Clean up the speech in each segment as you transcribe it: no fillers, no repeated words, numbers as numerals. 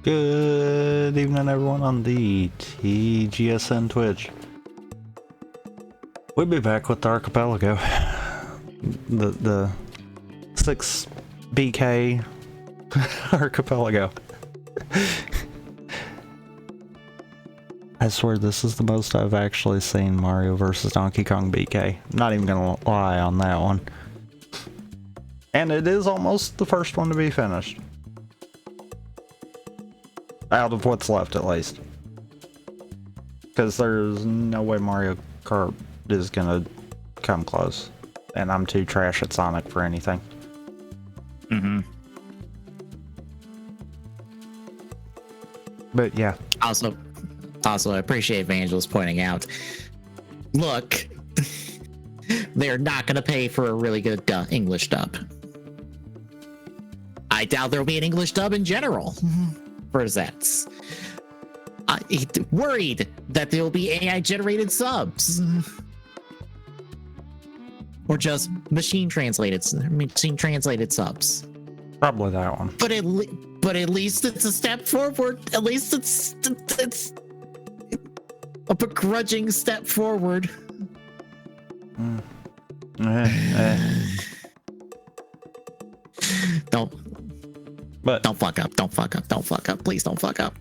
Good evening, everyone on the TGSN Twitch. We'll be back with the Archipelago. The 6 BK Archipelago. I swear this is the most I've actually seen Mario vs. Donkey Kong BK. Not even gonna lie on that one. And it is almost the first one to be finished. Out of what's left, at least. Because there's no way Mario Kart is gonna come close. And I'm too trash at Sonic for anything. But yeah. Also, I appreciate Evangelist pointing out, look, they're not going to pay for a really good English dub. I doubt there'll be an English dub in general for Zets. Worried that there will be AI-generated subs. Or just machine translated subs. Probably that one. But at least it's a step forward. At least it's a begrudging step forward. Don't fuck up. Don't fuck up. Don't fuck up. Please don't fuck up.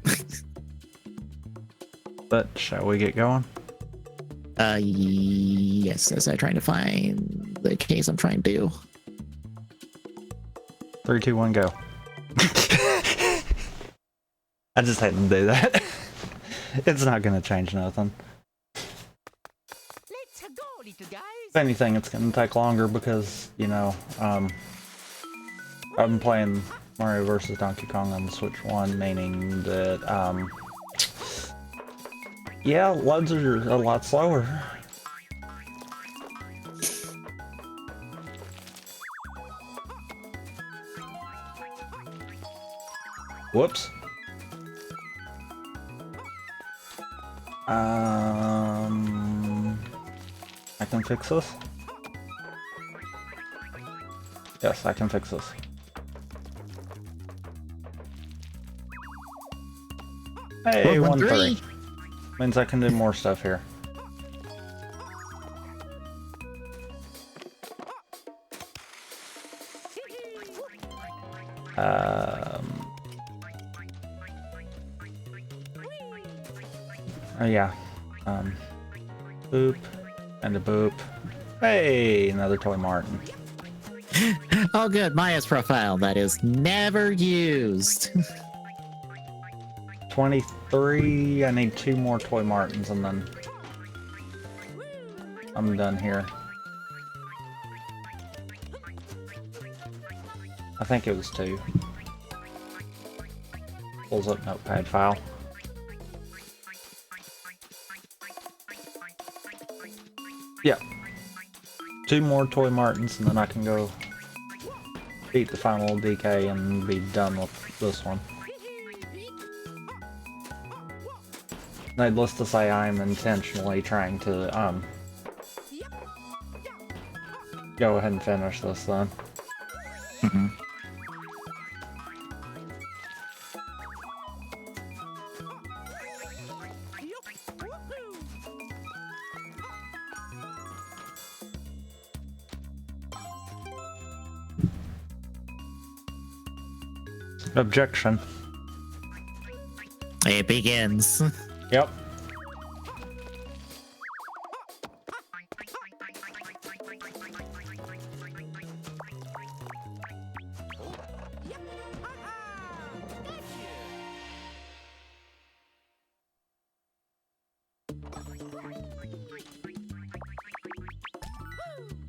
But shall we get going? Yes, as I'm trying to find the case I'm trying to do. 3, 2, 1, go. I just had to do that. It's not gonna change nothing. Let's go, little guys. If anything, it's gonna take longer because, you know, I've been playing Mario vs. Donkey Kong on the Switch 1, meaning that, yeah, loads are a lot slower. Whoops. I can fix this? Yes, I can fix this. Hey, 1-3. Means I can do more stuff here. Oh yeah. Boop. And a boop. Hey, another Toy Martin. Oh good, Maya's profile that is never used. 23. I need 2 more Toy Martins and then I'm done here. I think it was 2. Pulls up notepad file. Yeah. 2 more Toy Martins and then I can go beat the final DK and be done with this one. Needless to say, I'm intentionally trying to, go ahead and finish this then. Objection. It begins. Yep.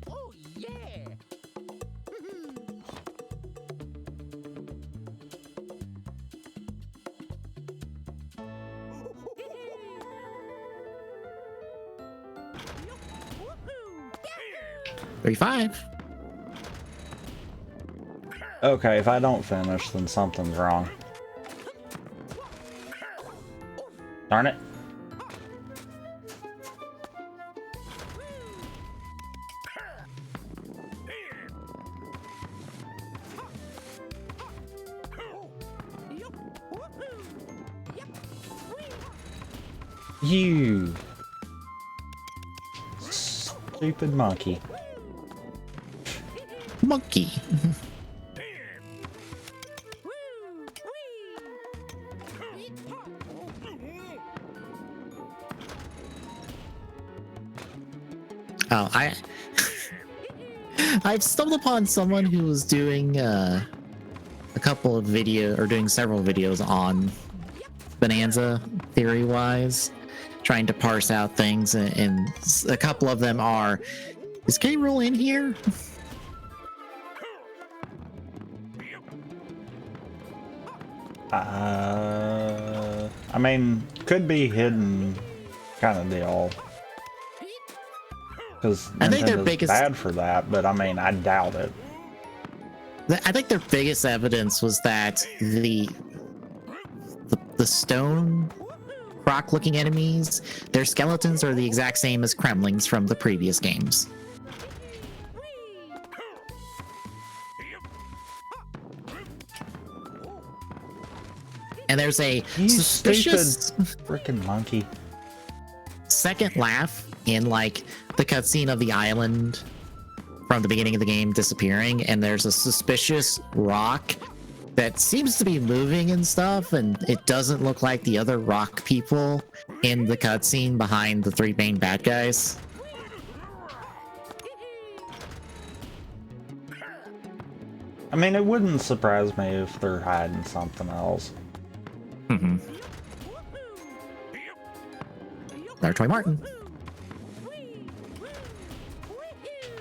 Oh yeah. 35. Okay, if I don't finish, then something's wrong. Darn it. You stupid monkey. Monkey. Oh, I've stumbled upon someone who was doing a couple of doing several videos on Bonanza theory-wise, trying to parse out things, and a couple of them are, is K-Rool in here? I mean, could be hidden kind of deal. Because I think their Nintendo's biggest bad for that, but I mean, I doubt it. I think their biggest evidence was that the stone rock-looking enemies, their skeletons are the exact same as Kremlings from the previous games. And there's a You suspicious freaking monkey. second laugh in like the cutscene of the island from the beginning of the game disappearing, and there's a suspicious rock that seems to be moving and stuff, and it doesn't look like the other rock people in the cutscene behind the three main bad guys. I mean, it wouldn't surprise me if they're hiding something else. Mm-hmm. There's Troy Martin.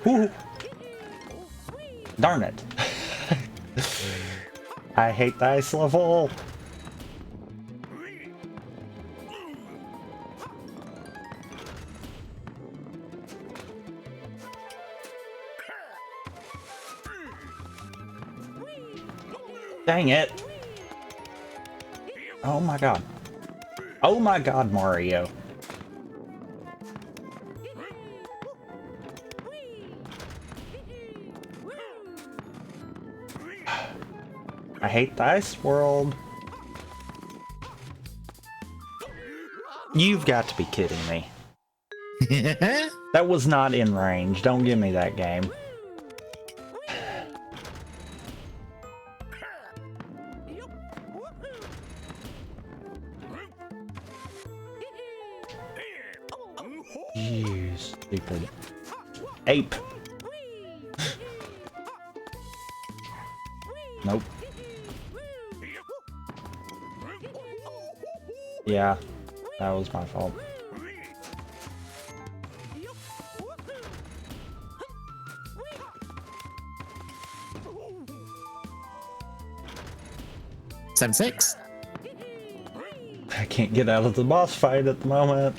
Woo. Darn it. I hate the ice level. Dang it. Oh my god. Oh my god, Mario. I hate the ice world. You've got to be kidding me. That was not in range. Don't give me that game. You stupid ape. Nope. Yeah, that was my fault. Seven six. I can't get out of the boss fight at the moment.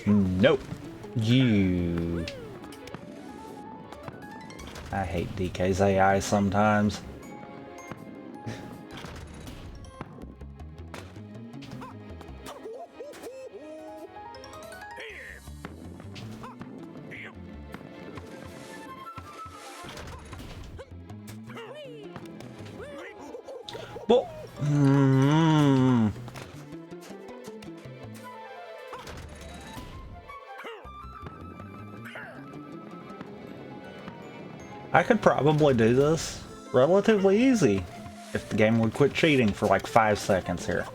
Nope. You. I hate DK's AI sometimes. Well, I could probably do this relatively easy if the game would quit cheating for like 5 seconds here.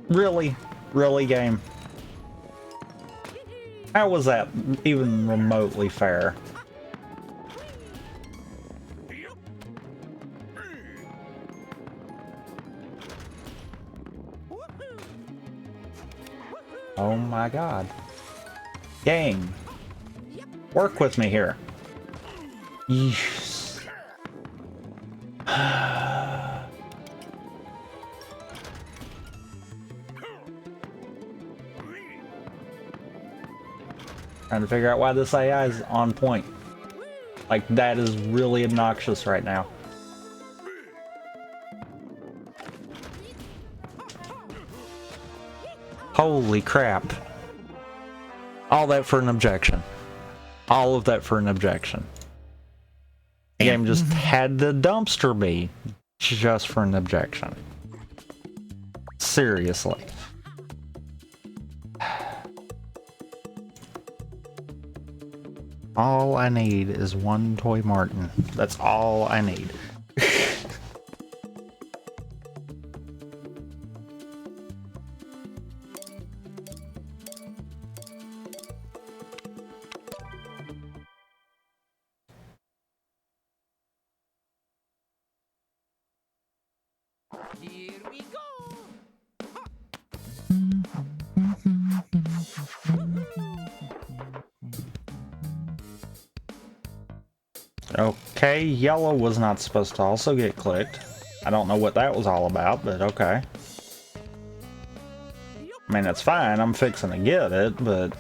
Really? Really, game? How was that even remotely fair? Oh my god. Game. Work with me here. You Trying to figure out why this AI is on point. Like, that is really obnoxious right now. Holy crap. All that for an objection. All of that for an objection. The game just had the dumpster be just for an objection. Seriously. All I need is one toy Martin. That's all I need. Here we go. Okay, yellow was not supposed to also get clicked. I don't know what that was all about, but okay. I mean, it's fine, I'm fixing to get it, but...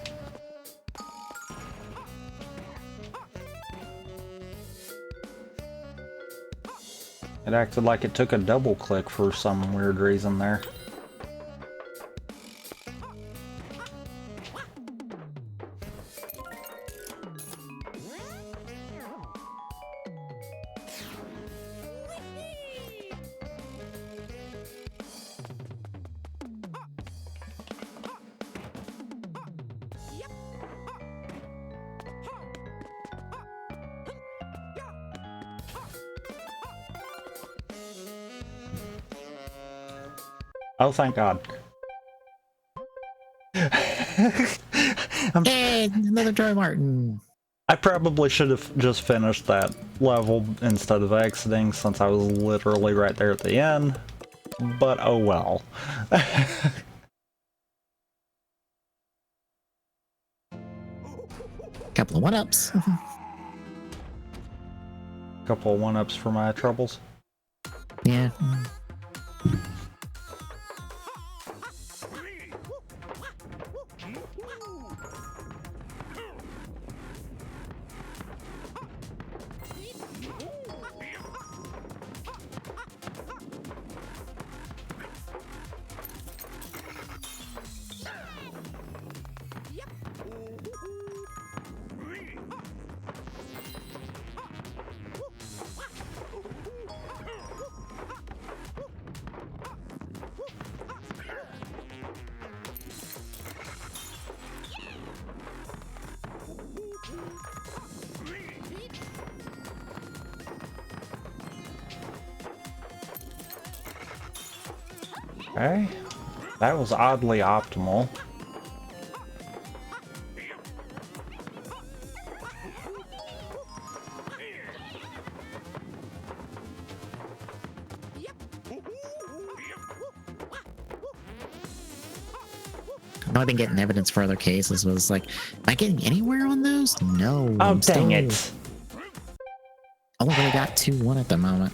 It acted like it took a double click for some weird reason there. Oh, thank God. Hey, another Troy Martin. I probably should have just finished that level instead of exiting since I was literally right there at the end. But oh well. Couple of one-ups. Couple of one-ups for my troubles. Yeah. Okay. That was oddly optimal. I've been getting evidence for other cases was like, am I getting anywhere on those? No. Oh, I'm dang still it. only really got 2-1 at the moment.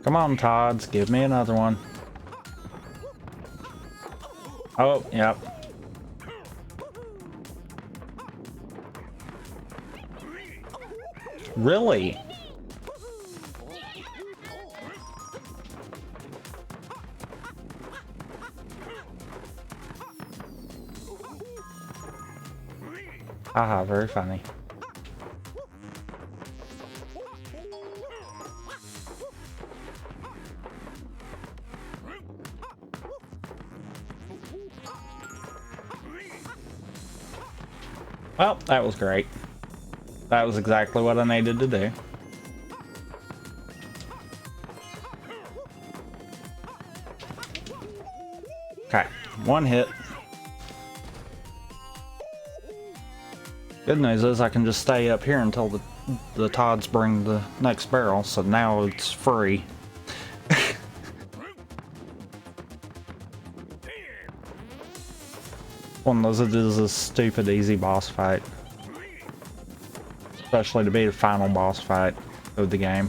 Come on, Tods, give me another one. Oh, yep. Really? Haha, very funny. Well, that was great. That was exactly what I needed to do. Okay, one hit. Good news is I can just stay up here until the Tods bring the next barrel, so now it's free. One of those, it is a stupid easy boss fight. especially to be the final boss fight of the game.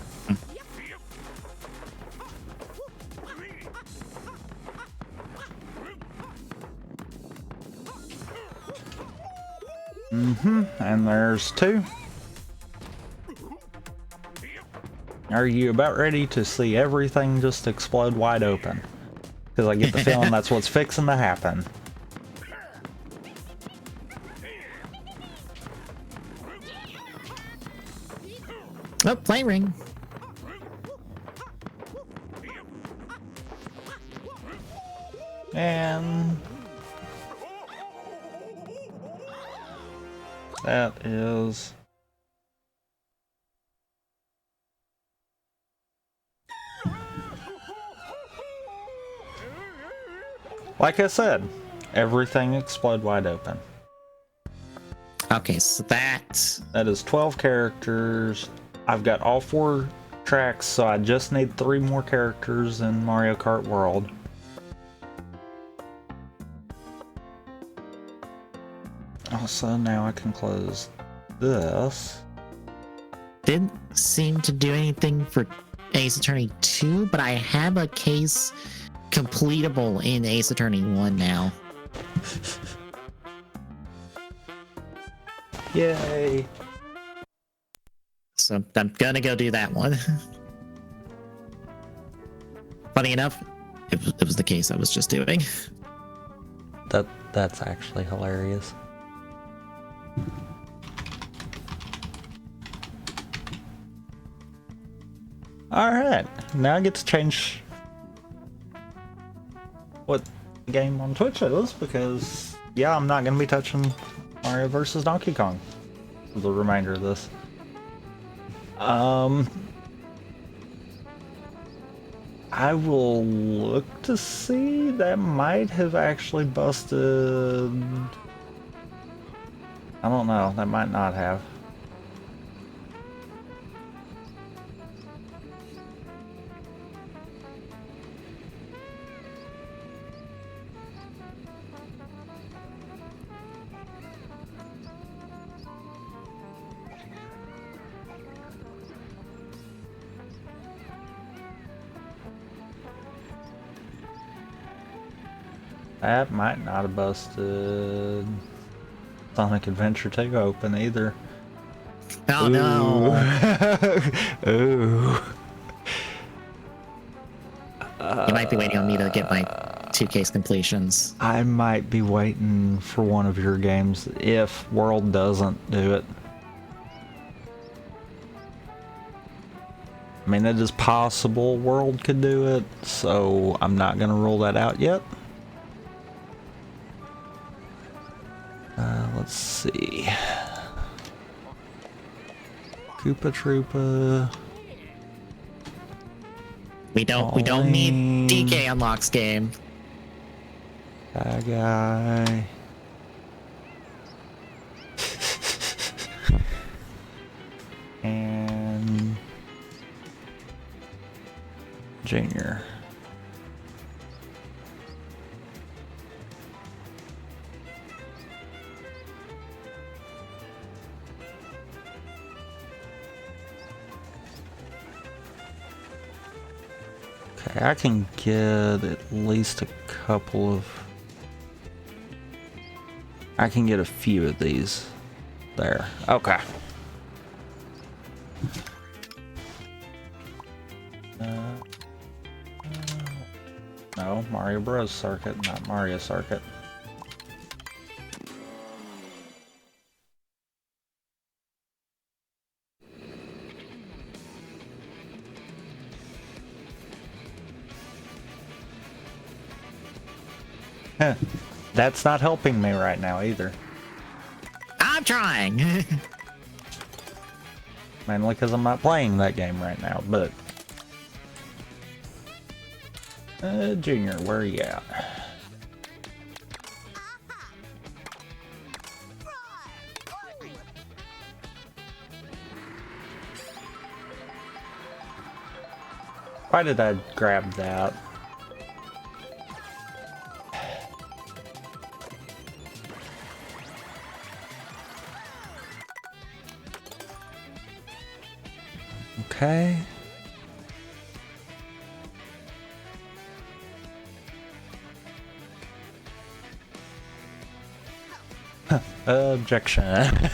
And there's 2. Are you about ready to see everything just explode wide open? Because I get the feeling that's what's fixing to happen. Oh, flame ring. And that is like I said, everything explode wide open. Okay, so that is 12 characters. I've got all 4 tracks, so I just need 3 more characters in Mario Kart World. Also, now I can close this. didn't seem to do anything for Ace Attorney 2, but I have a case completable in Ace Attorney 1 now. Yay! So I'm gonna go do that one. Funny enough, it was the case I was just doing. That's actually hilarious. Alright, now I get to change what game on Twitch it is, because yeah, I'm not going to be touching Mario vs. Donkey Kong for the remainder of this. I will look to see. That might have actually busted. I don't know, that might not have. That might not have busted Sonic Adventure 2 open either. Oh no! Ooh. You might be waiting on me to get my 2 case completions. I might be waiting for one of your games if World doesn't do it. I mean, it is possible World could do it, so I'm not going to rule that out yet. Let's see. Koopa Troopa. We don't need DK unlocks game. That guy. And Junior. Okay, I can get at least a couple of... I can get a few of these. There. Okay. No, Mario Bros. Circuit, not Mario Circuit. That's not helping me right now either. I'm trying. Mainly because I'm not playing that game right now, but... Junior, where are you at? Why did I grab that? Okay. Objection.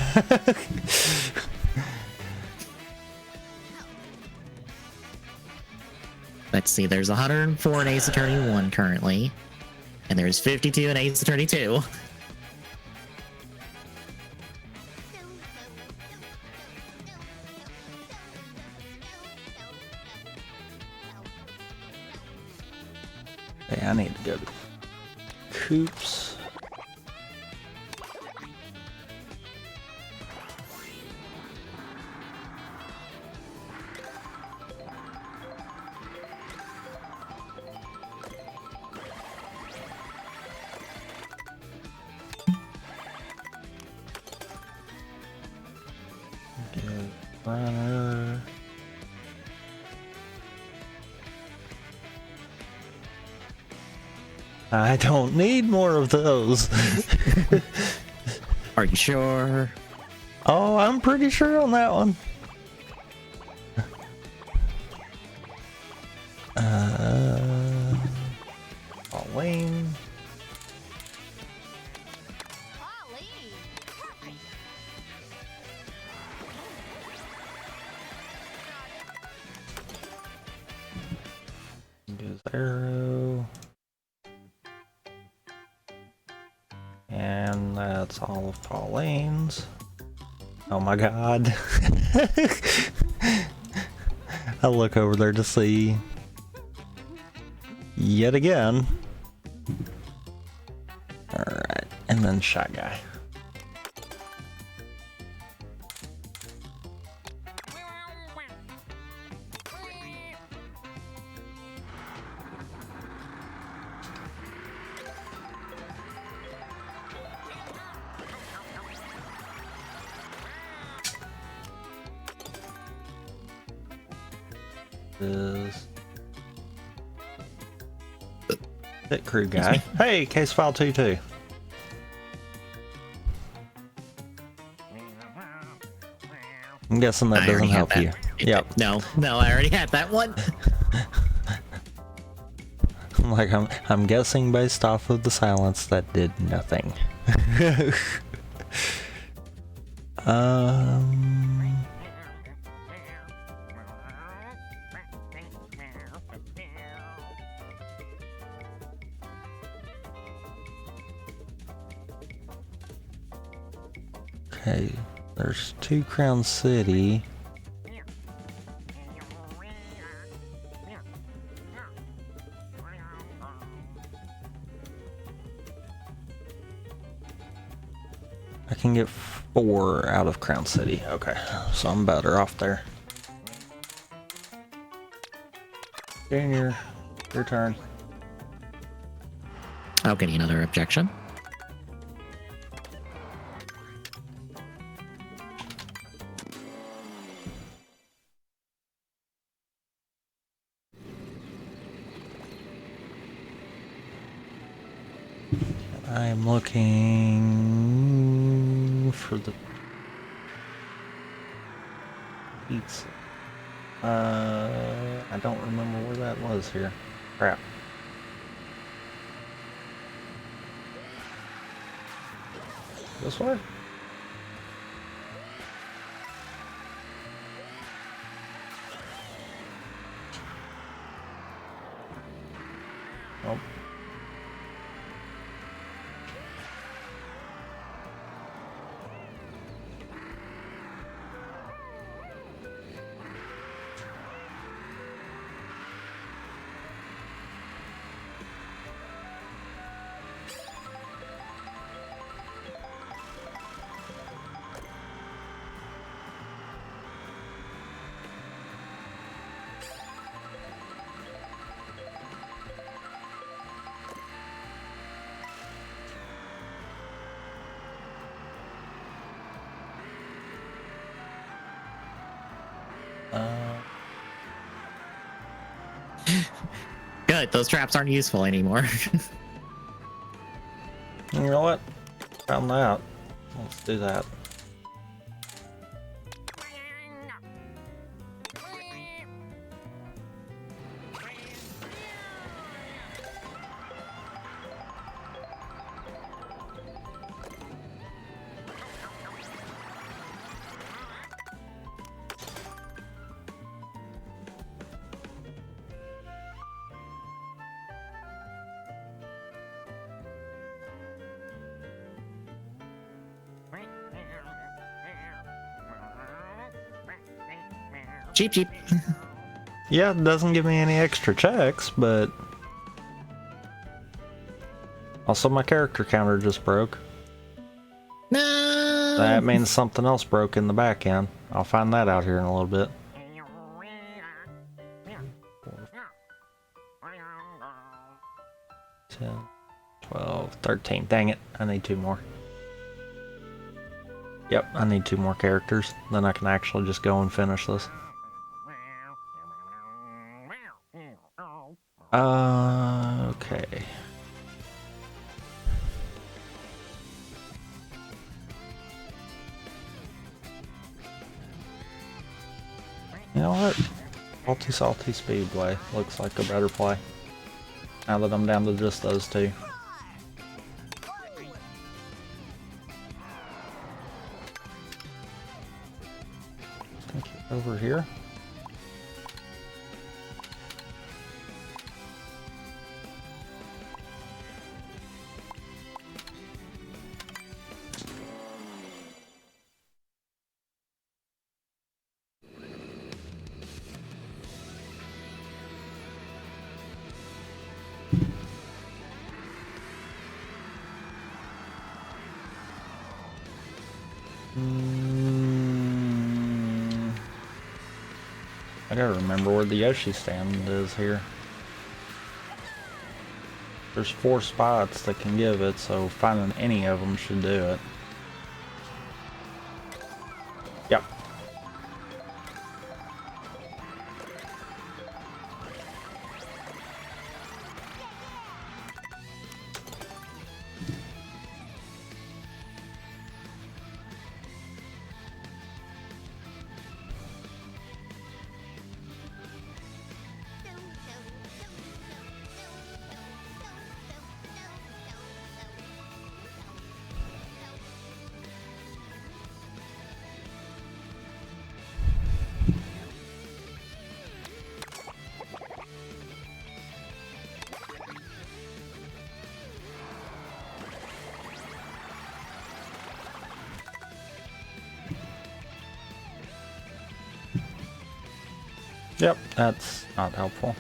Let's see, there's 104 in Ace Attorney 1 currently, and there's 52 in Ace Attorney 2. Hey, I need to go to Coops. Get runner. I don't need more of those. Are you sure? Oh, I'm pretty sure on that one. Pauline. Goes arrow. And that's all of Pauline's. Oh my god. I look over there to see yet again. Alright, and then Shy Guy. Is Pit Crew guy. Hey, case file 22. I'm guessing that I doesn't already had help that. you. Yep. No, I already had that one. Like I'm guessing based off of the silence that did nothing. Okay, there's 2 Crown City. I can get 4 out of Crown City. Okay, so I'm better off there. Junior, your turn. Oh, getting another objection. I am looking for the pizza. I don't remember where that was here. Crap. This way? Oh. Good, those traps aren't useful anymore. You know what? Found that. Let's do that. Cheap, cheap. Yeah, it doesn't give me any extra checks, but also my character counter just broke. No. That means something else broke in the back end. I'll find that out here in a little bit. 10, 12, 13. Dang it, I need 2 more. Yep, I need 2 more characters. Then I can actually just go and finish this. Okay. You know what? Salty Speedway looks like a better play. Now that I'm down to just those 2. Take it over here. I gotta remember where the Yoshi stand is here. There's 4 spots that can give it, so finding any of them should do it. Yep. Yep, that's not helpful.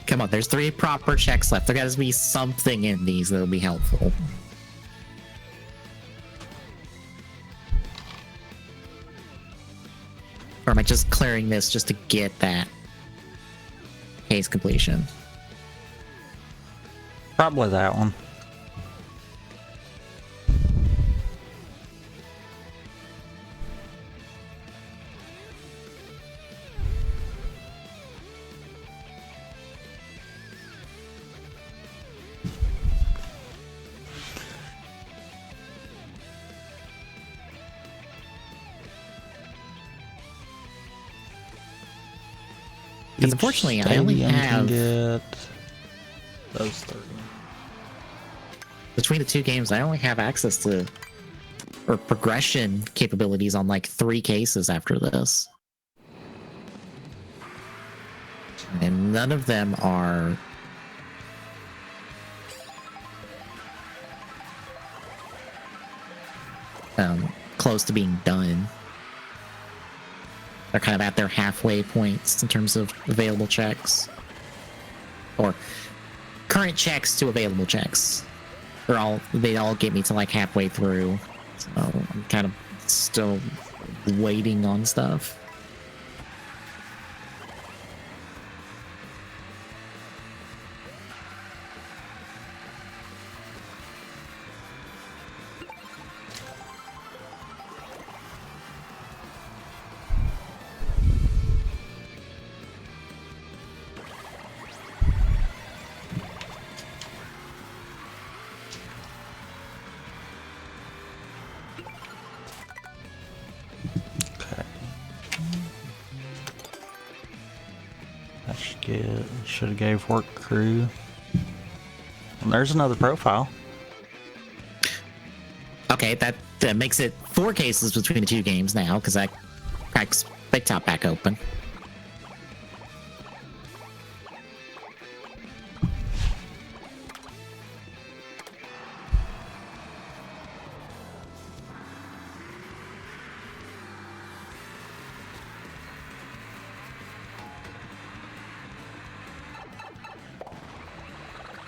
Come on, there's 3 proper checks left. There gotta be something in these that'll be helpful. Or am I just clearing this just to get that case completion? Probably that one. Because unfortunately, I only have... Get those 30. Between the 2 games, I only have access to... or progression capabilities on like 3 cases after this. And none of them are... close to being done. They're kind of at their halfway points in terms of available checks. Or current checks to available checks. They all get me to like halfway through. So I'm kind of still waiting on stuff. should have gave work crew. And there's another profile. Okay, that makes it 4 cases between the 2 games now, because that cracks Big Top back open.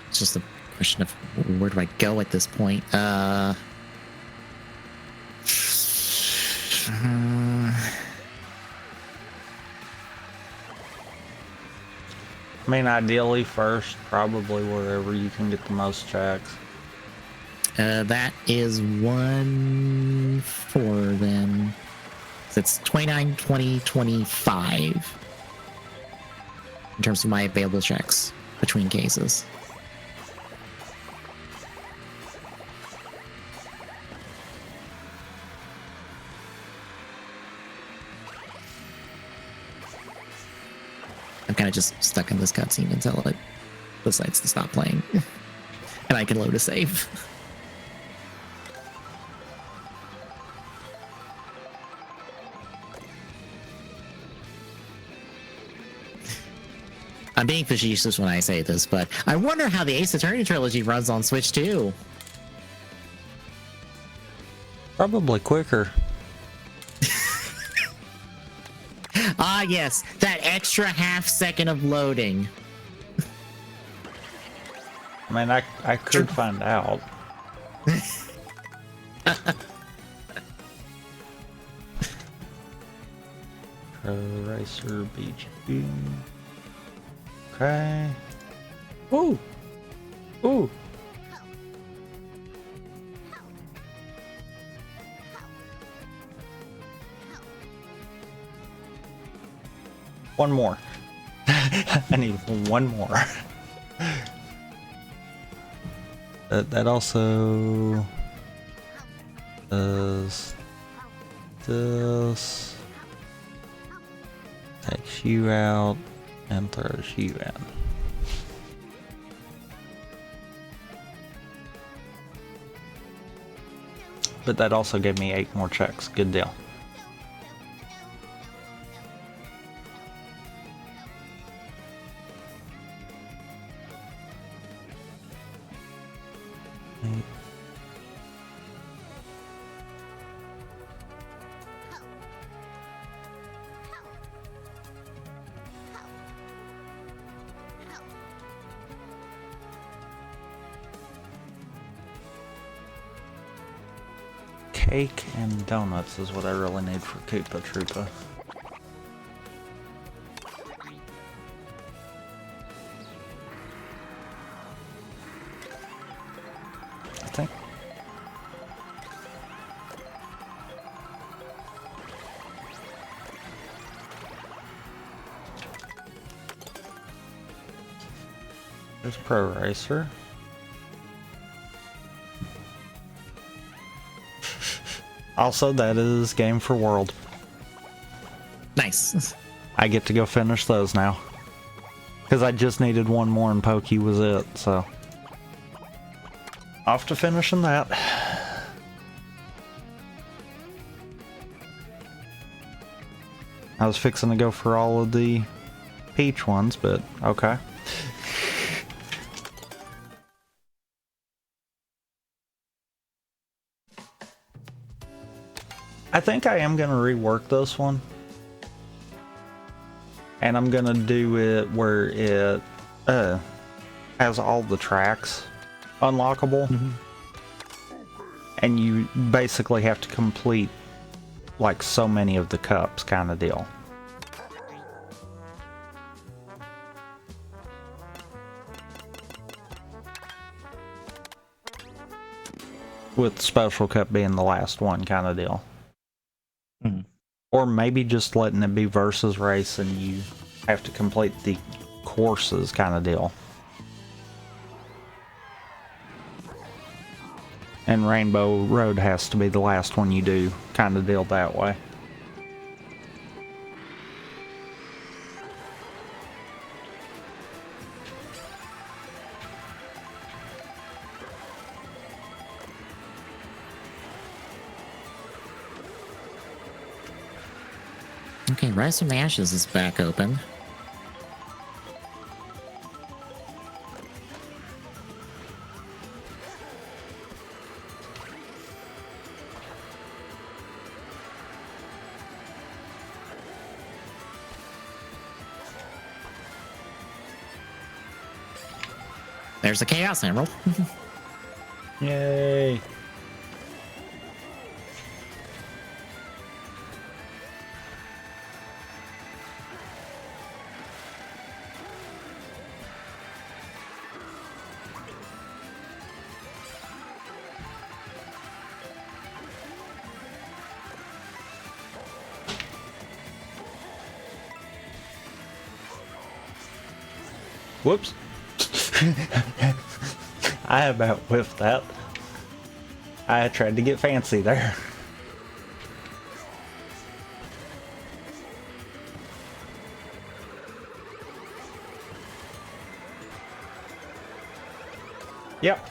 It's just a question of where do I go at this point? I mean, ideally first, probably wherever you can get the most checks. That is 1-4 then. So it's 29, 20, 25 in terms of my available checks between cases. I'm kind of just stuck in this cutscene until it decides to stop playing. And I can load a save. I'm being facetious when I say this, but I wonder how the Ace Attorney trilogy runs on Switch 2. Probably quicker. Ah, yes, that extra half second of loading. I mean, I could find out. Pro Racer BG. Okay. Ooh. Ooh. One more. I need one more. That also does this. Takes you out and throws you in. But that also gave me 8 more checks. Good deal. Cake and donuts is what I really need for Koopa Troopa. I think. There's Pro Racer. Also, that is Game for World. Nice. I get to go finish those now. Because I just needed one more and Pokey was it, so. Off to finishing that. I was fixing to go for all of the Peach ones, but okay. I think I am going to rework this one. And I'm going to do it where it has all the tracks unlockable. Mm-hmm. And you basically have to complete like so many of the cups kind of deal. With Special Cup being the last one kind of deal. Or maybe just letting it be versus race and you have to complete the courses kind of deal. And Rainbow Road has to be the last one you do kind of deal that way. Okay, Rise from the Ashes is back open. There's a Chaos Emerald. Yay! Whoops. I about whiffed that. I tried to get fancy there. Yep.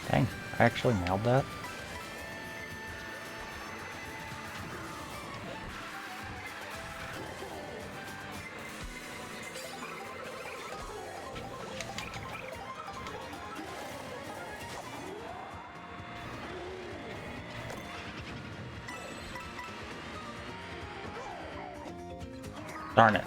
Dang, I actually nailed that. Darn it.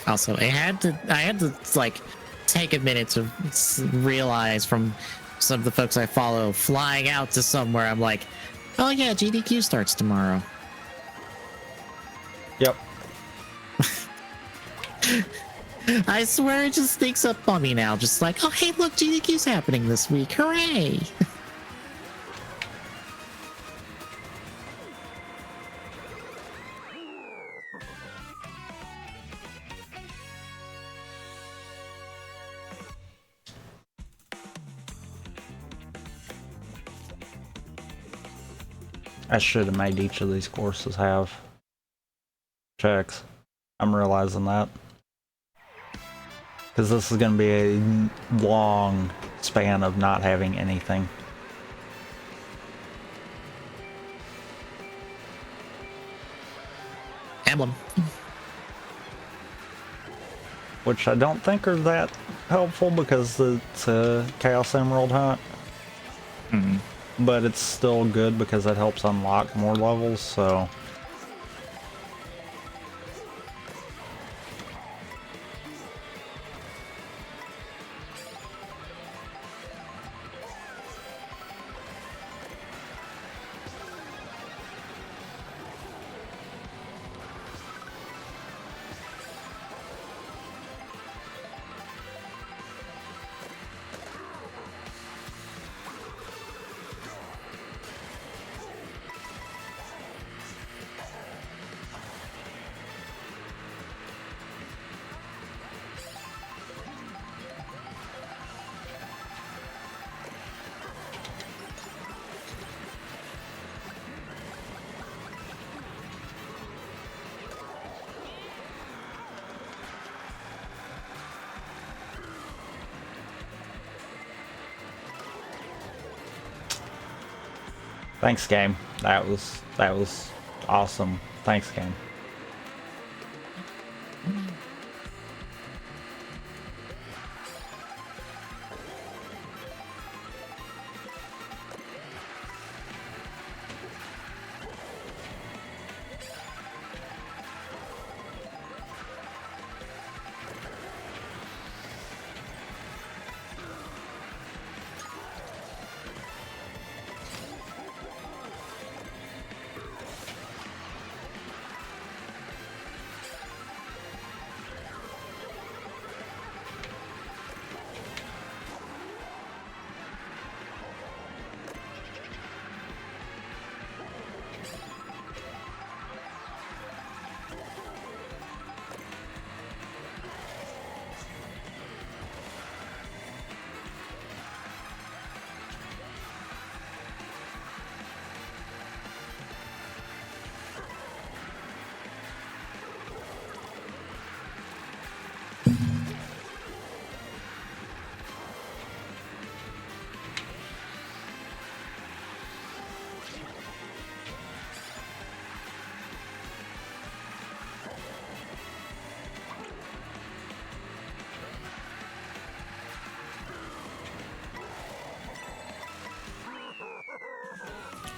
Also, I had to like take a minute to realize from some of the folks I follow flying out to somewhere. I'm like, oh yeah, GDQ starts tomorrow. Yep. I swear it just sneaks up on me now. Just like, oh hey, look, GDQ's happening this week. Hooray! I should have made each of these courses have checks. I'm realizing that. Because this is going to be a long span of not having anything. Emblem. Which I don't think are that helpful because it's a Chaos Emerald hunt. Mm-hmm. But it's still good because it helps unlock more levels, so... Thanks, game. That was awesome. Thanks, game.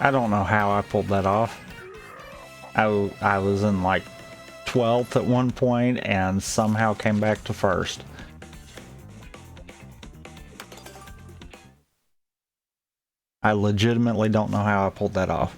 I don't know how I pulled that off. I was in like 12th at one point and somehow came back to first. I legitimately don't know how I pulled that off.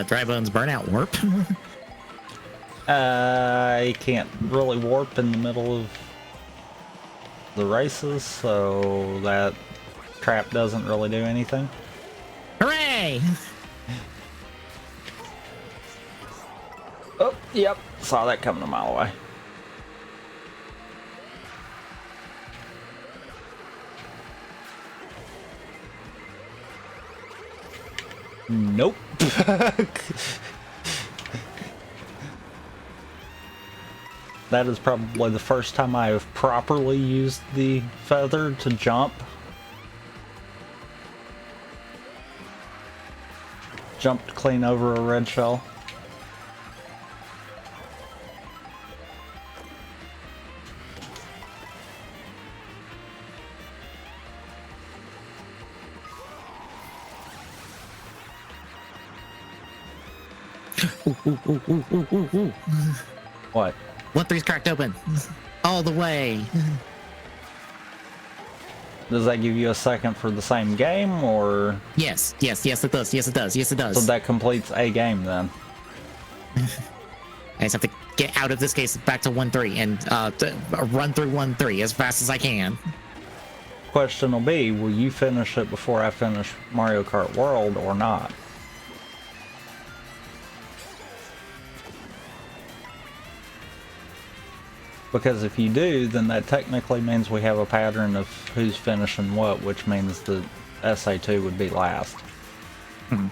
Dry Bones Burnout Warp. I can't really warp in the middle of the races, so that trap doesn't really do anything. Hooray! Oh, yep. Saw that coming a mile away. Nope. That is probably the first time I have properly used the feather to jump. Jumped clean over a red shell. What? 1-3's cracked open. All the way. Does that give you a second for the same game, or? Yes, it does. Yes, it does. So that completes a game then. I just have to get out of this case back to 1-3 and run through 1-3 as fast as I can. Question will be, will you finish it before I finish Mario Kart World or not? Because if you do, then that technically means we have a pattern of who's finishing what, which means the SA2 would be last. Hmm.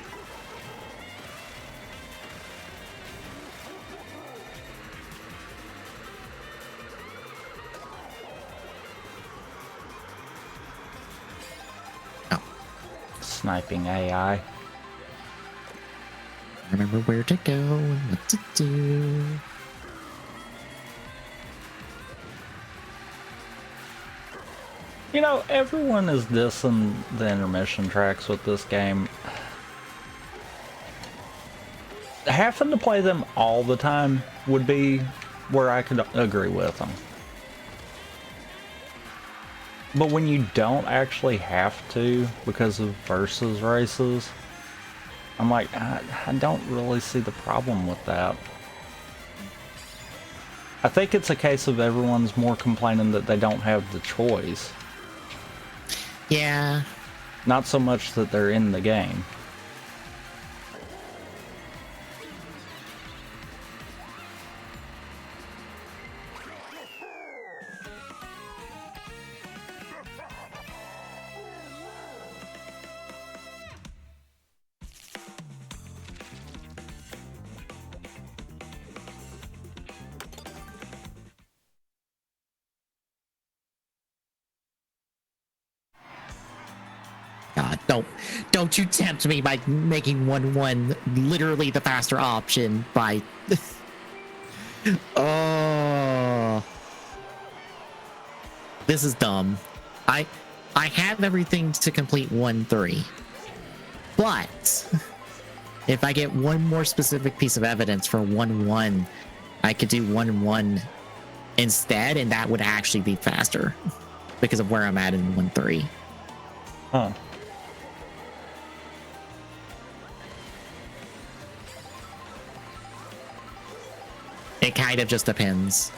Oh. Sniping AI. Remember where to go and what to do. You know, everyone is dissing the intermission tracks with this game. Having to play them all the time would be where I could agree with them. But when you don't actually have to because of versus races, I'm like, I don't really see the problem with that. I think it's a case of everyone's more complaining that they don't have the choice. Yeah. Not so much that they're in the game. God, don't you tempt me by making 1-1 literally the faster option by oh, this is dumb. I have everything to complete 1-3, but if I get one more specific piece of evidence for 1-1, I could do 1-1 instead, and that would actually be faster because of where I'm at in 1-3. Huh. It kind of just depends.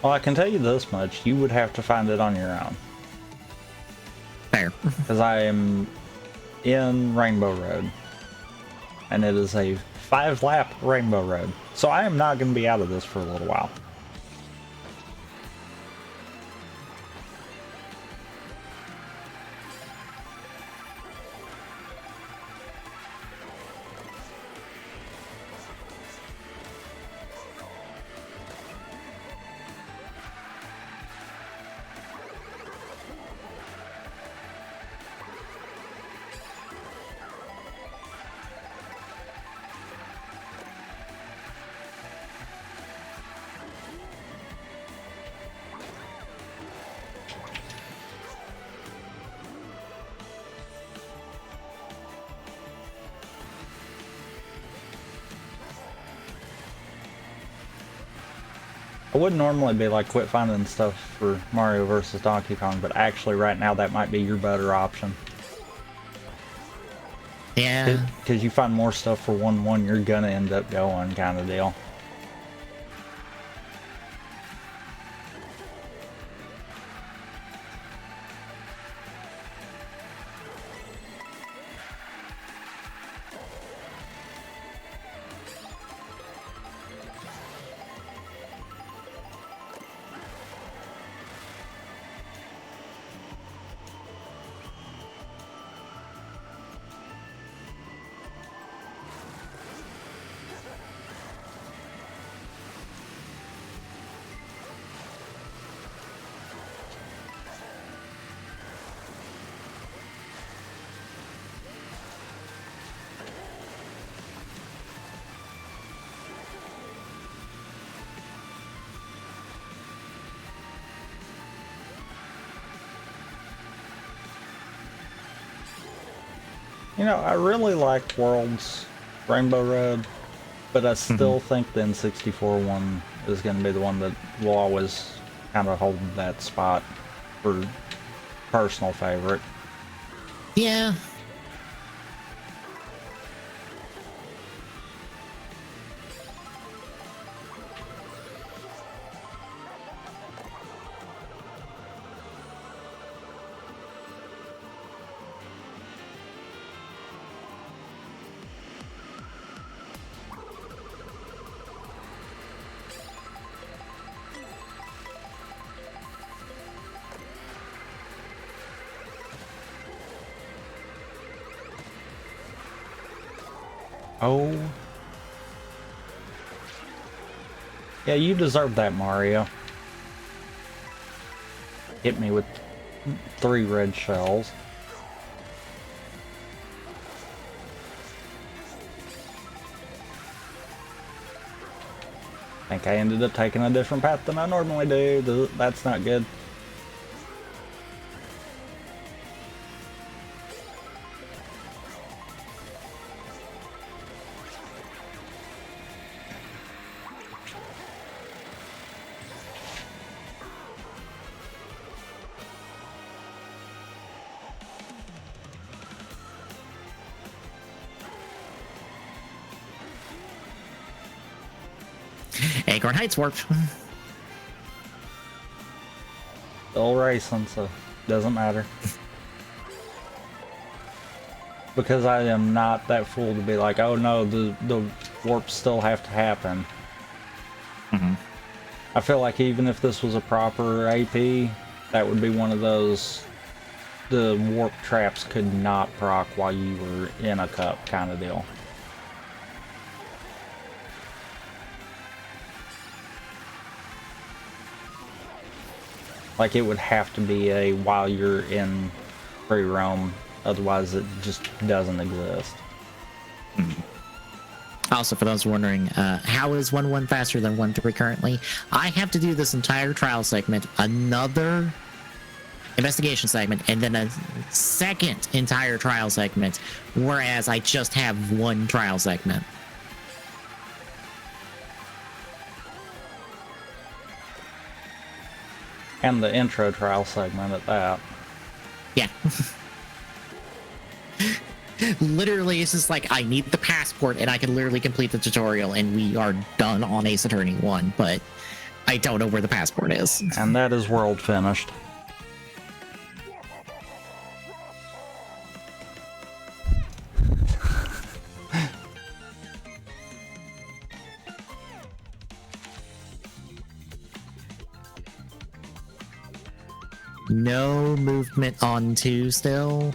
Well, I can tell you this much. You would have to find it on your own. Fair. Because I am in Rainbow Road. And it is a 5-lap Rainbow Road. So I am not going to be out of this for a little while. I would normally be like, quit finding stuff for Mario vs. Donkey Kong, but actually right now that might be your better option. Yeah. Because you find more stuff for 1-1, you're gonna end up going kind of deal. You know, I really liked World's Rainbow Road, but I still think the N64 one is going to be the one that will always kind of hold that spot for personal favorite. Yeah. Oh. Yeah, you deserve that, Mario. Hit me with 3 red shells. I think I ended up taking a different path than I normally do. That's not good. Acorn Heights warped. Still racing, so doesn't matter. Because I am not that fool to be like, oh no, the warps still have to happen. I feel like even if this was a proper AP, that would be one of those, the warp traps could not proc while you were in a cup kind of deal. Like it would have to be a while you're in free roam, otherwise it just doesn't exist. Also, for those wondering, how is 1-1 faster than 1-3 currently? I have to do this entire trial segment, another investigation segment, and then a second entire trial segment, whereas I just have one trial segment. And the intro trial segment at that. Yeah. Literally, it's just like, I need the passport and I can literally complete the tutorial and we are done on Ace Attorney 1, but I don't know where the passport is. And that is world finished. No movement on 2 still,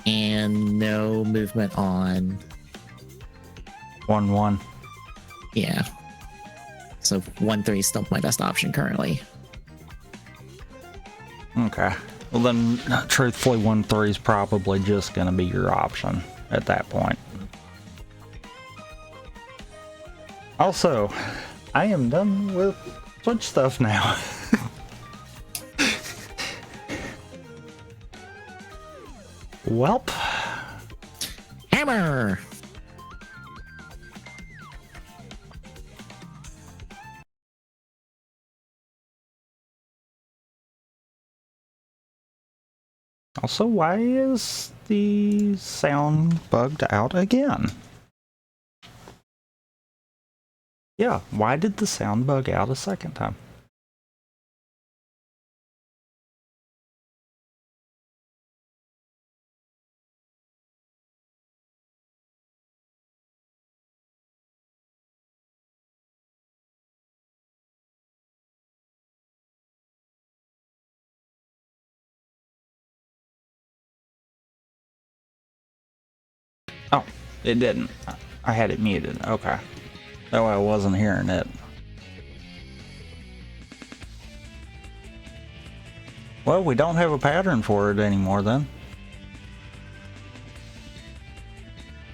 and no movement on 1-1. yeah. So 1-3 is still my best option currently. Okay. Well then, truthfully, 1-3 is probably just gonna be your option at that point. Also, I am done with Switch stuff now. Welp. Hammer. Also, why is the sound bugged out again? Yeah, why did the sound bug out a second time? Oh, it didn't. I had it muted. Okay. Oh, I wasn't hearing it. Well, we don't have a pattern for it anymore then.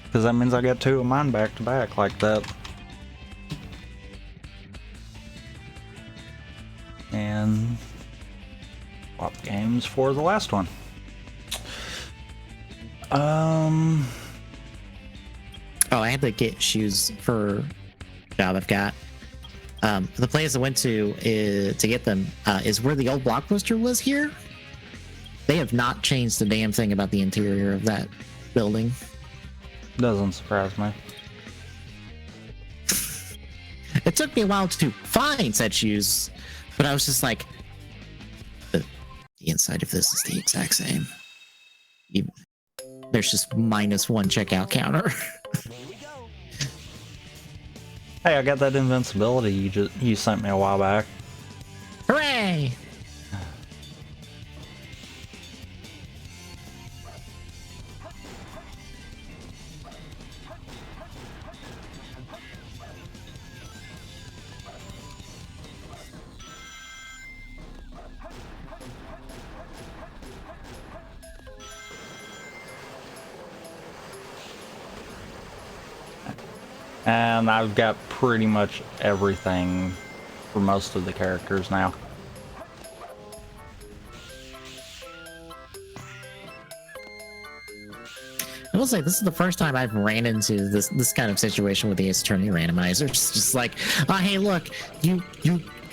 Because that means I got 2 of mine back to back like that. And swap games for the last one. Oh, I had to get shoes for job I've got. The place I went to get them is where the old Blockbuster was here. They have not changed the damn thing about the interior of that building. Doesn't surprise me. It took me a while to find said shoes, but I was just like, the inside of this is the exact same. There's just -1 checkout counter. Hey, I got that invincibility you sent me a while back. Hooray! And I've got pretty much everything for most of the characters now. I will say this is the first time I've ran into this kind of situation with the Ace Attorney randomizer. It's just like, hey, look, you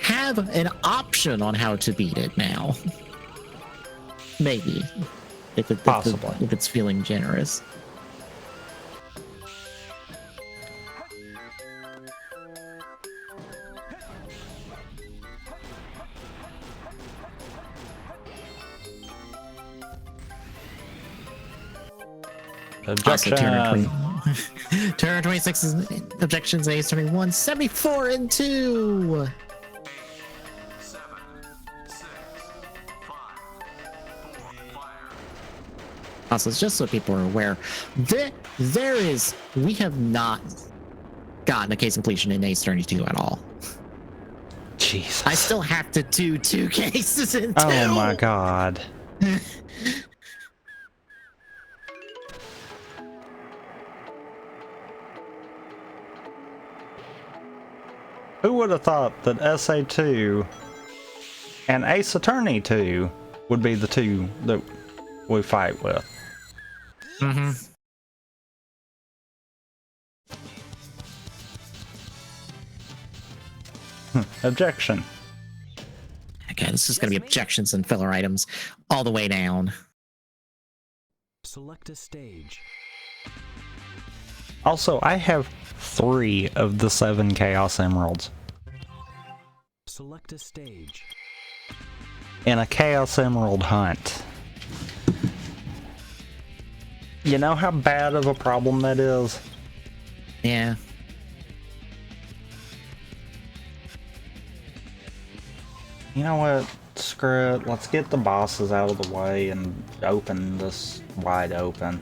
have an option on how to beat it now. Maybe, Possibly. if it's feeling generous. Objection. Turn 26 is objections. Ace 21, 74 and 2. 7, 6, 5, 4, fire. Also, just so people are aware, we have not gotten a case completion in Ace Attorney 2 at all. Jesus. I still have to do 2 cases in 2. Oh my god. Who would have thought that SA2 and Ace Attorney 2 would be the 2 that we fight with? Mm-hmm. Objection. Okay, this is going to be objections and filler items all the way down. Select a stage. Also, I have 3 of the 7 Chaos Emeralds. Select a stage. In a Chaos Emerald hunt. You know how bad of a problem that is? Yeah. You know what? Screw it. Let's get the bosses out of the way and open this wide open.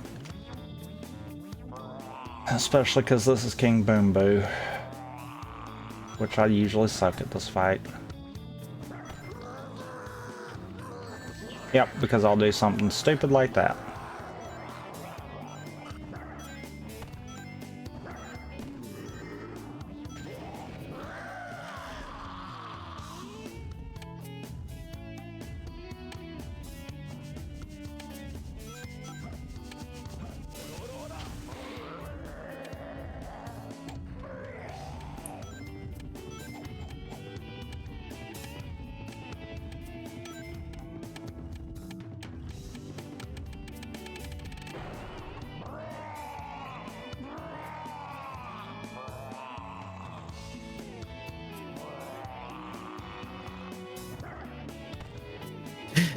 Especially because this is King Boom Boo. Which I usually suck at this fight. Yep, because I'll do something stupid like that.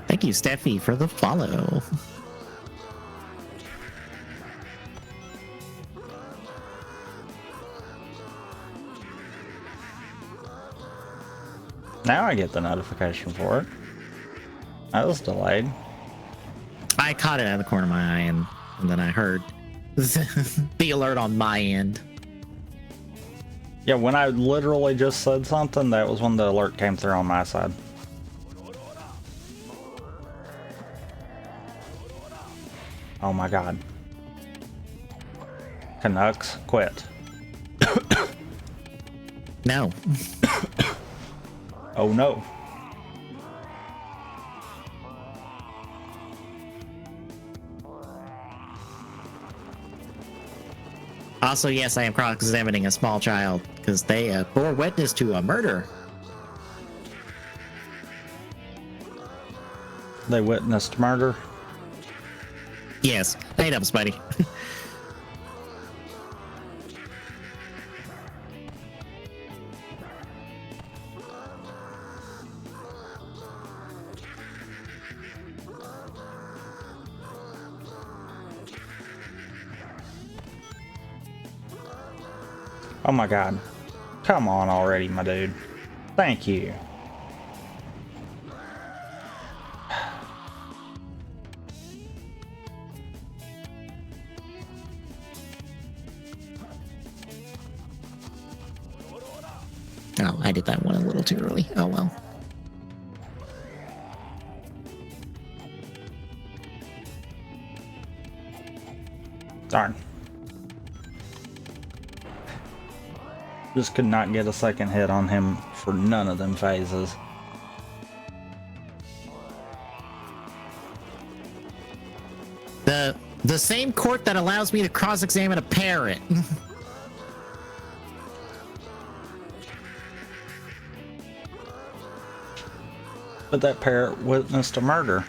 Thank you, Steffi, for the follow. Now I get the notification for it. That was delayed. I caught it out of the corner of my eye, and then I heard the alert on my end. Yeah, when I literally just said something, that was when the alert came through on my side. Oh my god. Canucks, quit. No. Oh no. Also, yes, I am cross-examining a small child because they bore witness to a murder. They witnessed murder. Yes, hey up, Spidey. Oh my god. Come on already, my dude. Thank you. Oh, I did that one a little too early. Oh well. Darn. Just could not get a second hit on him for none of them phases. The same court that allows me to cross-examine a parrot. But that parrot witnessed a murder.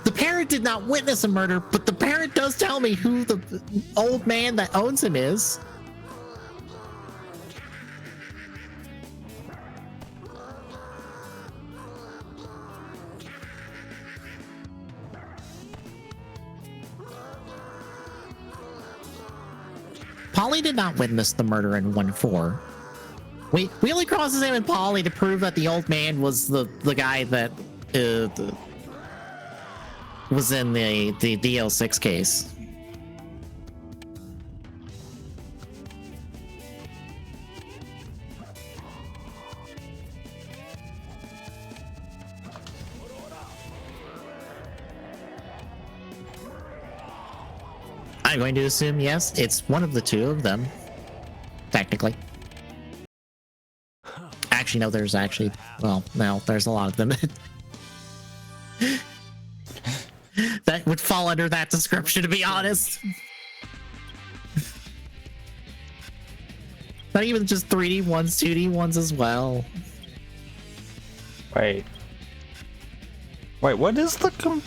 The parrot did not witness a murder, but the parrot does tell me who the old man that owns him is. Polly did not witness the murder in 1-4. We only cross-examined Polly to prove that the old man was the guy that was in the DL6 case. I'm going to assume yes, it's one of the two of them, technically. Actually, no, there's actually, well, no, there's a lot of them. That would fall under that description, to be honest. Not even just 3D ones, 2D ones as well. Wait, what is the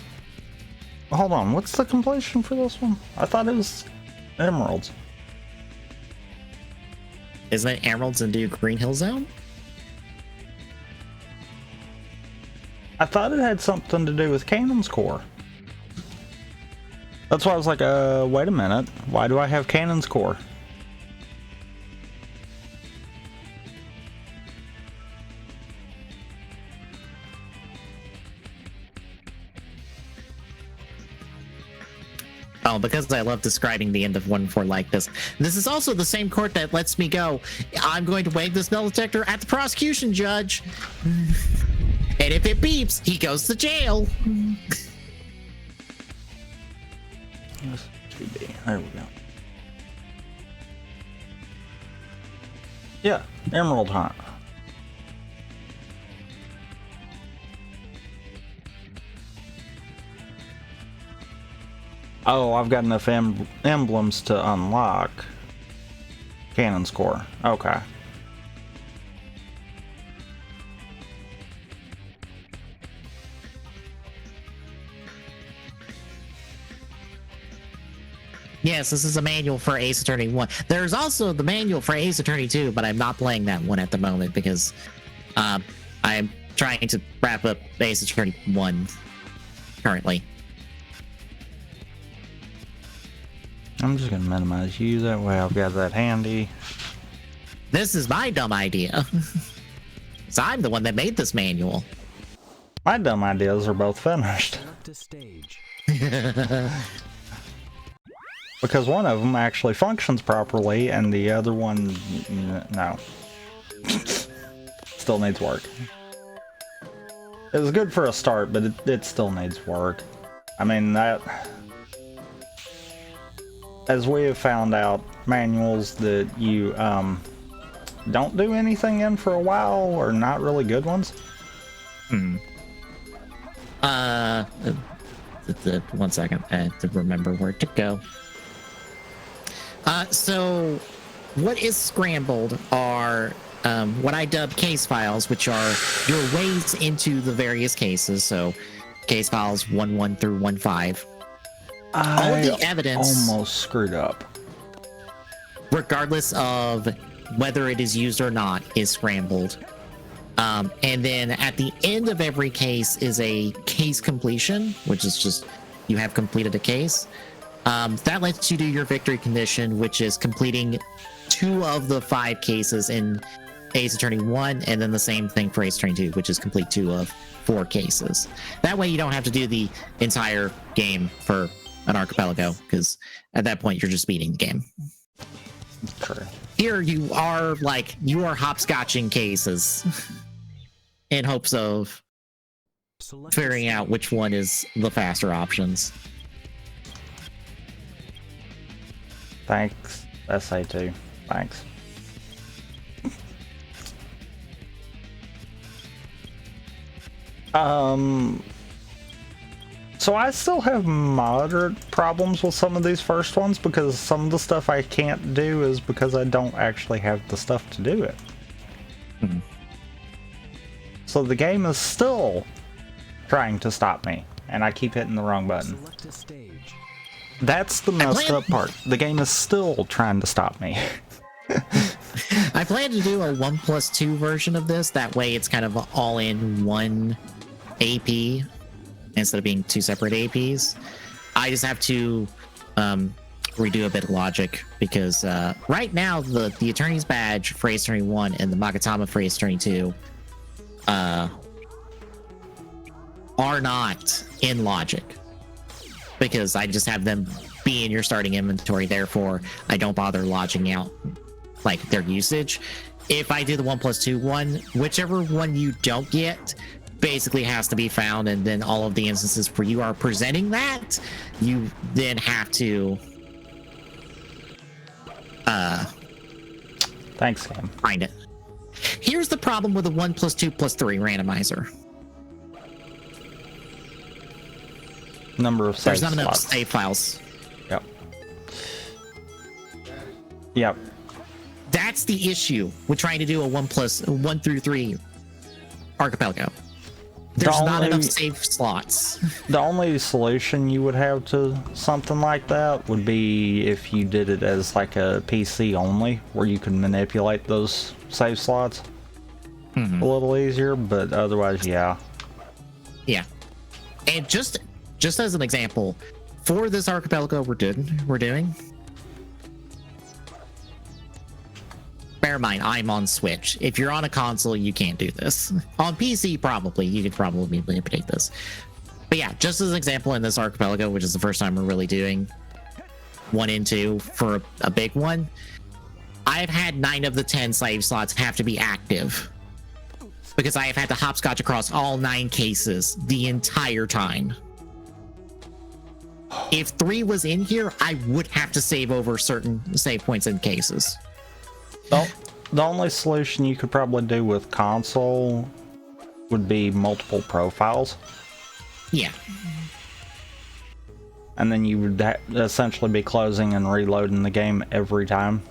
hold on, what's the completion for this one? I thought it was emeralds. Isn't it emeralds and do Green Hill Zone? I thought it had something to do with Cannon's Core. That's why I was like, wait a minute. Why do I have Cannon's Core? Oh, because I love describing the end of 1-4 like this. This is also the same court that lets me go. I'm going to wave this metal detector at the prosecution judge. And if it beeps, he goes to jail. There we go. Yeah, Emerald Hunt. Oh, I've got enough emblems to unlock Cannon's Core. Okay. Yes, this is a manual for Ace Attorney 1. There's also the manual for Ace Attorney 2, but I'm not playing that one at the moment because I'm trying to wrap up Ace Attorney 1 currently. I'm just gonna minimize you, that way I've got that handy. This is my dumb idea. So I'm the one that made this manual. My dumb ideas are both finished. Select a stage. Because one of them actually functions properly, and the other one, no. Still needs work. It was good for a start, but it still needs work. I mean, that... As we have found out, manuals that you don't do anything in for a while are not really good ones. One second, I have to remember where to go. So what is scrambled are what I dub case files, which are your ways into the various cases. So case files 1-1 through 1-5. All of the evidence almost screwed up. regardless of whether it is used or not, is scrambled. And then at the end of every case is a case completion, which is just you have completed a case. That lets you do your victory condition, which is completing 2 of the 5 cases in Ace Attorney 1, and then the same thing for Ace Attorney 2, which is complete 2 of 4 cases. That way you don't have to do the entire game for an Archipelago, because at that point you're just beating the game. True. Here you are hopscotching cases in hopes of Select a figuring out stage. which one is the faster options. Thanks, SA2. Thanks. So I still have moderate problems with some of these first ones because some of the stuff I can't do is because I don't actually have the stuff to do it. Mhm. So the game is still trying to stop me, and I keep hitting the wrong button. Select a stage. That's the messed up part. The game is still trying to stop me. I plan to do a 1+2 version of this. That way it's kind of all in one AP instead of being 2 separate APs. I just have to redo a bit of logic because right now the Attorney's Badge for Ace Attorney 1 and the Magatama for Ace Attorney 2 are not in logic because I just have them be in your starting inventory. Therefore, I don't bother lodging out like their usage. If I do the 1+2 one, whichever one you don't get basically has to be found, and then all of the instances where you are presenting that, you then have to Thanks, game. find it. Here's the problem with the 1+2+3 randomizer. Number of save There's not enough slots. save files. Yep. Yep. That's the issue with trying to do a 1 through 3 Archipelago. There's The not enough only- save slots. The only solution you would have to something like that would be if you did it as like a PC only, where you could manipulate those save slots a little easier, but otherwise, yeah. Yeah. And just as an example, for this archipelago we're doing. Bear in mind, I'm on Switch. If you're on a console, you can't do this. On PC, probably. You could probably manipulate this. But yeah, just as an example, in this archipelago, which is the first time we're really doing 1 and 2 for a big one, I've had 9 of the 10 save slots have to be active. Because I have had to hopscotch across all 9 cases the entire time. If 3 was in here, I would have to save over certain save points in cases. The only solution you could probably do with console would be multiple profiles, Yeah. and then you would essentially be closing and reloading the game every time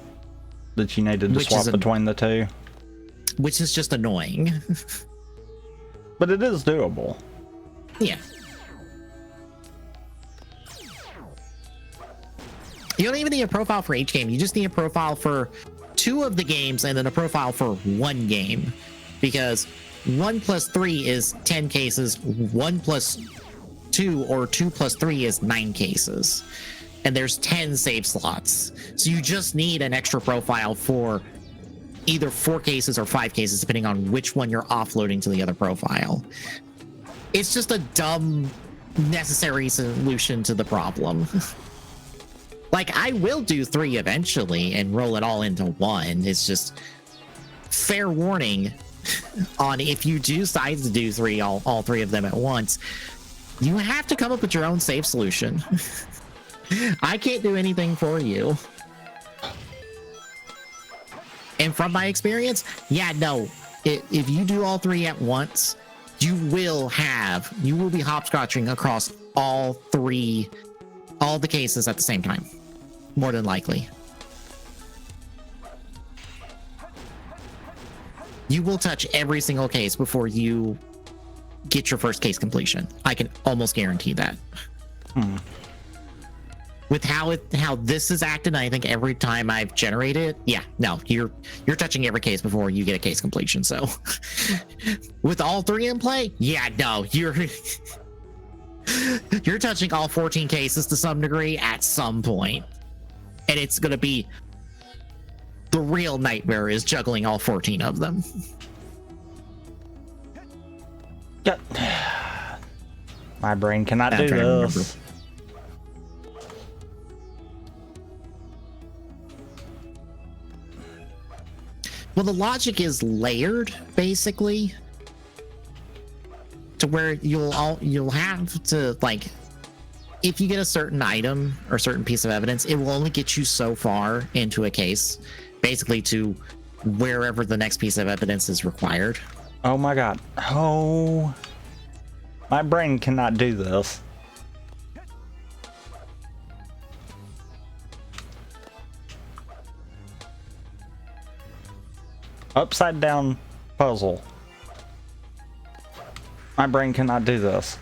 that you needed to Which swap is between the two. Which is just annoying. But it is doable. Yeah. You don't even need a profile for each game. You just need a profile for 2 of the games and then a profile for 1 game. Because 1 plus 3 is 10 cases, 1 plus 2 or 2 plus 3 is 9 cases. And there's 10 save slots. So you just need an extra profile for either 4 cases or 5 cases, depending on which one you're offloading to the other profile. It's just a dumb, necessary solution to the problem. Like, I will do 3 eventually and roll it all into 1. It's just fair warning on if you do decide to do 3, all 3 of them at once, you have to come up with your own save solution. I can't do anything for you. And from my experience, yeah, no, if you do all 3 at once, you will be hopscotching across all the cases at the same time, more than likely. You will touch every single case before you get your first case completion. I can almost guarantee that. With how this is acted, I think every time I've generated, yeah, no, you're touching every case before you get a case completion. So with all 3 in play, yeah, no, you're touching all 14 cases to some degree at some point. And it's going to be the real nightmare is juggling all 14 of them. Yeah. My brain cannot I'm do trying to remember. this. Well, the logic is layered, basically, to where you'll have to, like, if you get a certain item or certain piece of evidence, it will only get you so far into a case, basically to wherever the next piece of evidence is required. Oh my god. Oh. My brain cannot do this. Upside down puzzle. My brain cannot do this.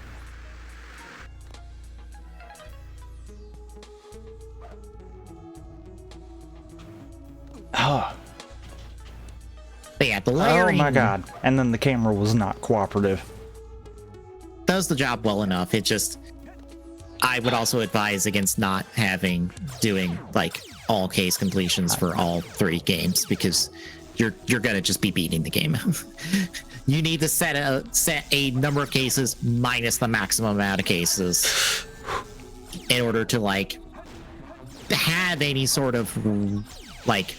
Oh. But yeah, the Oh layering my god. And then the camera was not cooperative. does the job well enough. It just, I would also advise against not doing like all case completions for all 3 games, because you're gonna just be beating the game. You need to set a number of cases minus the maximum amount of cases in order to like have any sort of like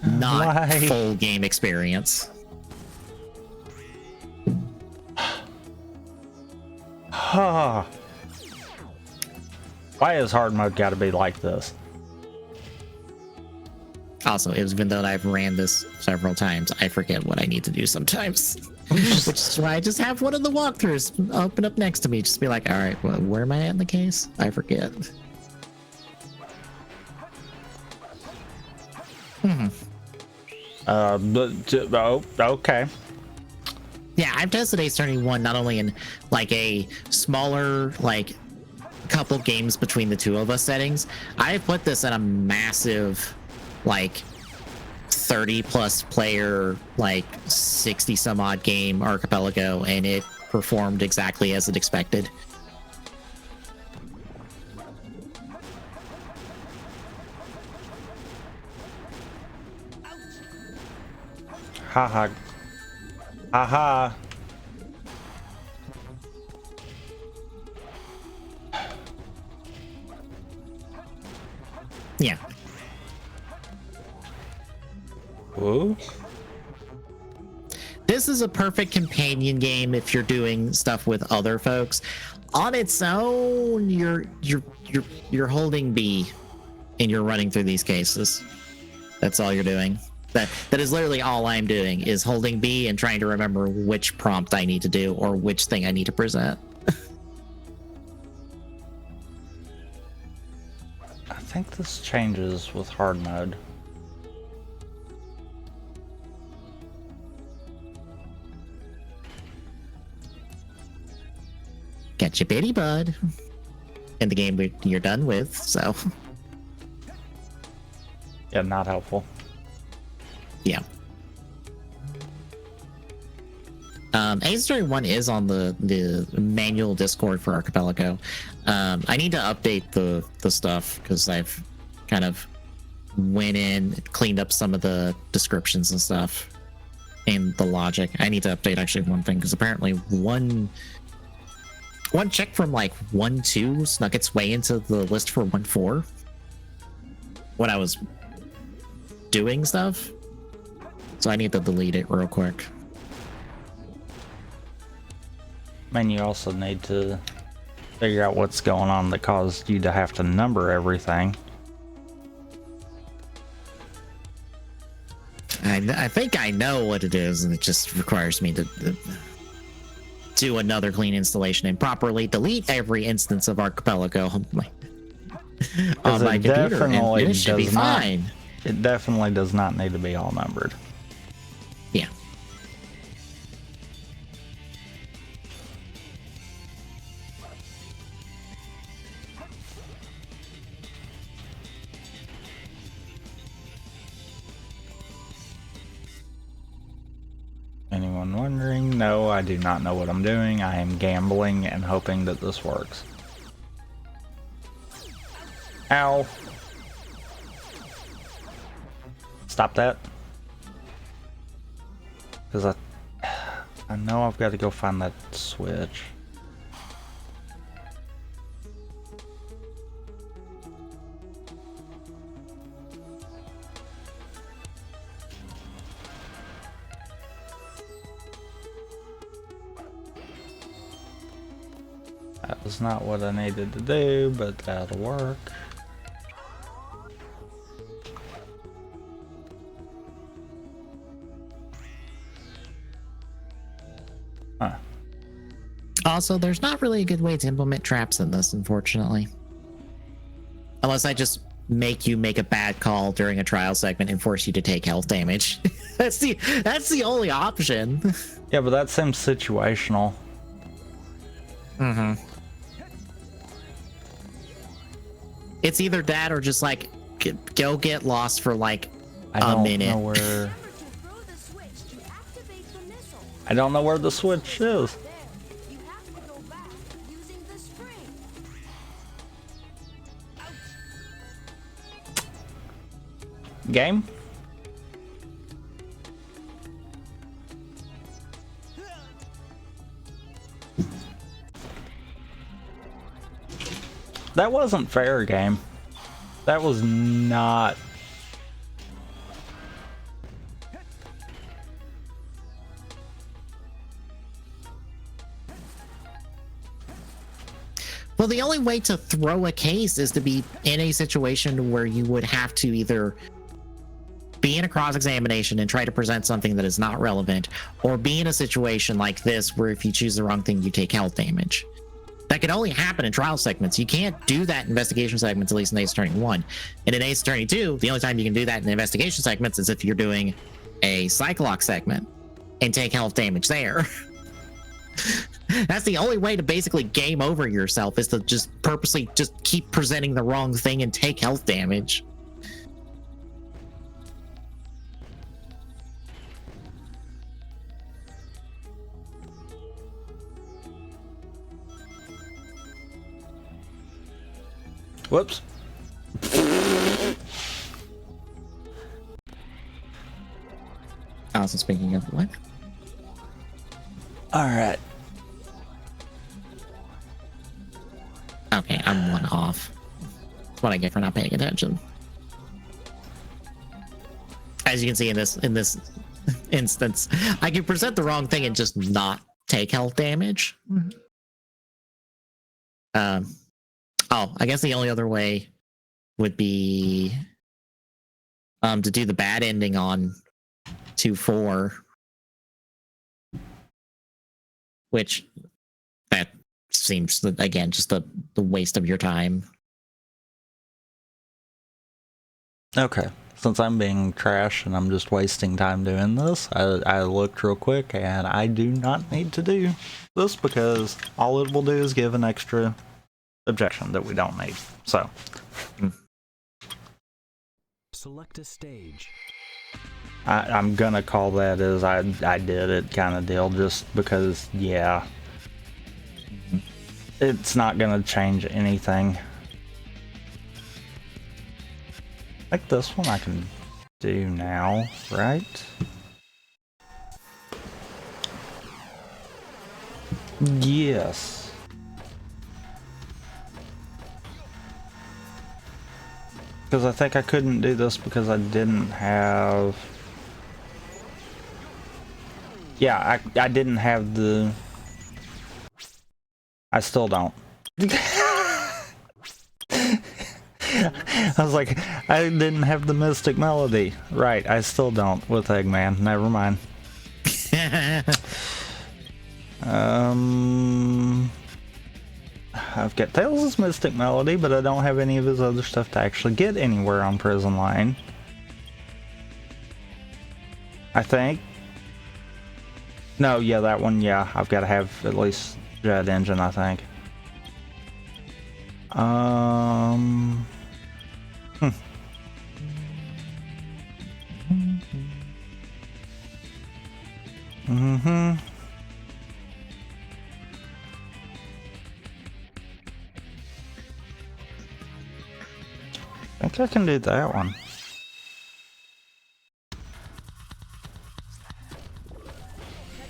not Why? full game experience. Why is hard mode gotta be like this? Also, even though I've ran this several times, I forget what I need to do sometimes. Which is why I just have one of the walkthroughs open up next to me. Just be like, all right, well, where am I at in the case? I forget. Okay. Yeah, I've tested Ace Attorney 1 not only in like a smaller, like couple games between the two of us settings. I've put this in a massive, like 30 plus player, like 60 some odd game Archipelago, and it performed exactly as it expected. Haha. Haha. Yeah. Whoa. This is a perfect companion game if you're doing stuff with other folks. On its own, you're holding B and you're running through these cases. That's all you're doing. That is literally all I'm doing, is holding B and trying to remember which prompt I need to do or which thing I need to present. I think this changes with hard mode. Catch a bitty bud in the game you're done with, so Yeah, not helpful. yeah. Ace Attorney 1 is on the manual Discord for Archipelago. I need to update the stuff because I've kind of went in, cleaned up some of the descriptions and stuff and the logic. I need to update actually one thing because apparently one check from like 1.2 snuck its way into the list for 1.4 when I was doing stuff. So I need to delete it real quick. Man, you also need to figure out what's going on that caused you to have to number everything. I think I know what it is, and it just requires me to do another clean installation and properly delete every instance of Archipelago on my computer, and it should be fine. It definitely does not need to be all numbered. Yeah. Anyone wondering? No, I do not know what I'm doing. I am gambling and hoping that this works. Ow. Stop that. Because I know I've got to go find that switch. That was not what I needed to do, but that'll work. Huh. Also, there's not really a good way to implement traps in this, unfortunately. Unless I just make you make a bad call during a trial segment and force you to take health damage. That's the only option. Yeah, but that seems situational. Mm-hmm. It's either that or just like go get lost for like a minute. Know where... I don't know where the switch is. You have to go back using the spring. Game? That wasn't fair, game. That was not. Well, the only way to throw a case is to be in a situation where you would have to either be in a cross-examination and try to present something that is not relevant, or be in a situation like this where if you choose the wrong thing, you take health damage. That can only happen in trial segments. You can't do that in investigation segments, at least in Ace Attorney 1. And in Ace Attorney 2, the only time you can do that in investigation segments is if you're doing a Cyclox segment and take health damage there. That's the only way to basically game over yourself, is to just purposely just keep presenting the wrong thing and take health damage. Whoops. Also, speaking of what? All right. Okay, I'm one off. That's what I get for not paying attention. As you can see in this instance, I can present the wrong thing and just not take health damage. Oh, I guess the only other way would be to do the bad ending on 2-4, which that seems, again, just the waste of your time. Okay. Since I'm being trash and I'm just wasting time doing this, I looked real quick and I do not need to do this because all it will do is give an extra objection that we don't need. So. Select a stage. I'm gonna call that as I did it kind of deal, just because, yeah. It's not gonna change anything. Like this one I can do now, right? Yes. Because I think I couldn't do this because I didn't have... Yeah, I didn't have the... I still don't. I was like, I didn't have the Mystic Melody. Right, I still don't with Eggman. Never mind. I've got Tails' Mystic Melody, but I don't have any of his other stuff to actually get anywhere on Prison Line. I think. No, yeah, that one, yeah. I've got to have at least Jet Engine, I think. I think I can do that one. The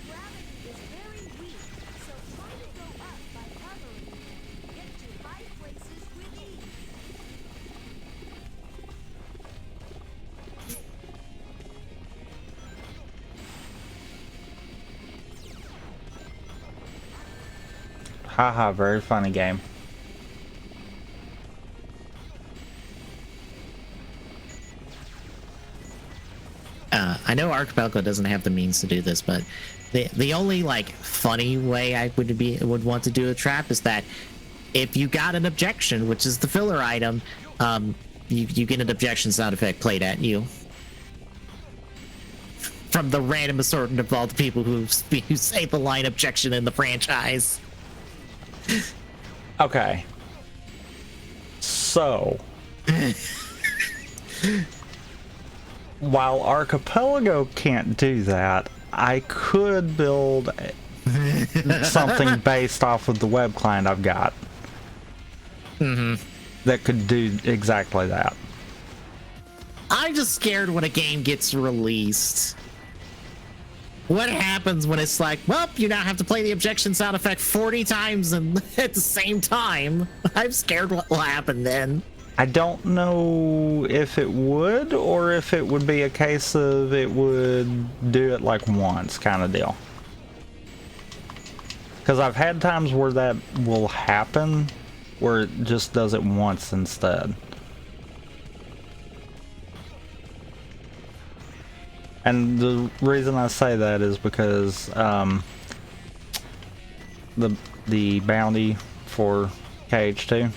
gravity is very weak, so try to go up by hovering. Get to high places with ease. Haha, very funny game. I know Archipelago doesn't have the means to do this, but the only like funny way I would want to do a trap is that if you got an objection, which is the filler item, you get an objection sound effect played at you from the random assortment of all the people who say the line objection in the franchise. Okay. So. While Archipelago can't do that, I could build something based off of the web client I've got. That could do exactly that. I'm just scared when a game gets released. What happens when it's like, well, you now have to play the objection sound effect 40 times and at the same time? I'm scared what will happen then. I don't know if it would, or if it would be a case of it would do it like once kind of deal. Because I've had times where that will happen, where it just does it once instead. And the reason I say that is because the bounty for KH2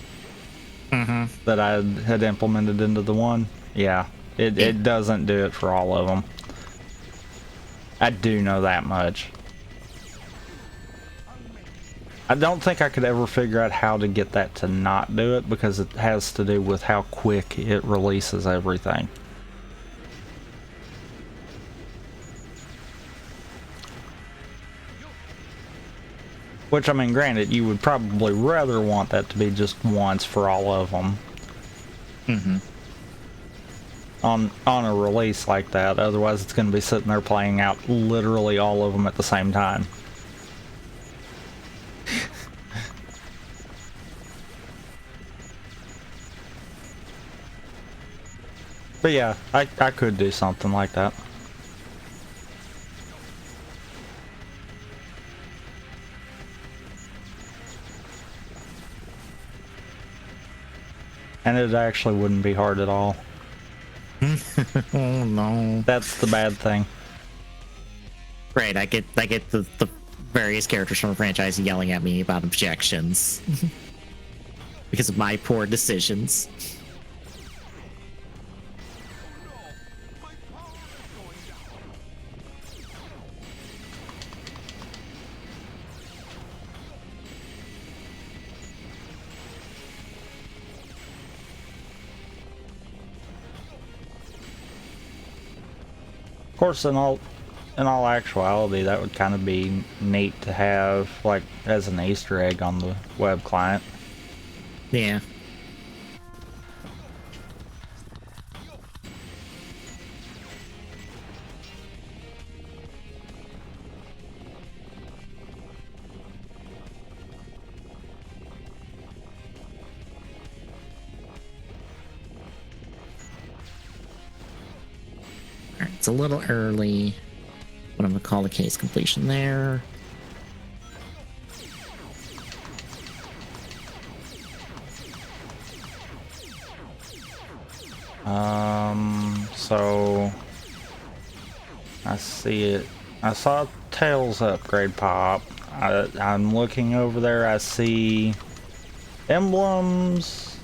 that I had implemented into the one, yeah, it doesn't do it for all of them. I do know that much. I don't think I could ever figure out how to get that to not do it, because it has to do with how quick it releases everything. Which, I mean, granted, you would probably rather want that to be just once for all of them. Mm-hmm. On a release like that, otherwise it's going to be sitting there playing out literally all of them at the same time. But yeah, I could do something like that. And it actually wouldn't be hard at all. Oh no. That's the bad thing. Great, I get the various characters from the franchise yelling at me about objections because of my poor decisions. Of course, in all actuality, that would kind of be neat to have, like, as an Easter egg on the web client. Yeah. Alright, it's a little early, but I'm gonna call the case completion there. So I see it. I saw Tails upgrade pop. I'm looking over there. I see emblems.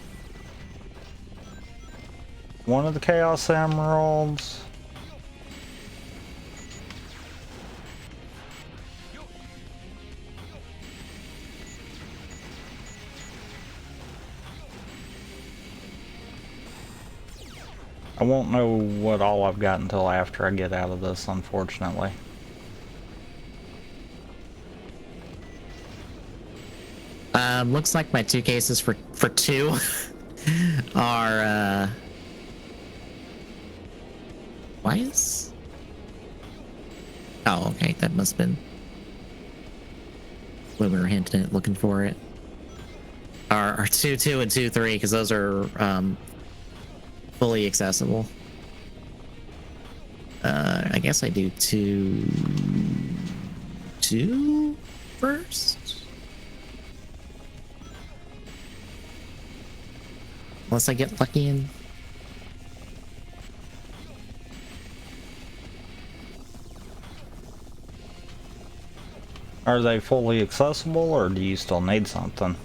One of the Chaos Emeralds. I won't know what all I've got until after I get out of this, unfortunately. Looks like my two cases for two are why is oh okay, that must have been when we were hinting at looking for it. Are 2-2 and 2-3 because those are fully accessible. I guess I do 2 first. Unless I get lucky and Are they fully accessible, or do you still need something?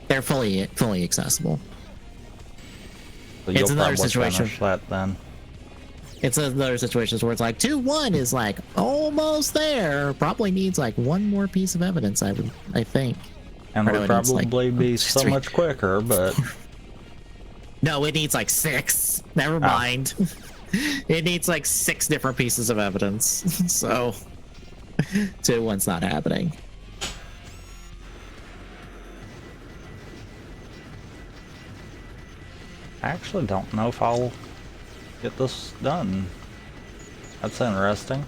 they're fully accessible. So It's you'll another probably situation. finish that then. It's another situation where it's like 2-1 is like almost there. Probably needs like one more piece of evidence. I think. And Or no, would it needs, like, probably be so 3. much quicker, but No, it needs like 6. Never mind. It needs like 6 different pieces of evidence. So 2-1's not happening. I actually don't know if I'll get this done. That's interesting.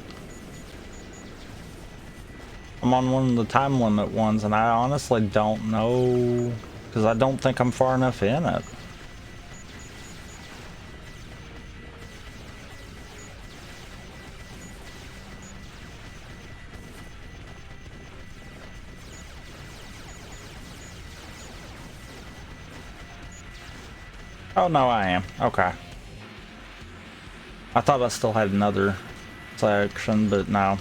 I'm on one of the time limit ones, and I honestly don't know, because I don't think I'm far enough in it. Oh, no, I am. Okay. I thought I still had another section, but no.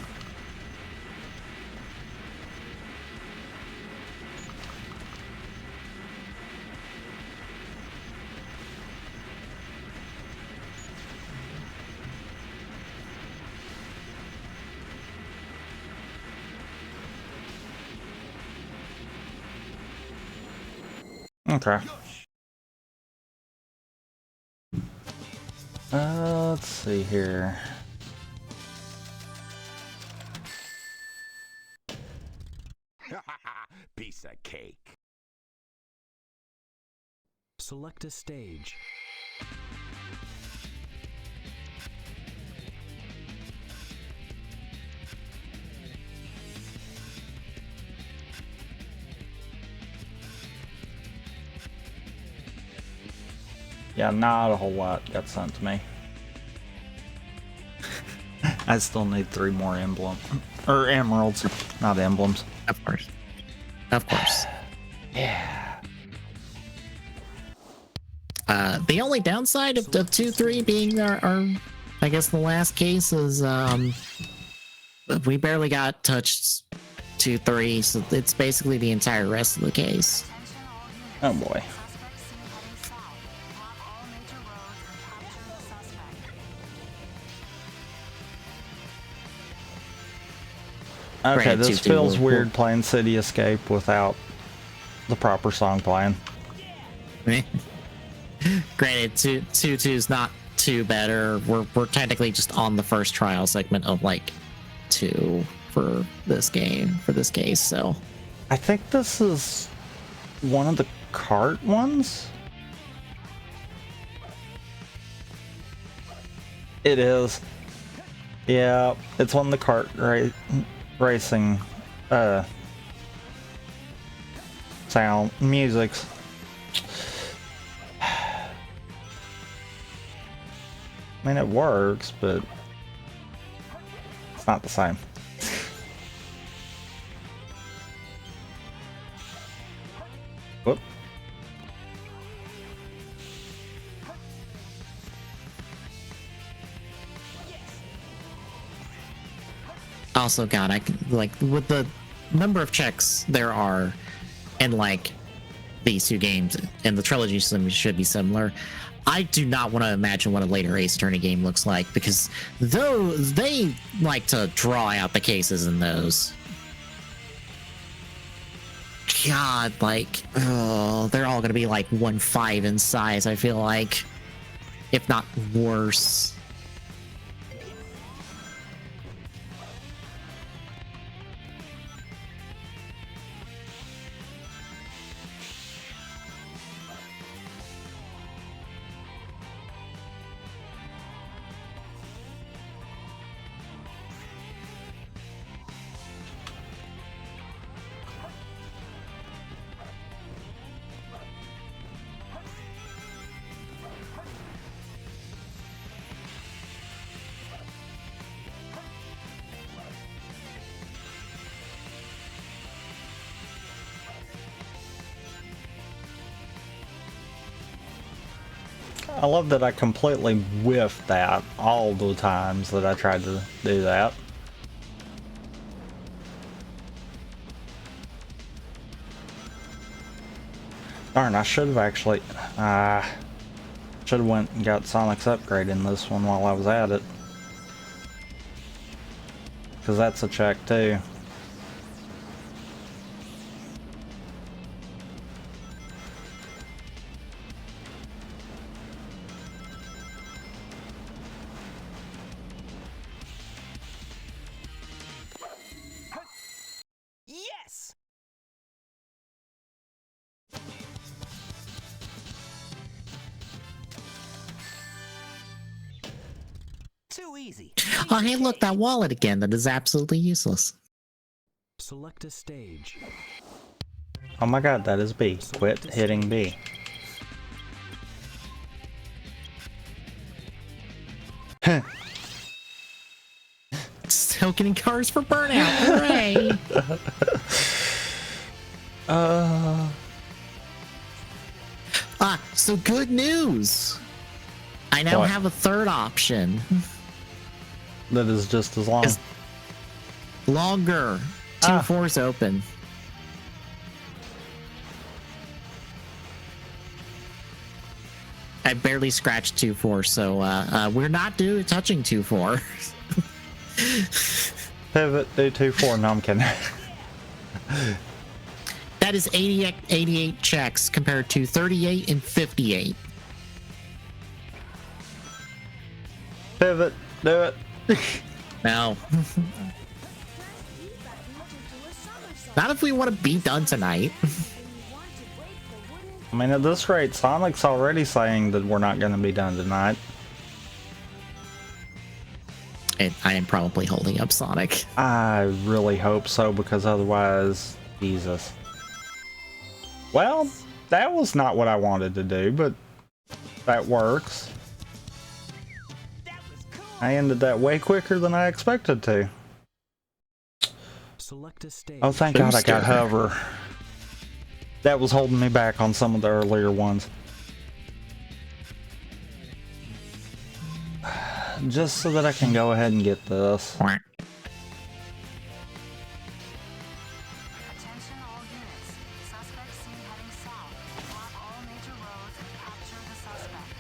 Okay. Let's see here. Piece of cake. Select a stage. Yeah, not a whole lot got sent to me. I still need 3 more or emeralds, not emblems. Of course. Of course. Yeah. The only downside of 2-3 being our, I guess the last case is we barely got touched 2-3, so it's basically the entire rest of the case. Oh boy. Okay, Granted, this 2-2 feels will- weird playing City Escape without the proper song playing. Granted, 2-2 is not too better. We're technically just on the first trial segment of like 2 for this game, for this case, so. I think this is one of the cart ones. It is. Yeah, it's one of the cart racing sound musics. I mean, it works, but it's not the same. Whoop. Also, God, I can, like, with the number of checks there are in like these 2 games, and the trilogy should be similar. I do not want to imagine what a later Ace Attorney game looks like, because though they like to draw out the cases in those. God, like, oh, they're all gonna be like 1.5 in size, I feel like, if not worse. I love that I completely whiffed that all the times that I tried to do that. Darn, I should have actually, should have went and got Sonic's upgrade in this one while I was at it. Because that's a check too. Yes! Too easy. Oh, hey, look, that wallet again. That is absolutely useless. Select a stage. Oh my god, that is B. Quit hitting B. Still getting cars for burnout. Hooray! So good news. I now What? have a third option. That is just as long. Is- Longer. 2-4's open. I barely scratched 2-4, so we're not touching 2-4. Pivot, do 2-4, no I'm kidding. That is 88 checks compared to 38 and 58. Pivot. Do it. Now, Press E button to do a somersault. not if we want to be done tonight. When you want to break the wooden I mean, at this rate, Sonic's already saying that we're not going to be done tonight. And I am probably holding up Sonic. I really hope so, because otherwise, Jesus. Well, that was not what I wanted to do, but that works. That was cool. I ended that way quicker than I expected to. Select a stage. Oh, thank God I got Booster. hover. That was holding me back on some of the earlier ones. Just so that I can go ahead and get this. Quack. Attention all units. Suspect seen heading south. Block all major roads and capture the suspect.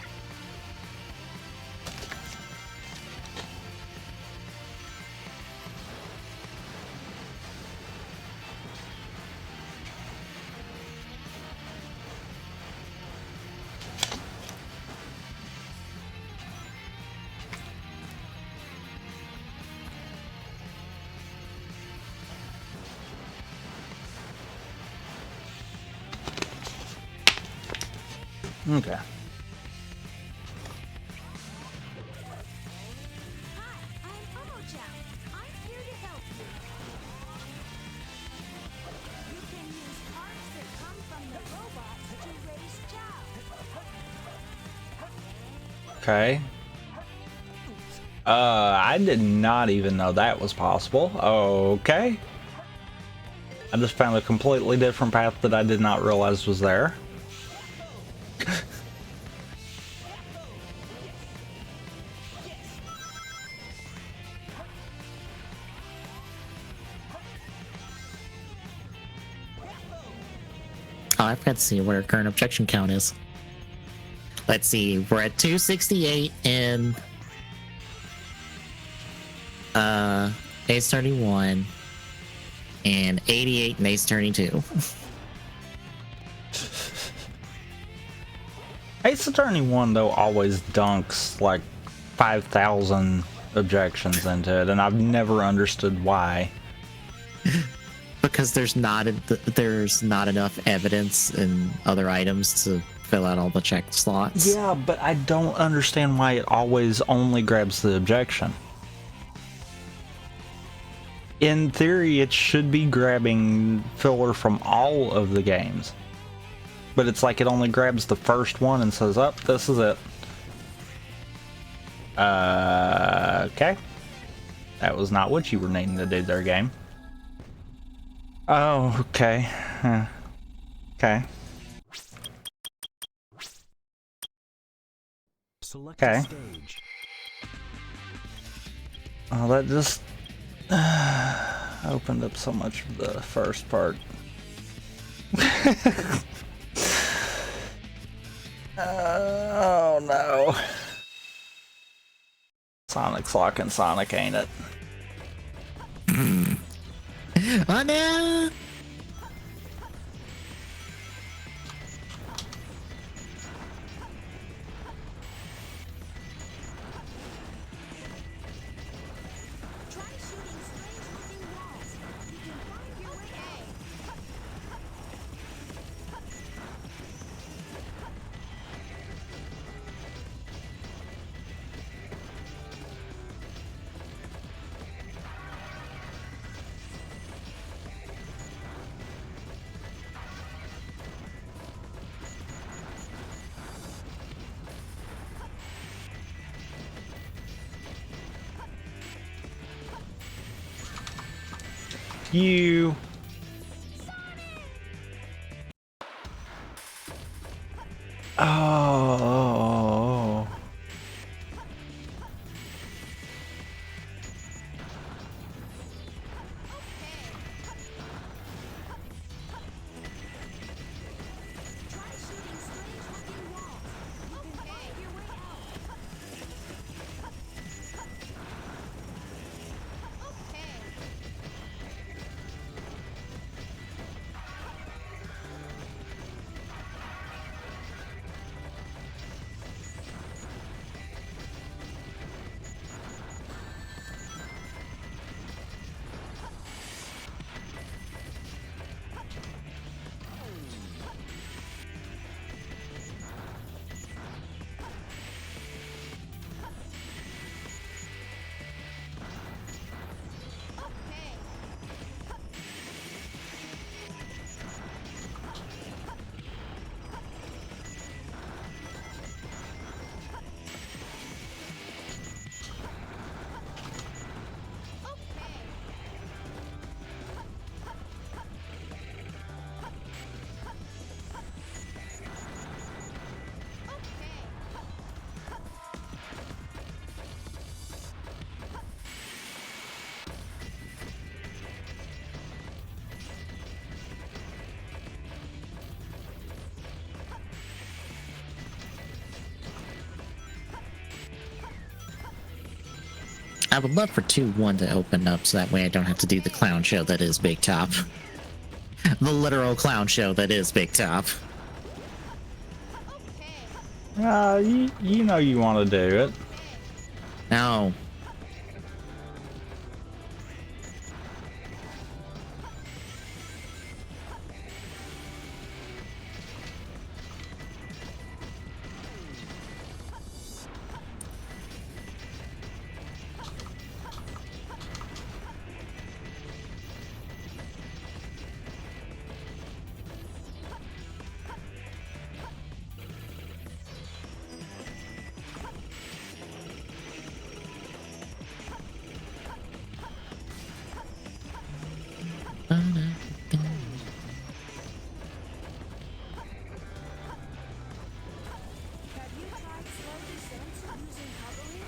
Okay. Hi, I'm Omo-chan. I'm here to help you. You can use parts that come from the robots to raise Chow. Okay. I did not even know that was possible. Okay. I just found a completely different path that I did not realize was there. Oh, I forgot to see where current objection count is. Let's see, we're at 268 in Ace 31 and 88 in Ace 32. Ace Attorney 1, though, always dunks like 5,000 objections into it, and I've never understood why. Because there's not enough evidence and other items to fill out all the check slots. Yeah, but I don't understand why it always only grabs the objection. In theory, it should be grabbing filler from all of the games. But it's like it only grabs the first one and says, oh, this is it. Okay. That was not what you were needing to do there, game. Oh, okay. Okay. Select Okay. a stage. Oh, that just opened up so much of the first part. Oh no. Sonic's locking Sonic, ain't it? Oh no! Try shooting strange-looking walls. You can find your way out. You. Oh. Try shooting strange-looking walls. You can find your way out. Okay. I would love for 2-1 to open up so that way I don't have to do the clown show that is Big Top. The literal clown show that is Big Top. You know you want to do it. No. Have you tried slow descents using hovering?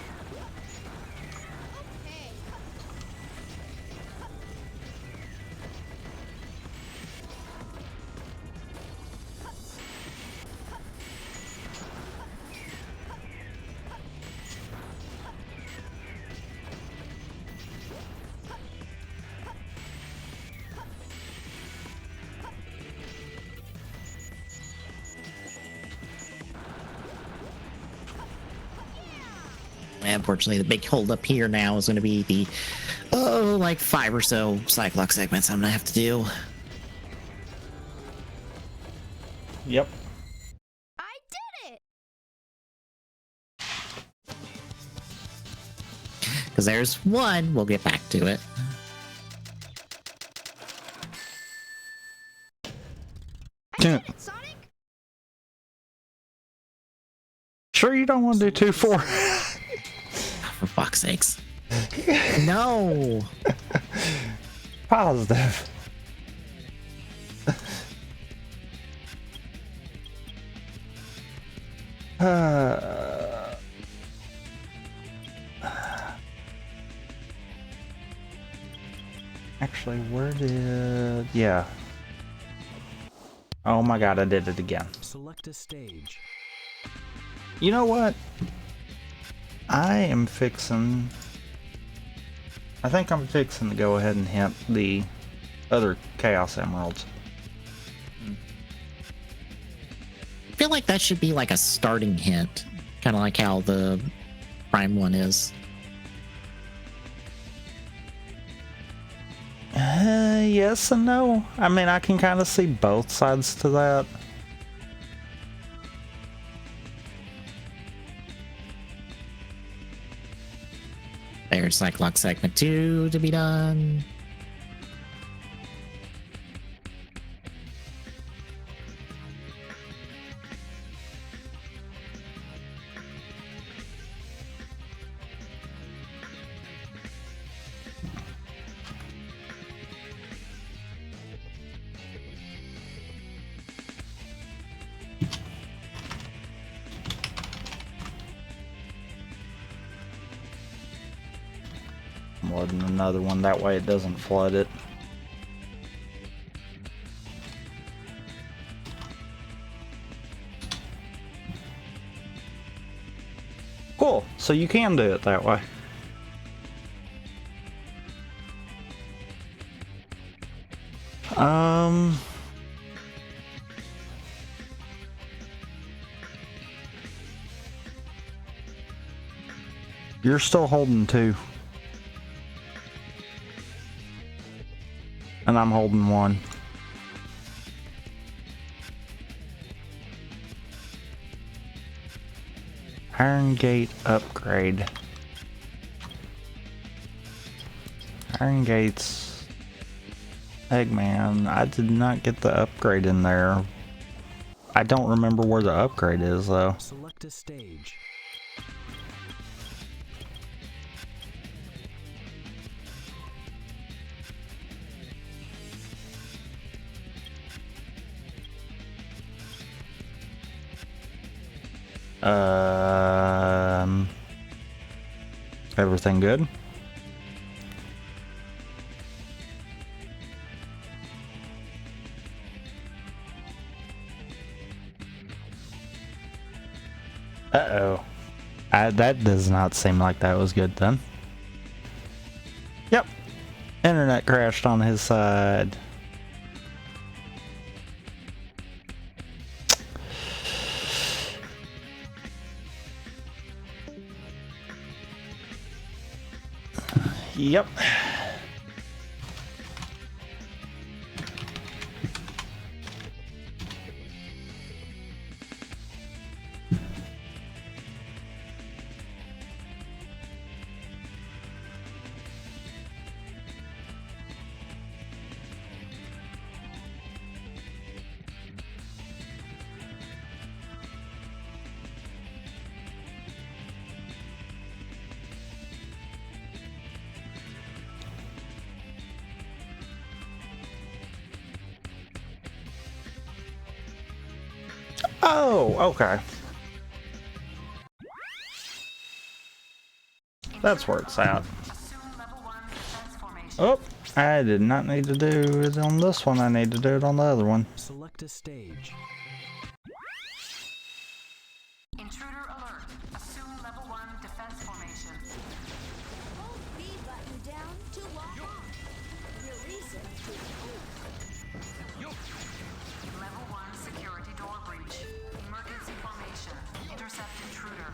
Okay. Unfortunately, the big holdup here now is going to be the, like 5 or so Cyclops segments I'm going to have to do. Yep. I did it! Because there's one, we'll get back to it. I did it, Sonic! Sure you don't want to do 2-4? For fuck's sakes. No! Positive. Actually, where did... Yeah. Oh my god, I did it again. Select a stage. You know what? I am fixing... I think I'm fixing to go ahead and hint the other Chaos Emeralds. I feel like that should be like a starting hint. Kind of like how the Prime one is. Yes and no. I mean, I can kind of see both sides to that. There's Cyclops segment 2 to be done. More than another one, that way it doesn't flood it. Cool, so you can do it that way. You're still holding 2. And I'm holding 1. Iron Gate upgrade. Iron Gates. Eggman, I did not get the upgrade in there. I don't remember where the upgrade is though. Select a stage. Everything good? Uh-oh. That does not seem like that was good then. Yep. Internet crashed on his side. Yep. Oh, okay. That's where it's at. Assume level 1 defense formation. Oh, I did not need to do it on this one. I need to do it on the other one. Select a stage. Intruder alert. Assume level 1 defense formation. Hold B button down to lock on. Release it to Level 1 security door breach. Emergency formation. Intercept intruder.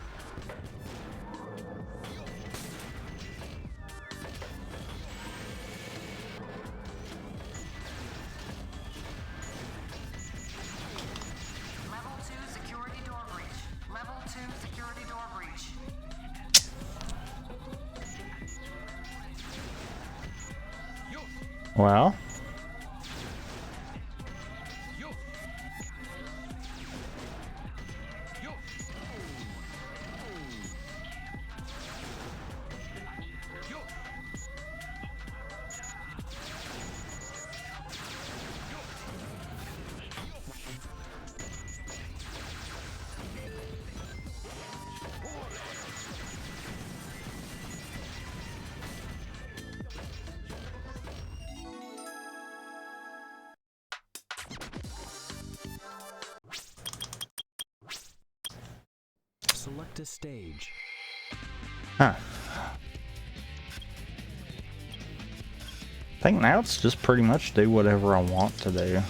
Level 2 security door breach. Level 2 security door breach. Well. Select a stage. Huh. I think now it's just pretty much do whatever I want to do.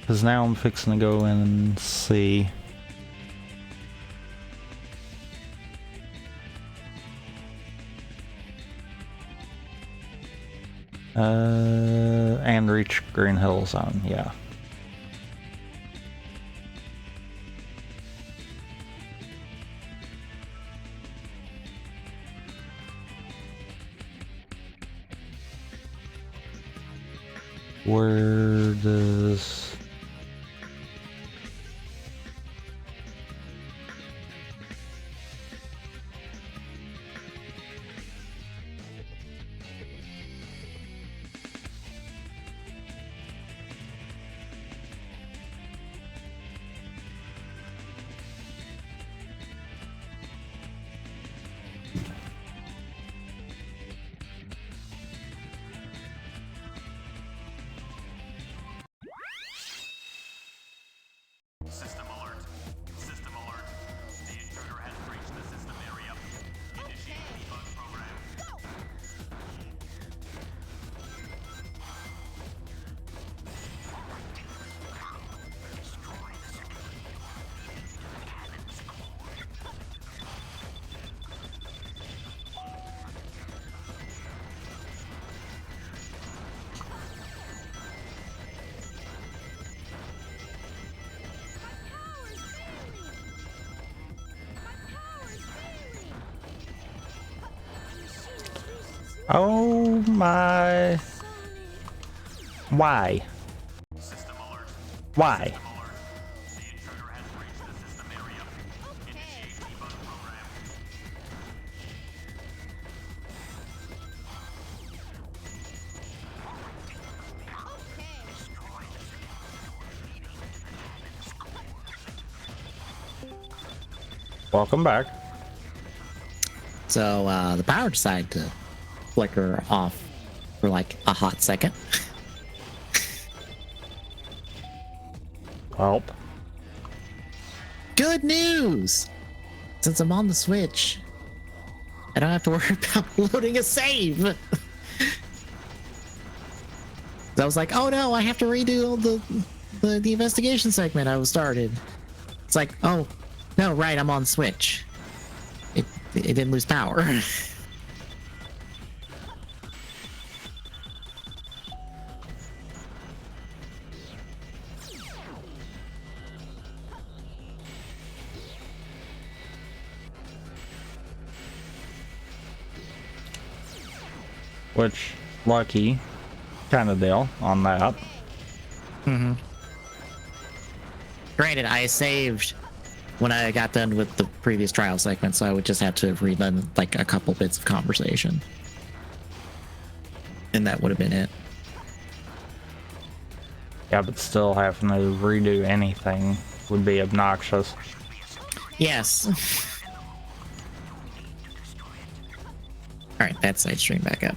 Because now I'm fixing to go in and see. And reach Green Hill Zone, yeah. Where does... System alert. System alert. The intruder has breached the system area. Initiate debug program. power's failing. My power's failing. Machine uses Oh my... Sonic. Why? System alert. Why? Alert. The intruder has breached the system area. Initiate debug program. Welcome back. So the power decided to flicker off for like a hot second. Well, Good news! Since I'm on the Switch, I don't have to worry about loading a save. I was like, oh no, I have to redo all the investigation segment I was started. It's like, oh no, right, I'm on Switch. It didn't lose power. Which, lucky kind of deal on that. Mm-hmm. Granted, I saved when I got done with the previous trial segment, so I would just have to rerun like a couple bits of conversation. And that would have been it. Yeah, but still having to redo anything would be obnoxious. Yes. Alright, that side stream back up.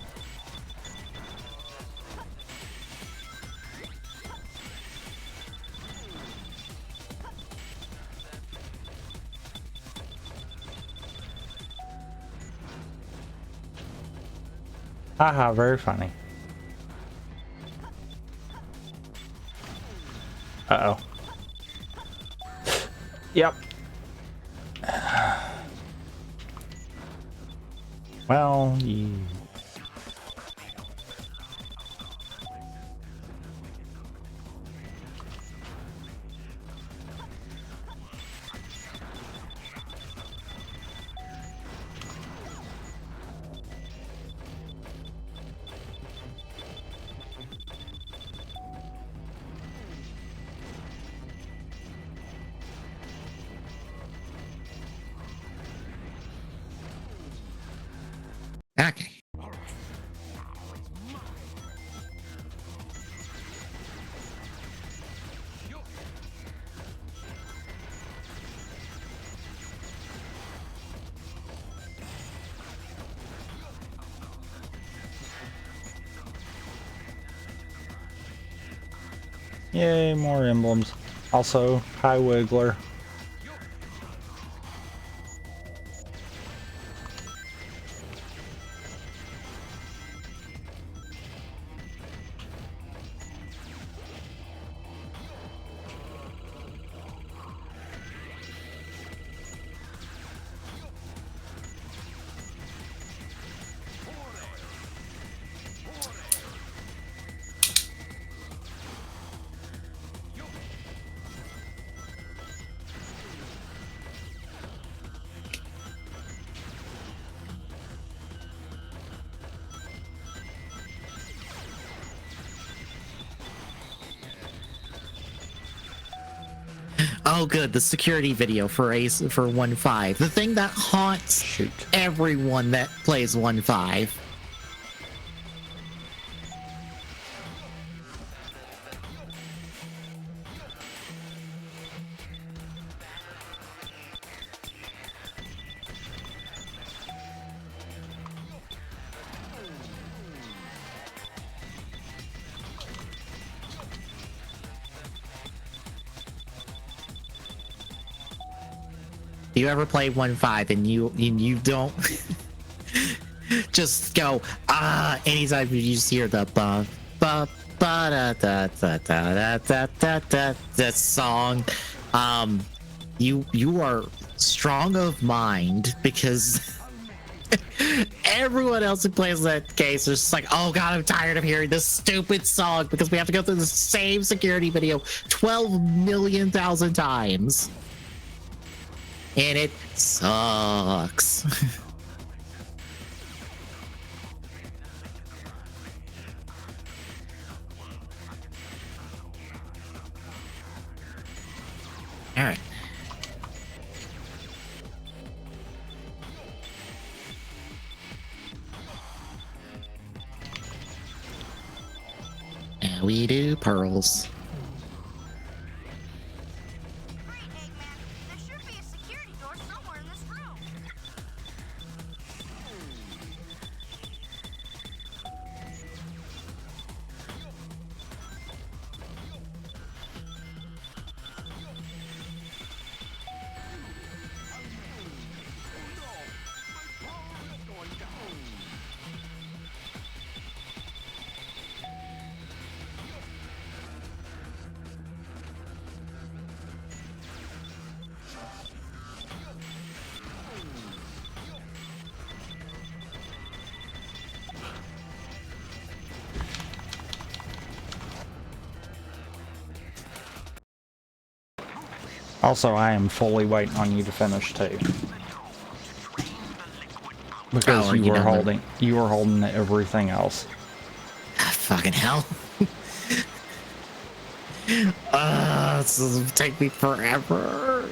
Haha, very funny. Uh-oh. Yep. Well, you... Okay. Yay, more emblems. Also, hi Wiggler. Oh, good. The security video for Ace for 1.5. The thing that haunts Shoot. everyone that plays 1.5. You ever play 1.5 and you don't just go anytime you just hear the ba ba ba da da da da da da da that song, you are strong of mind because everyone else who plays that case is just like, oh god, I'm tired of hearing this stupid song because we have to go through the same security video 12 million thousand times. And it sucks. All right. And we do pearls. Great, Eggman. There should be a security door somewhere in this room. Also, I am fully waiting on you to finish too. Because Oh, you you were know, holding everything else. fucking hell. This will take me forever.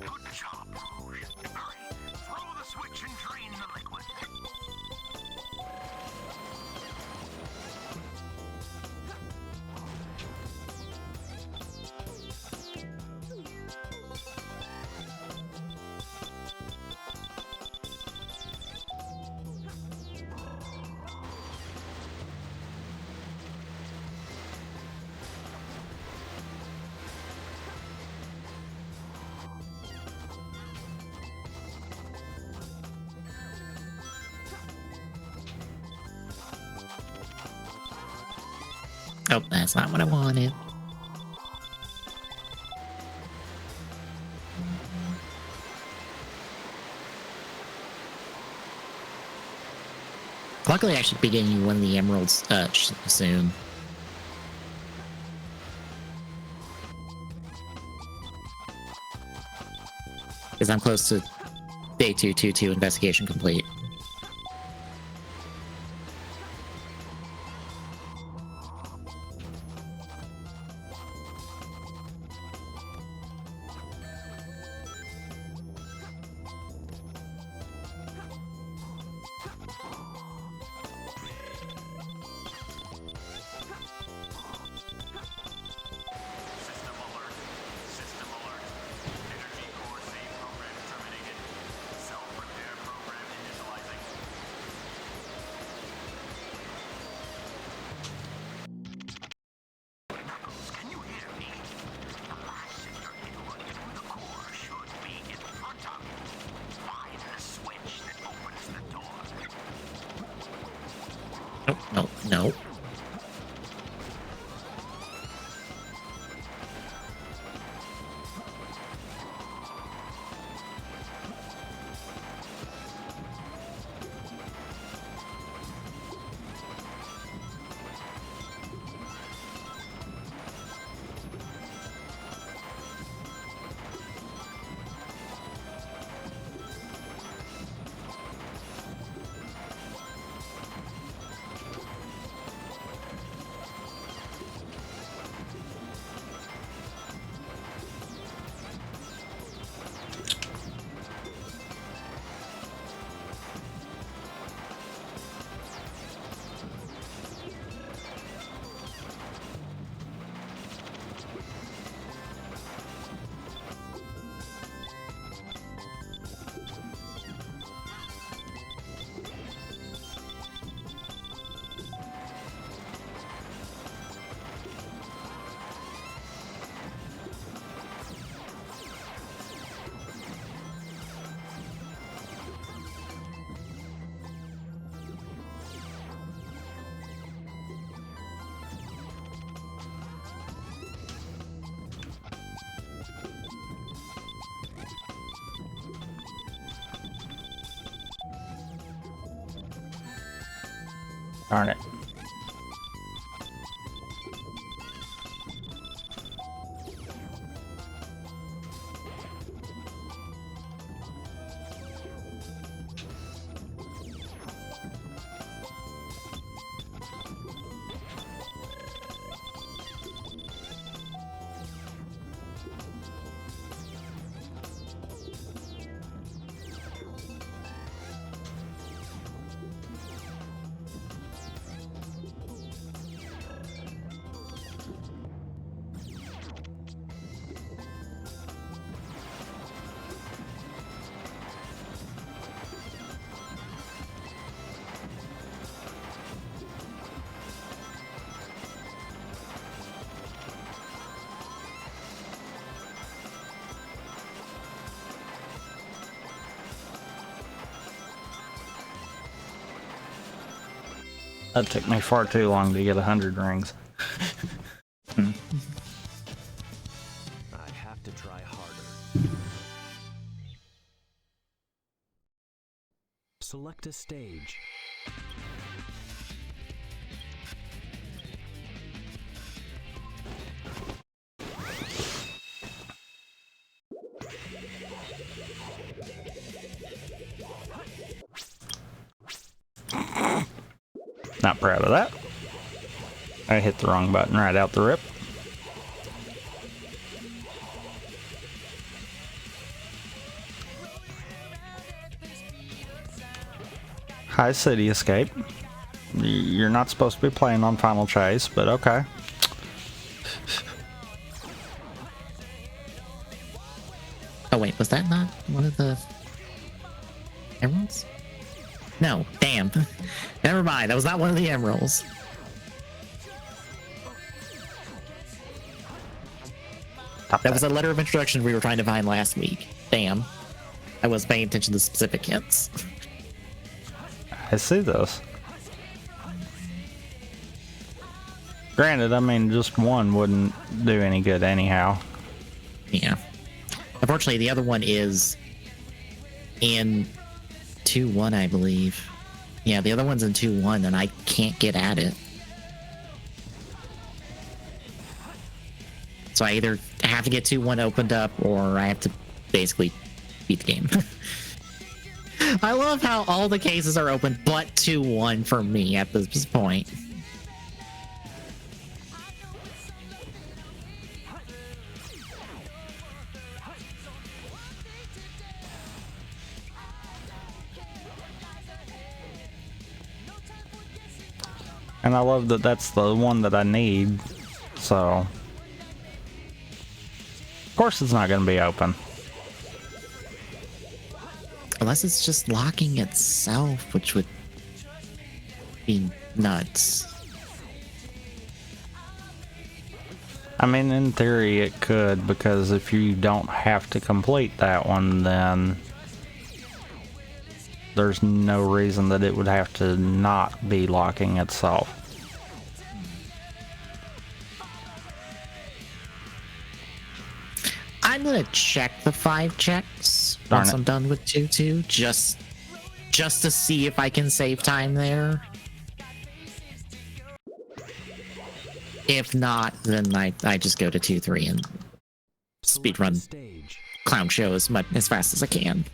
Good job, Rouge. Hurry, throw the switch and drain the liquid. Oh, that's not what I wanted. Luckily, I should be getting you one of the emeralds soon. Because I'm close to day 222 investigation complete. System alert. System alert. Energy core save program terminated. Self-repair program initializing. Knuckles, can you hear me? The last sector input to the core should be in front of you. Find the switch that opens the door. Nope, nope, nope. Darn it. That took me far too long to get 100 rings. I have to try harder. Select a stage. Not proud of that. I hit the wrong button right out the rip. High City Escape. You're not supposed to be playing on Final Chase, but okay. Oh wait, was that not one of the emeralds? No, damn. Never mind, that was not one of the emeralds. That was a letter of introduction we were trying to find last week. Damn. I was paying attention to specific hints. I see this. Granted, I mean, just one wouldn't do any good anyhow. Yeah. Unfortunately, the other one is in 2-1, I believe. Yeah, the other one's in 2-1, and I can't get at it. So I either have to get 2-1 opened up, or I have to basically beat the game. I love how all the cases are open but 2-1 for me at this point. And I love that that's the one that I need, so... Of course it's not going to be open. Unless it's just locking itself, which would be nuts. I mean, in theory it could, because if you don't have to complete that one, then there's no reason that it would have to not be locking itself. I'm gonna check the 5 checks Darn once it. I'm done with 2-2, just to see if I can save time there. If not, then I just go to 2-3 and Select a speedrun stage. clown show as fast as I can.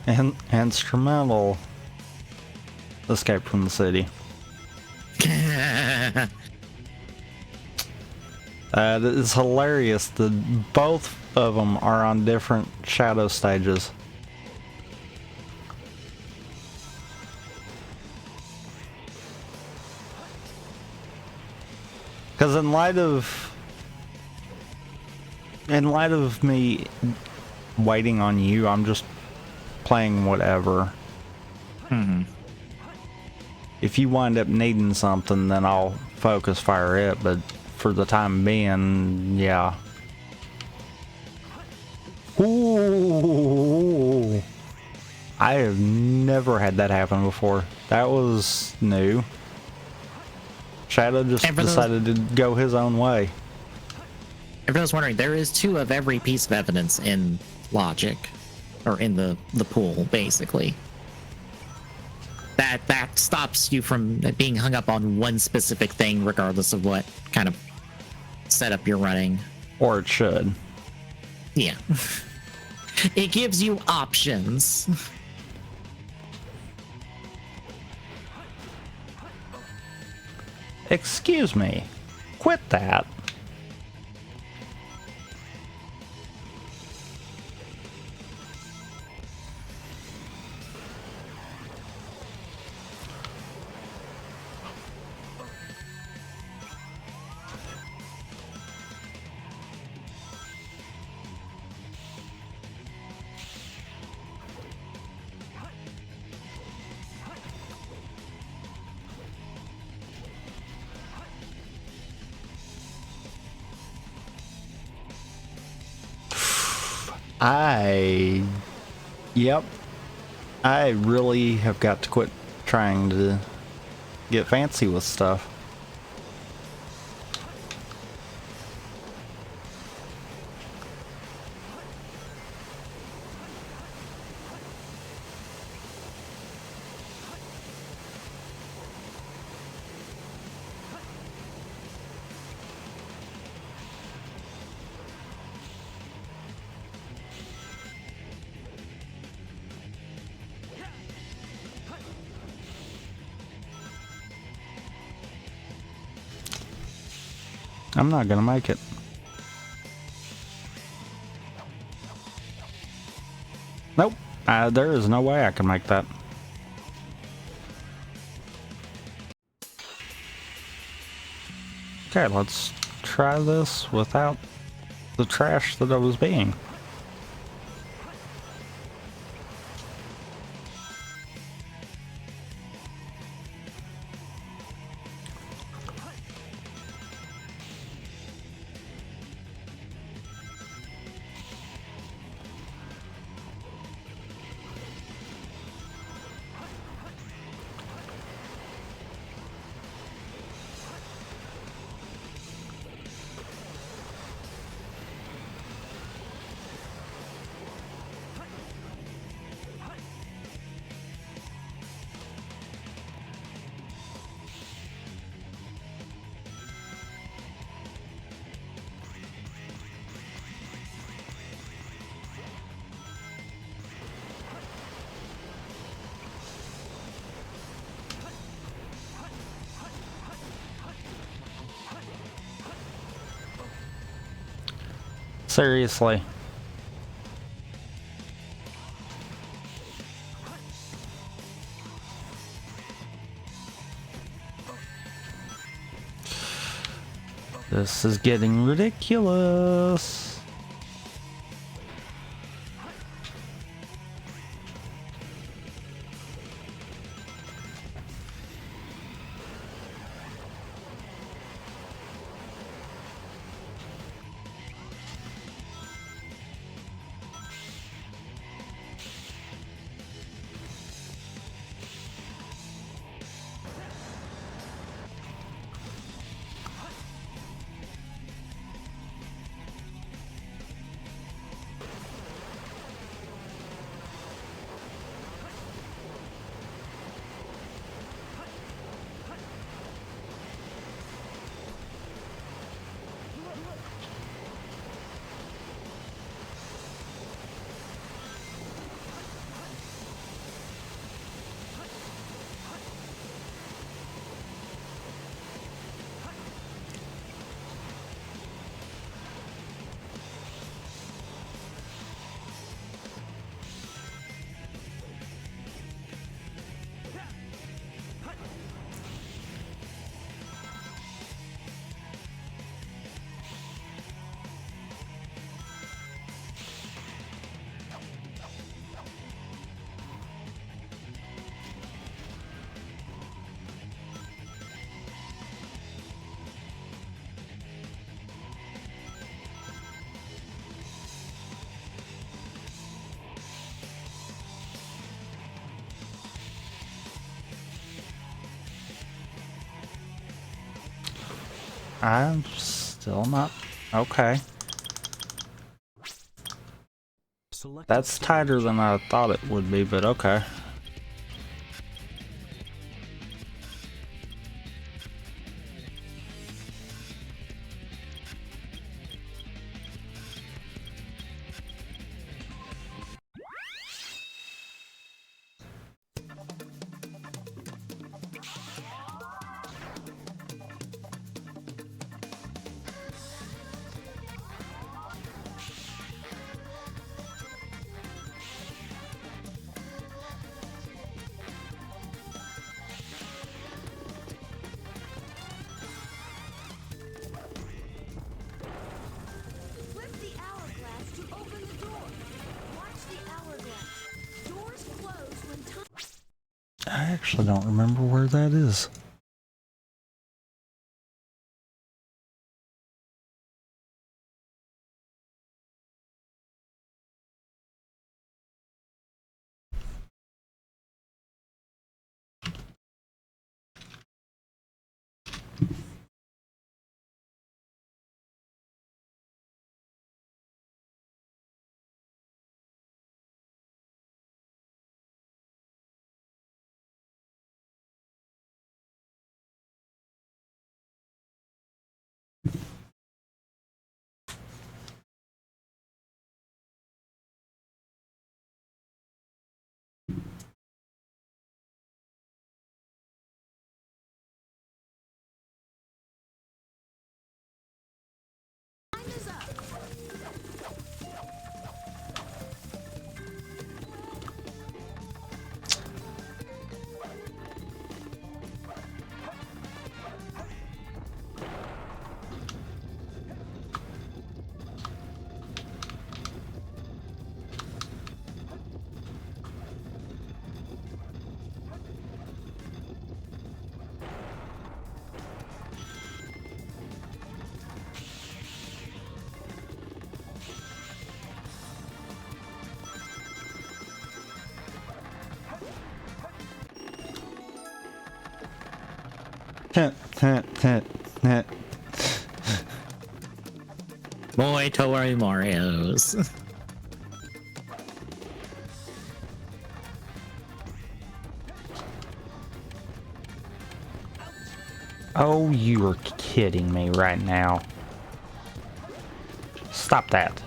And instrumental escape from the city. It is hilarious that both of them are on different shadow stages. Because in light of me waiting on you, I'm just playing whatever. if you wind up needing something, then I'll focus fire it, but for the time being, yeah. Ooh! I have never had that happen before. That was new. Shadow just And for those- decided to go his own way. If I was wondering, there is 2 of every piece of evidence in logic, or in the pool, basically. That stops you from being hung up on one specific thing, regardless of what kind of setup you're running. Or it should. Yeah. It gives you options. Excuse me. Quit that. Yep. I really have got to quit trying to get fancy with stuff. I'm not gonna make it. Nope. There is no way I can make that. Okay, let's try this without the trash that I was being. Seriously. This is getting ridiculous. I'm still not... Okay. Select That's tighter than I thought it would be, but okay. Flip the hourglass to open the door. Watch the hourglass. Doors close when time. I actually don't remember where that is. Time is up. Boy, Tory Marios. Oh, you are kidding me right now. Stop that.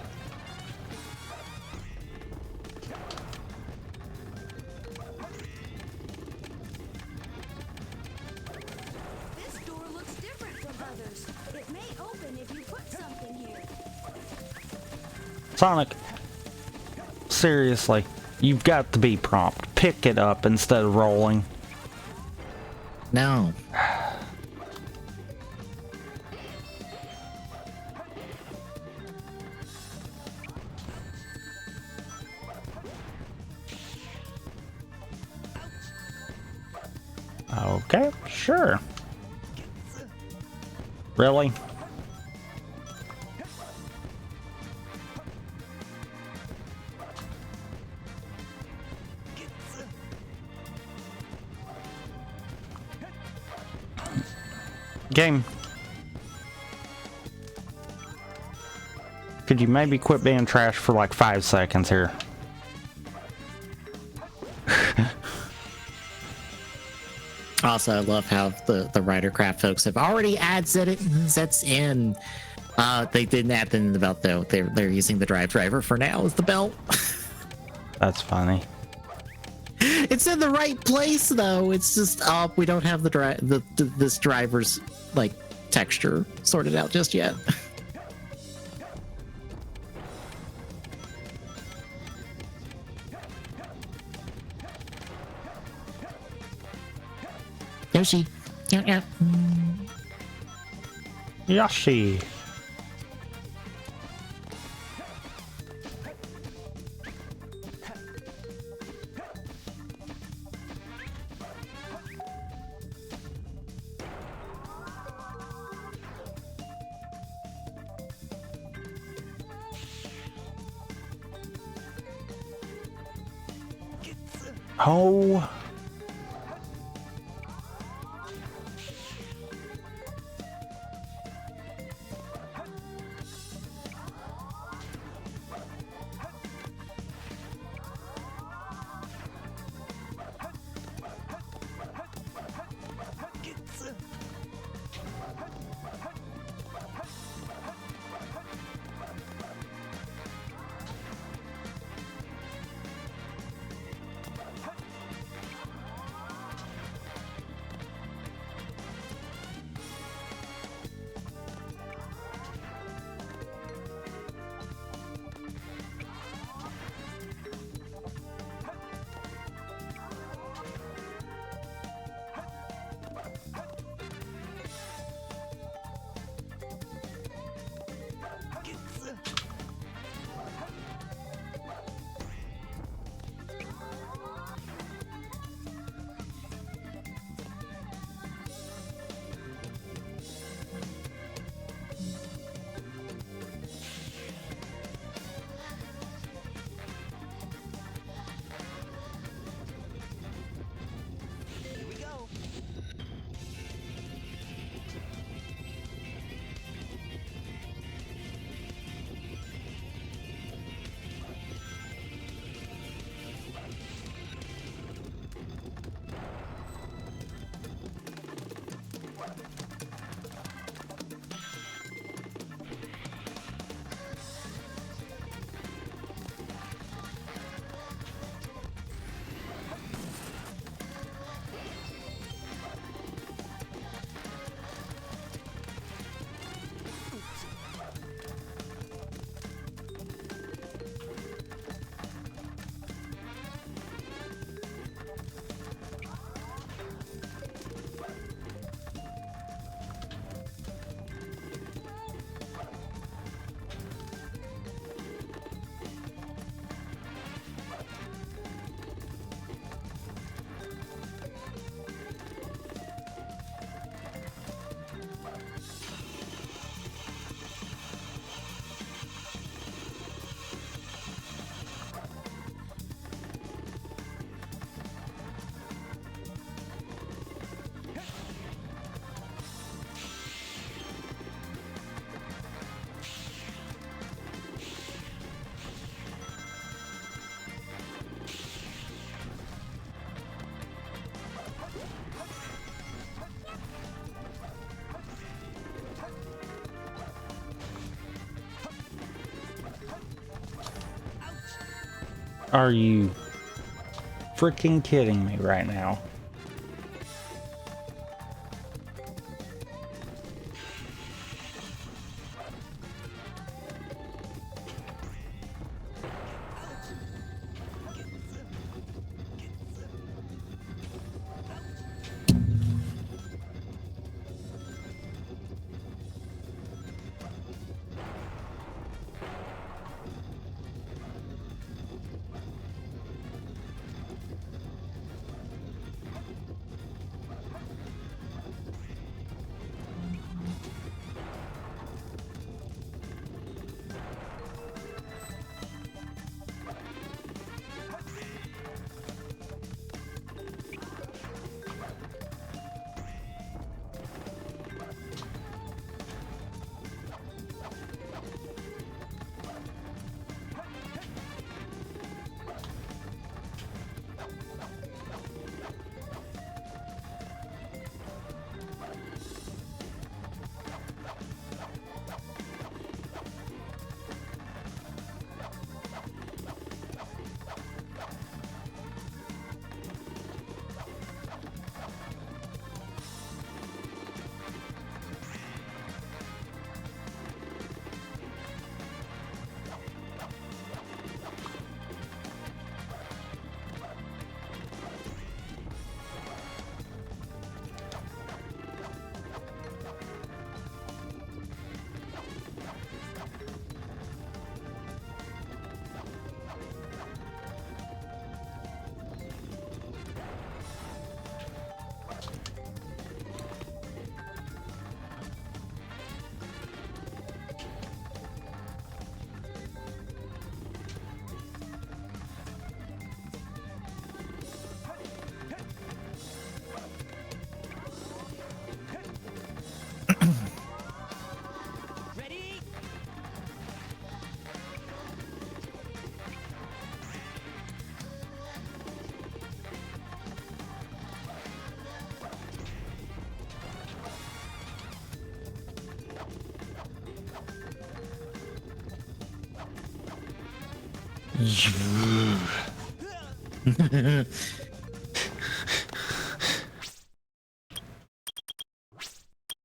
This door looks different from others. It may open if you put something here. Sonic, seriously, you've got to be prompt. Pick it up instead of rolling. No. Okay, sure. Really? Game. Could you maybe quit being trash for like 5 seconds here? Also, I love how the Ridercraft folks have already added sets in. They didn't add them in the belt though. They're using the driver for now as the belt. That's funny. It's in the right place though. It's just we don't have this driver's like texture sorted out just yet. Yoshi. Yeah. Yoshi. Oh. Are you freaking kidding me right now? Ready?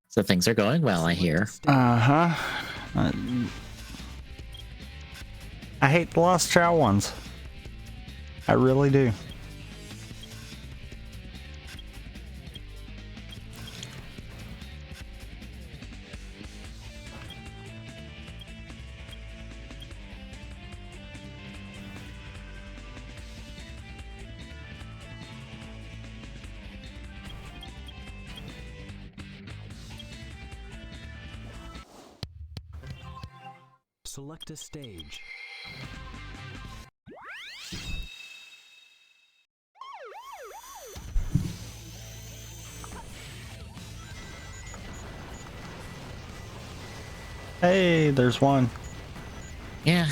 So things are going well, I hear. Uh-huh. I hate the Lost Child ones. I really do. Select a stage. Hey, there's one. Yeah.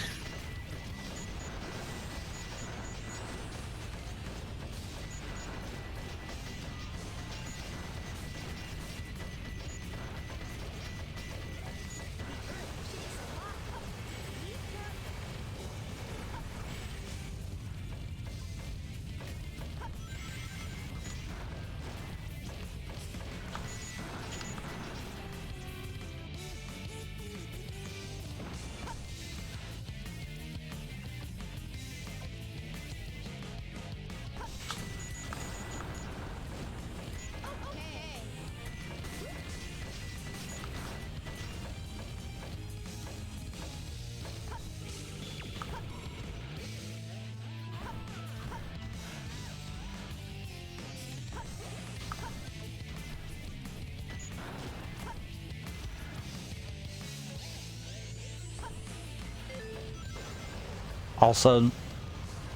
Also,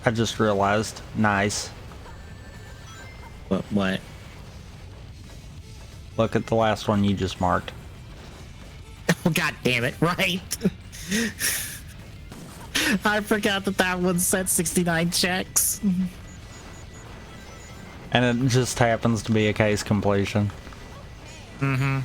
I just realized, nice. What? Look at the last one you just marked. Oh, god damn it, right? I forgot that that one said 69 checks. And it just happens to be a case completion. Mm-hmm.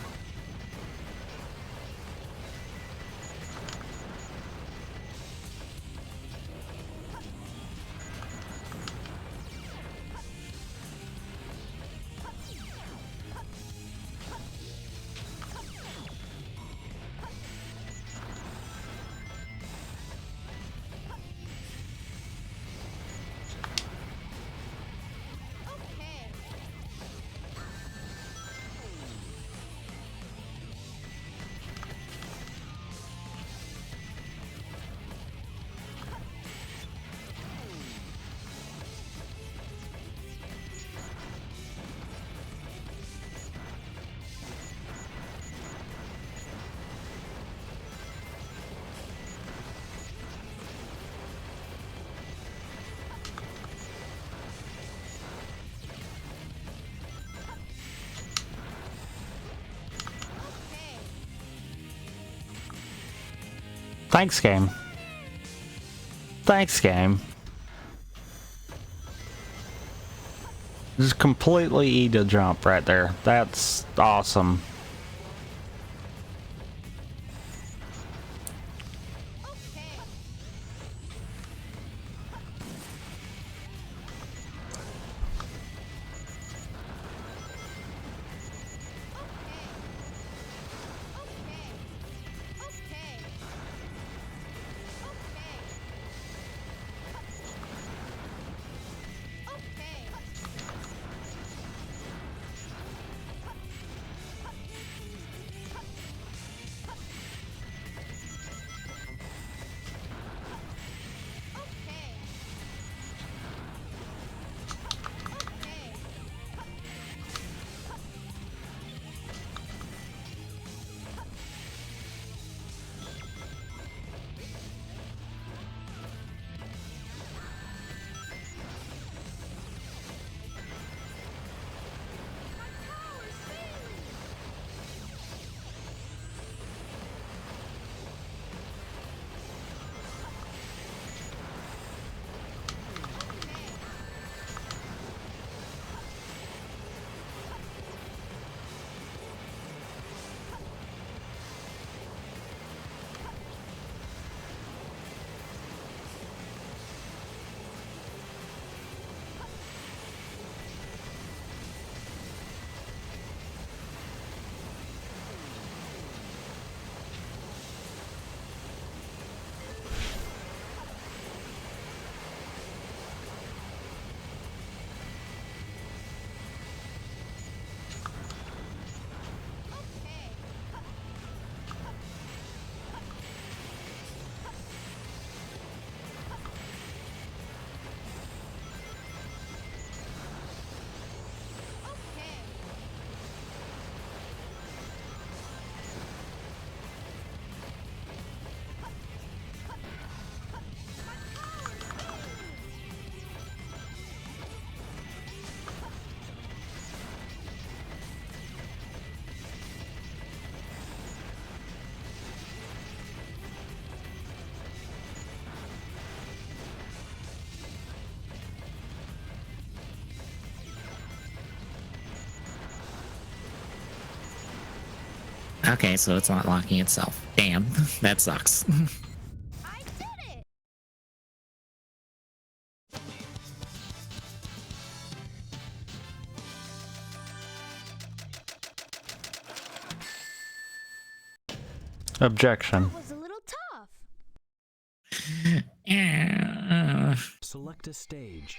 Thanks, game. Thanks, game. Just completely eat a jump right there. That's awesome. Okay, so it's not locking itself. Damn, that sucks. I did it! Objection. That was a little tough. Select a stage.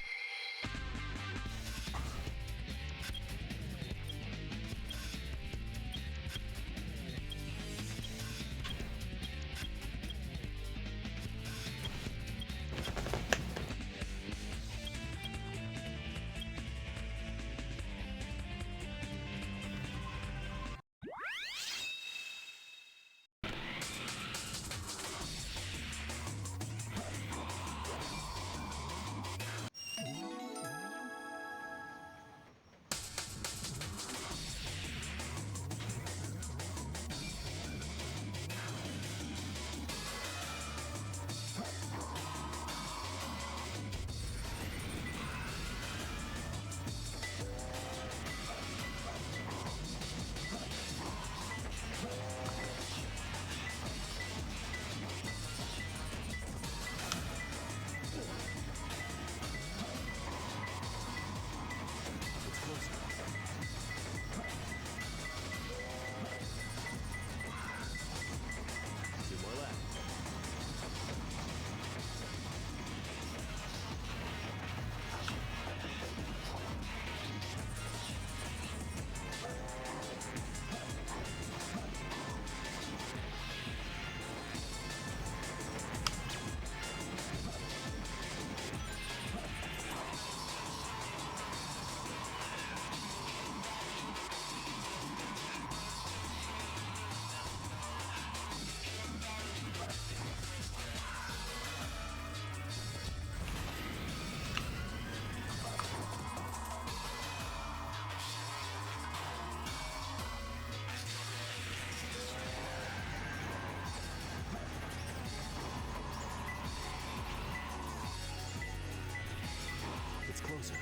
closer.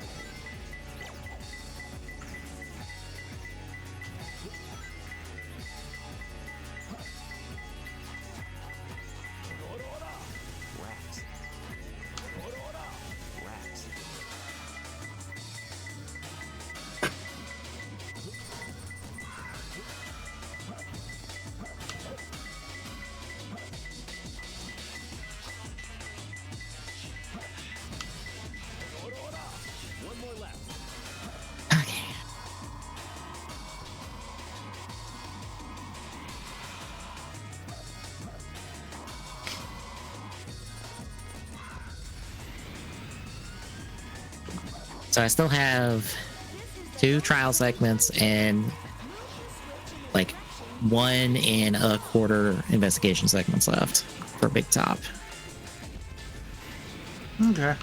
Rats. Rats. One more left. Okay. So I still have 2 trial segments and like 1.25 investigation segments left for Big Top. Okay.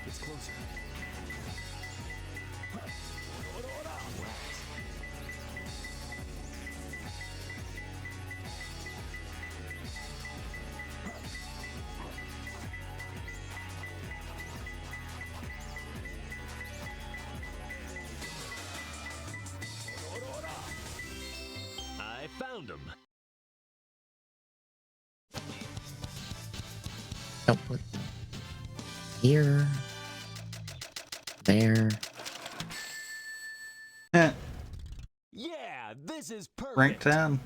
It's closer. Rats. I found him. Oh, here, there. Eh, Yeah, this is perfect. rank 10.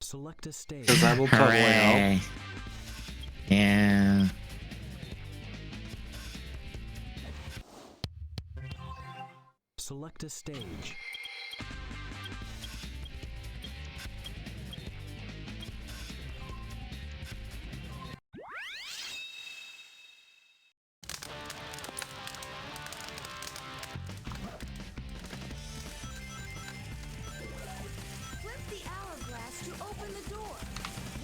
Select a stage. Because that will totally help. Hooray. Yeah. Select a stage. Flip the hourglass to open the door.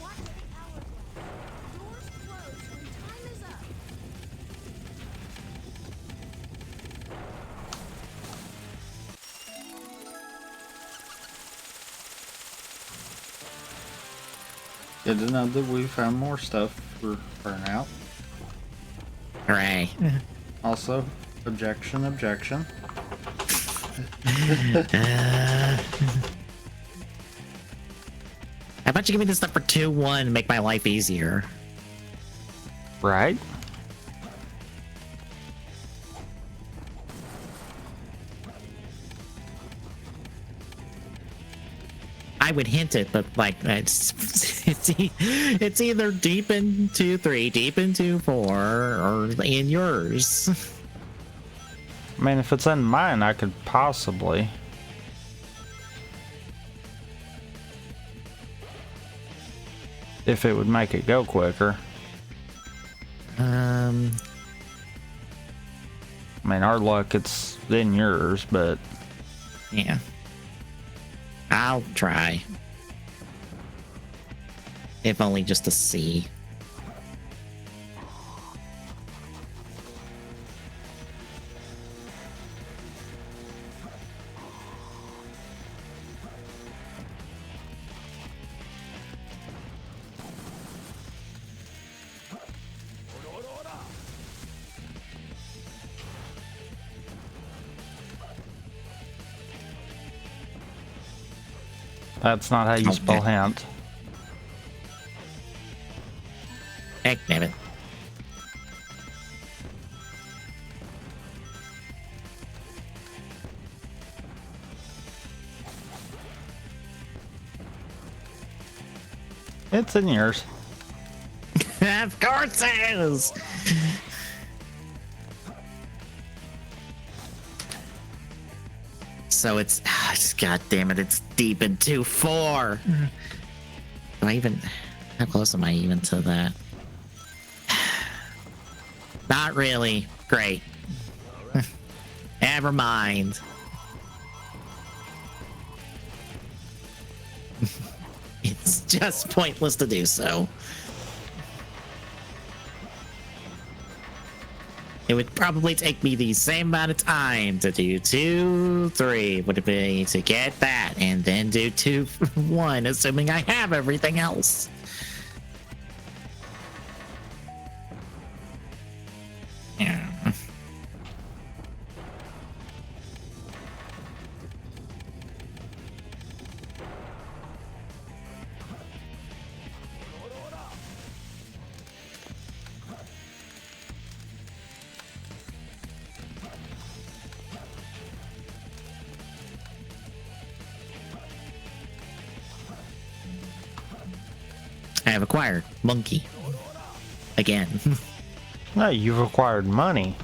Watch the hourglass. Doors close when time is up. Good to know that we found more stuff for burnout. Hooray. Also, objection. How about you give me this stuff for 2-1 make my life easier? Right? I would hint it, but like it's either deep into 3, deep into 4, or in yours. I mean, if it's in mine, I could possibly. If it would make it go quicker. I mean, our luck, it's in yours, but Yeah. I'll try. If only just to see. that's not how you spell Okay. hint. Heck, damn it. It's in yours. Of course it is! So it's, god damn it, it's deep into 4. Do I even, how close am I even to that? Not really. Great. Never mind. It's just pointless to do so. It would probably take me the same amount of time to do 2, 3 would it be to get that, and then do 2, 1, assuming I have everything else. Yeah. I have acquired monkey again. No, you've acquired money.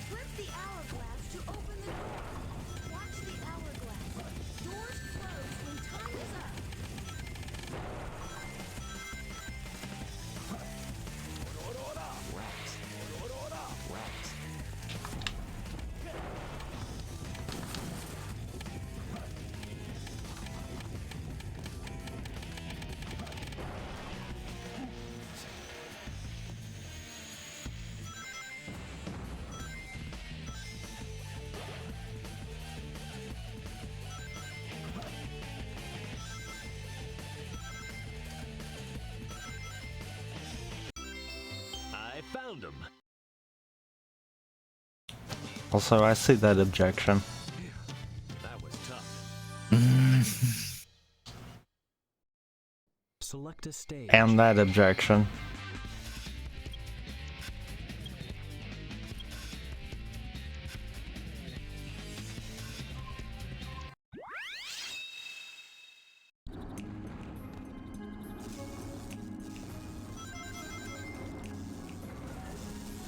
Flip the hourglass to open the door. Watch the hourglass. Doors close when time is up. I found him. Also, I see that objection. That was tough. Select a stage. And that objection.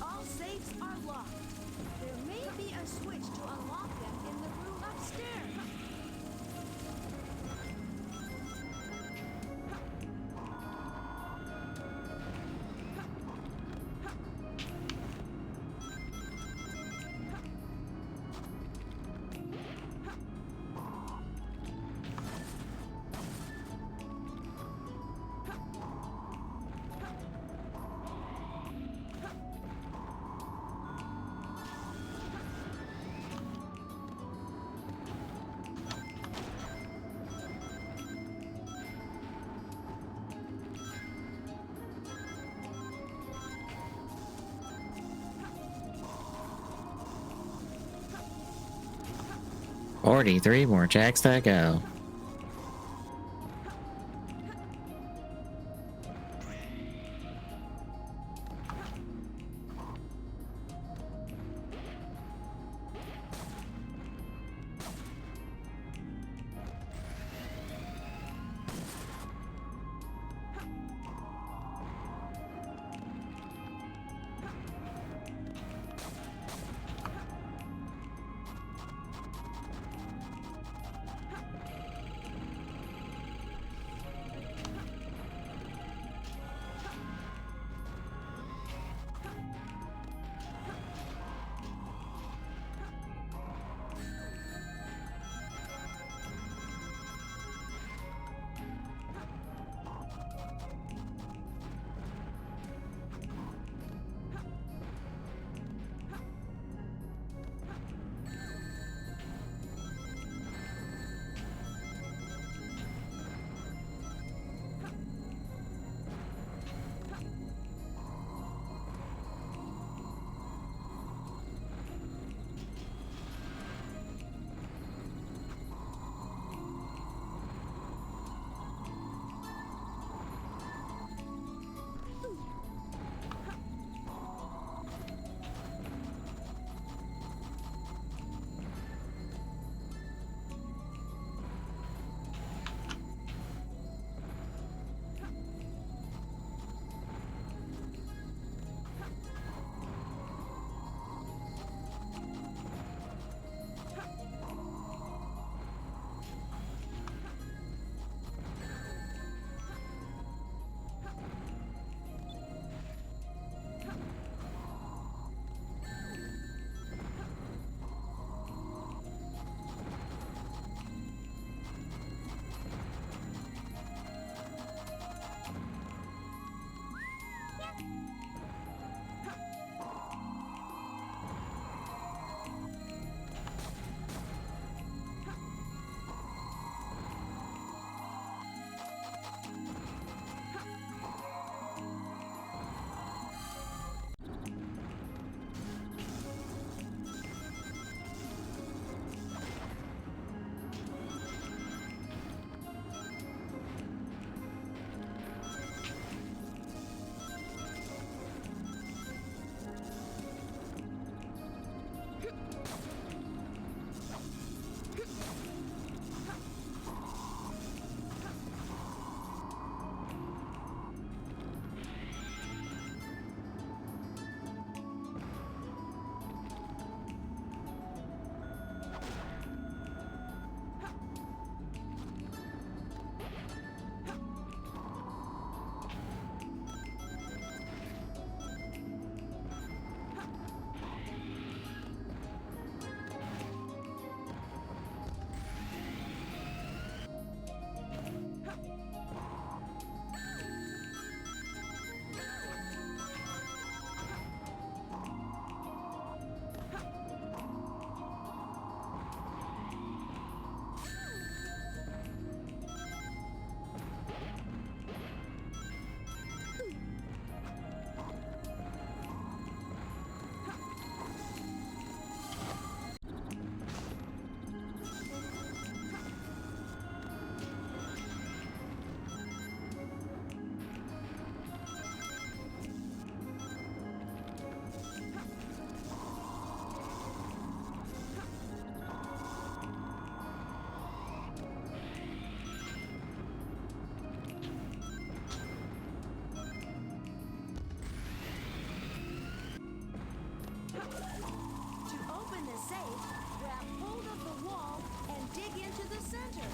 All safes are locked. There may be a switch to unlock them in the room upstairs. Forty-three more checks to go. dig into the center.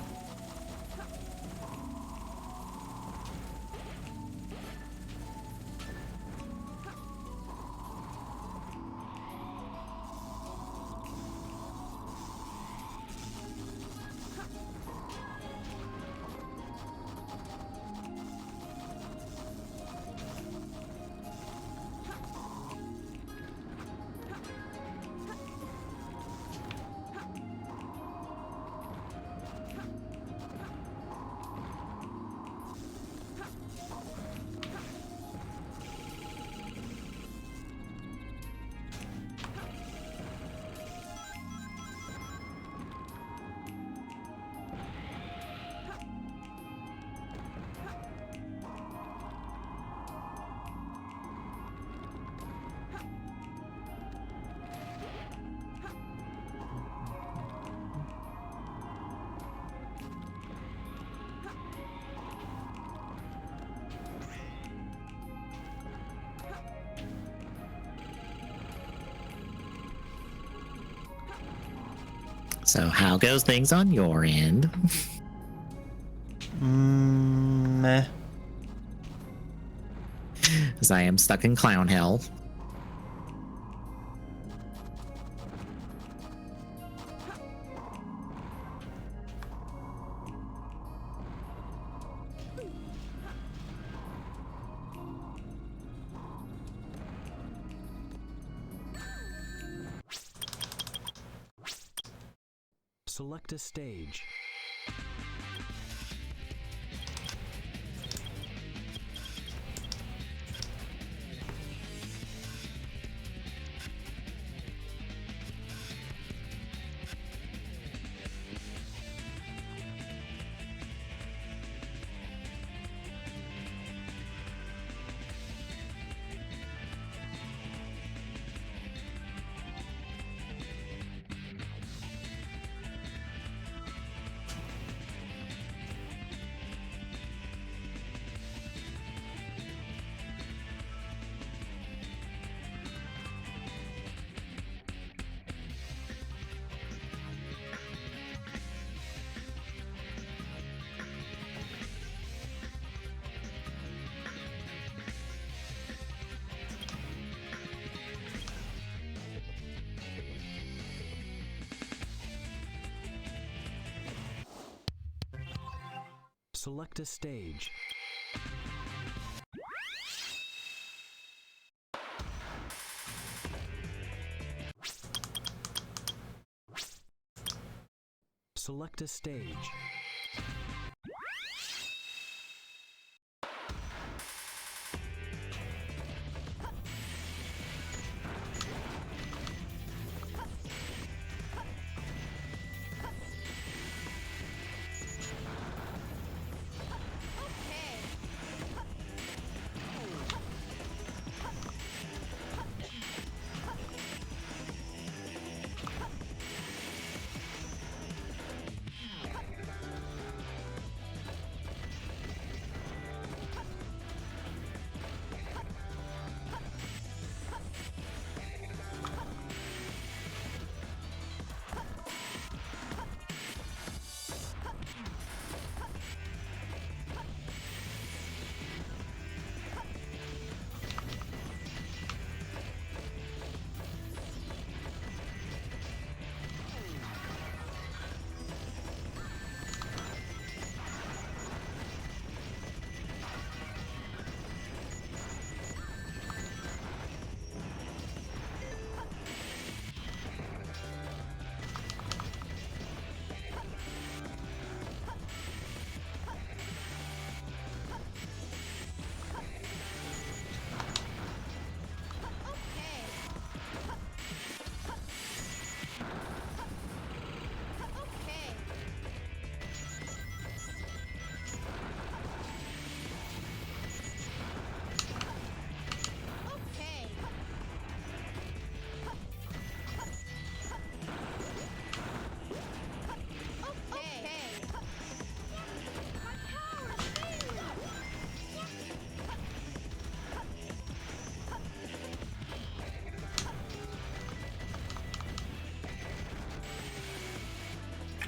So how goes things on your end? Meh. As I am stuck in clown hell. Select a stage. Select a stage. Select a stage.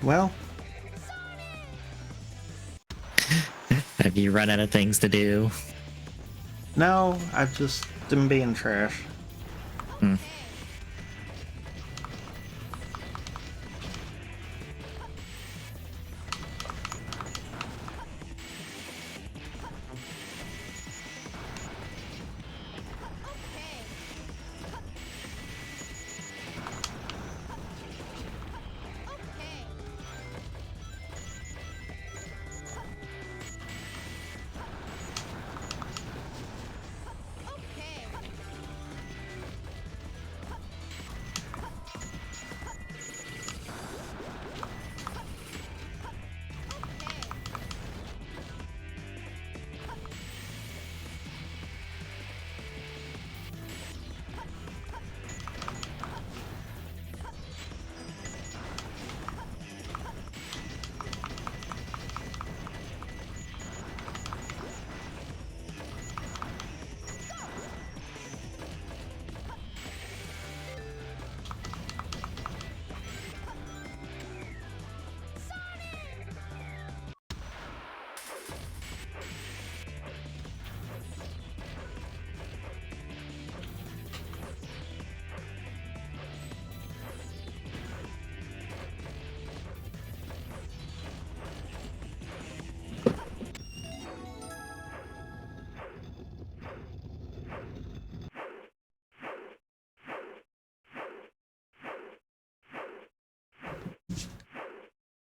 Well, Have you run out of things to do? No, I've just been being trash. Hmm.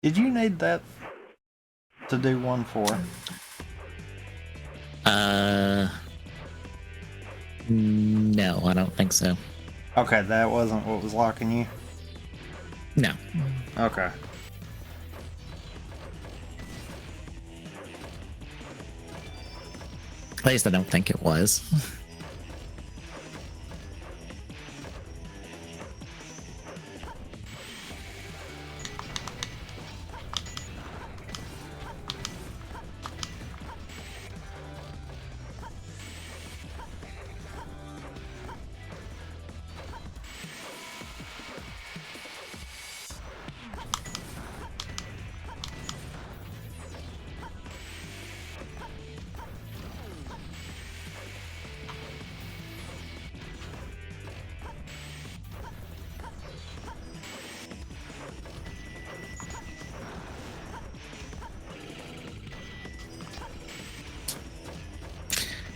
Did you need that to do 1-4? No, I don't think so. Okay, that wasn't what was locking you? No. Okay. At least I don't think it was.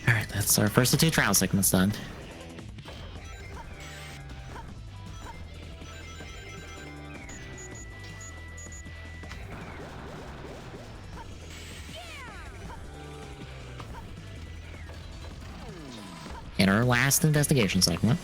Alright, that's our first of 2 trial segments done. And our last investigation segment.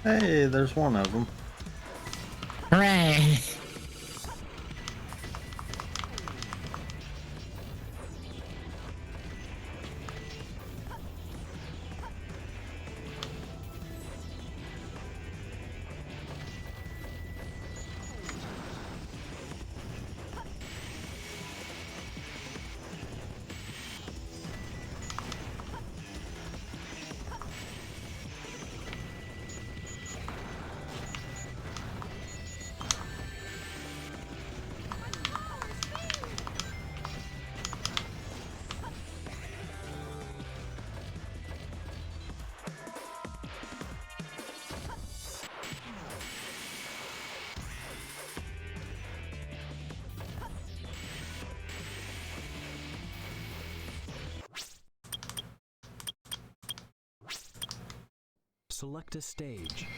Hey, there's one of them. Hooray! Select a stage.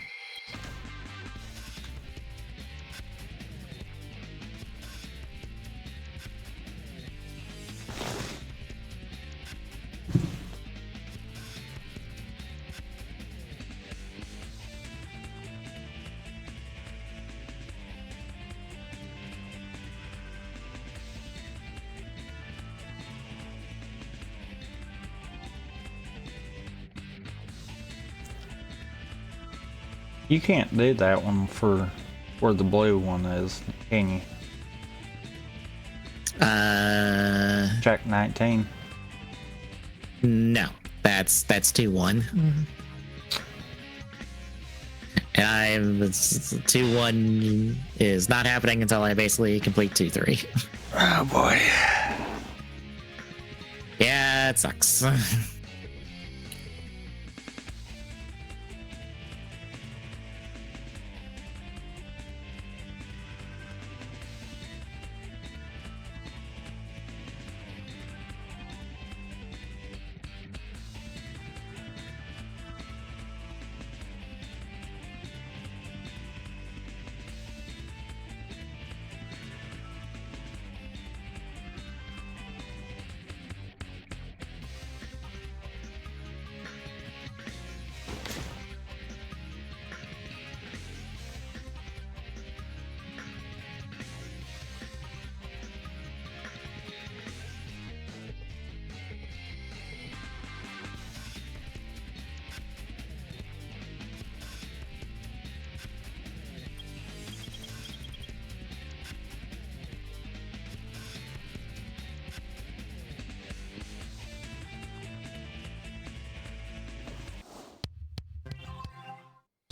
You can't do that one for where the blue one is, can you? Check 19. No, that's 2-1. And 2-1 is not happening until I basically complete 2-3. Oh boy. Yeah, it sucks.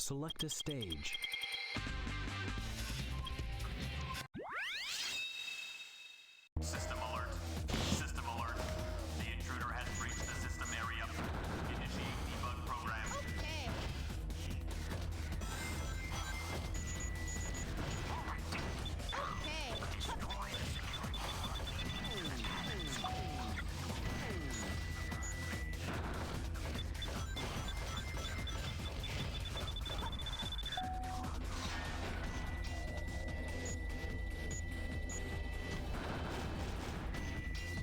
Select a stage. System alert. System alert. The intruder has breached the system area. Initiate debug program. Okay. Okay. Okay.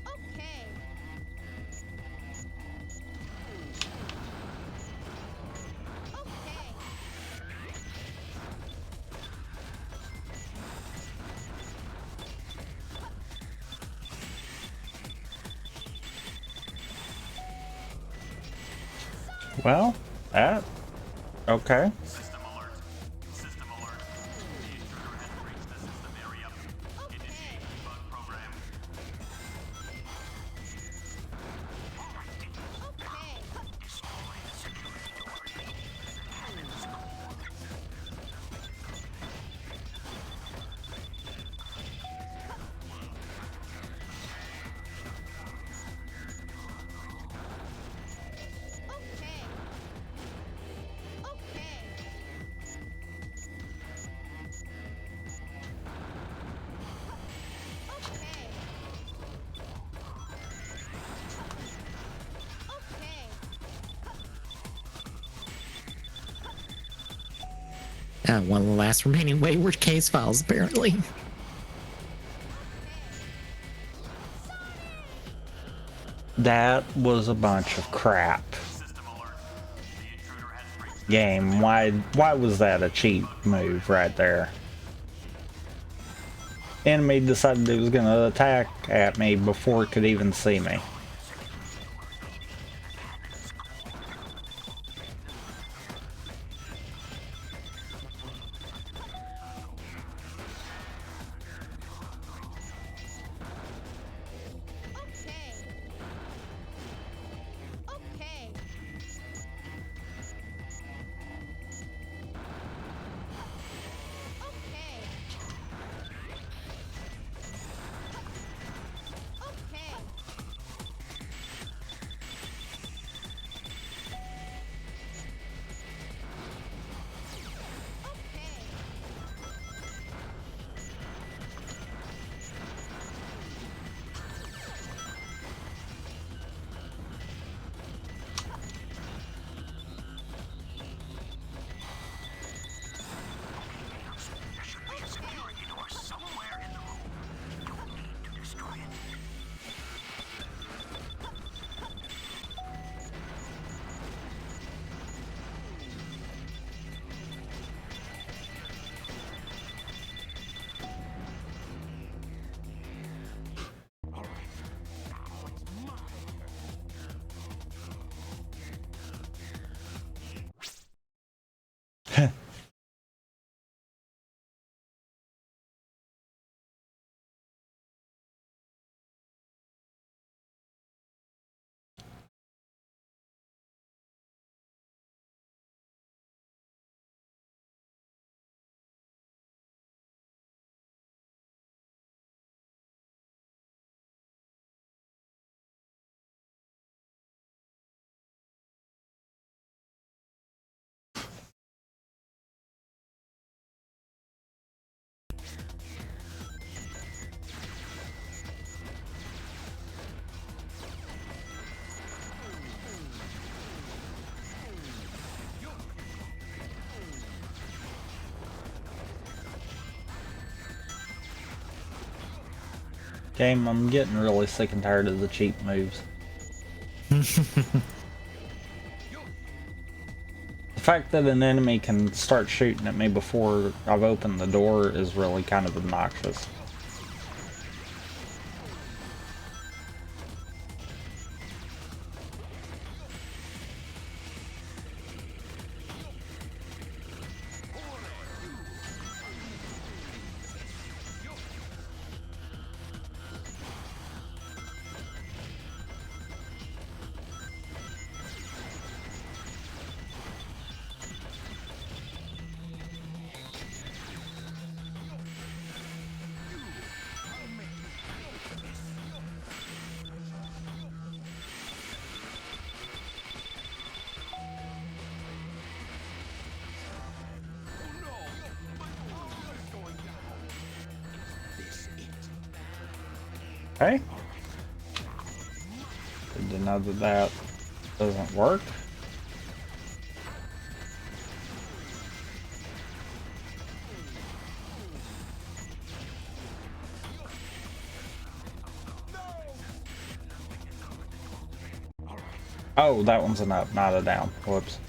Okay. Well, that. Okay. System alert. System alert. The intruder has breached the system area. Initiate debug program. Okay. Okay. Okay. Okay. One of the last remaining wayward case files, apparently. That was a bunch of crap. System alert. The intruder has breached Game, why was that a cheap move right there? Enemy decided it was gonna attack at me before it could even see me. Okay. Okay. Okay. Okay. Game, I'm getting really sick and tired of the cheap moves. The fact that an enemy can start shooting at me before I've opened the door is really kind of obnoxious. Okay. Good to know that that doesn't work. Oh, that one's an up, not a down. Whoops.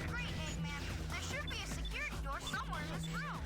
Great, Eggman. There should be a security door somewhere in this room.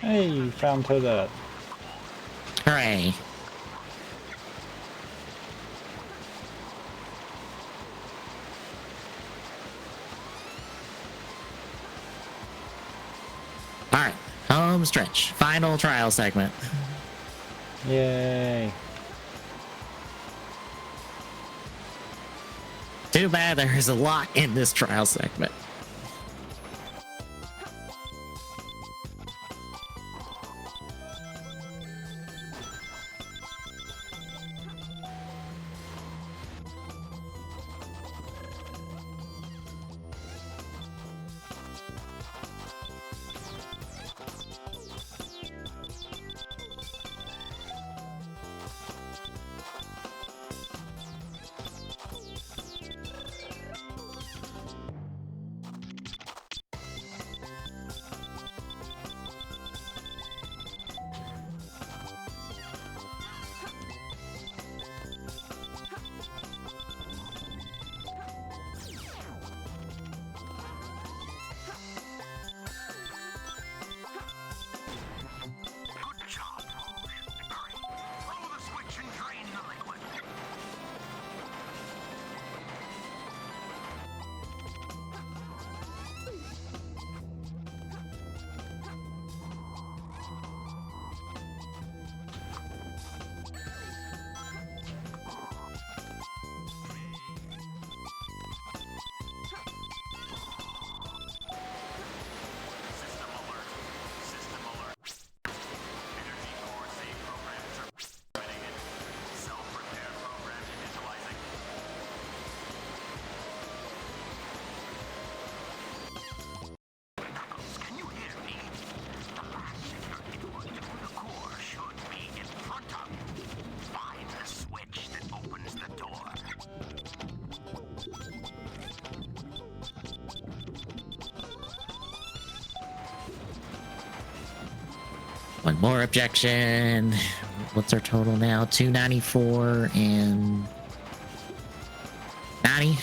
Hey, you found Toadette. Hooray. Alright, home stretch. Final trial segment. Yay. Too bad there's a lot in this trial segment. One more objection. What's our total now? 294 and 90.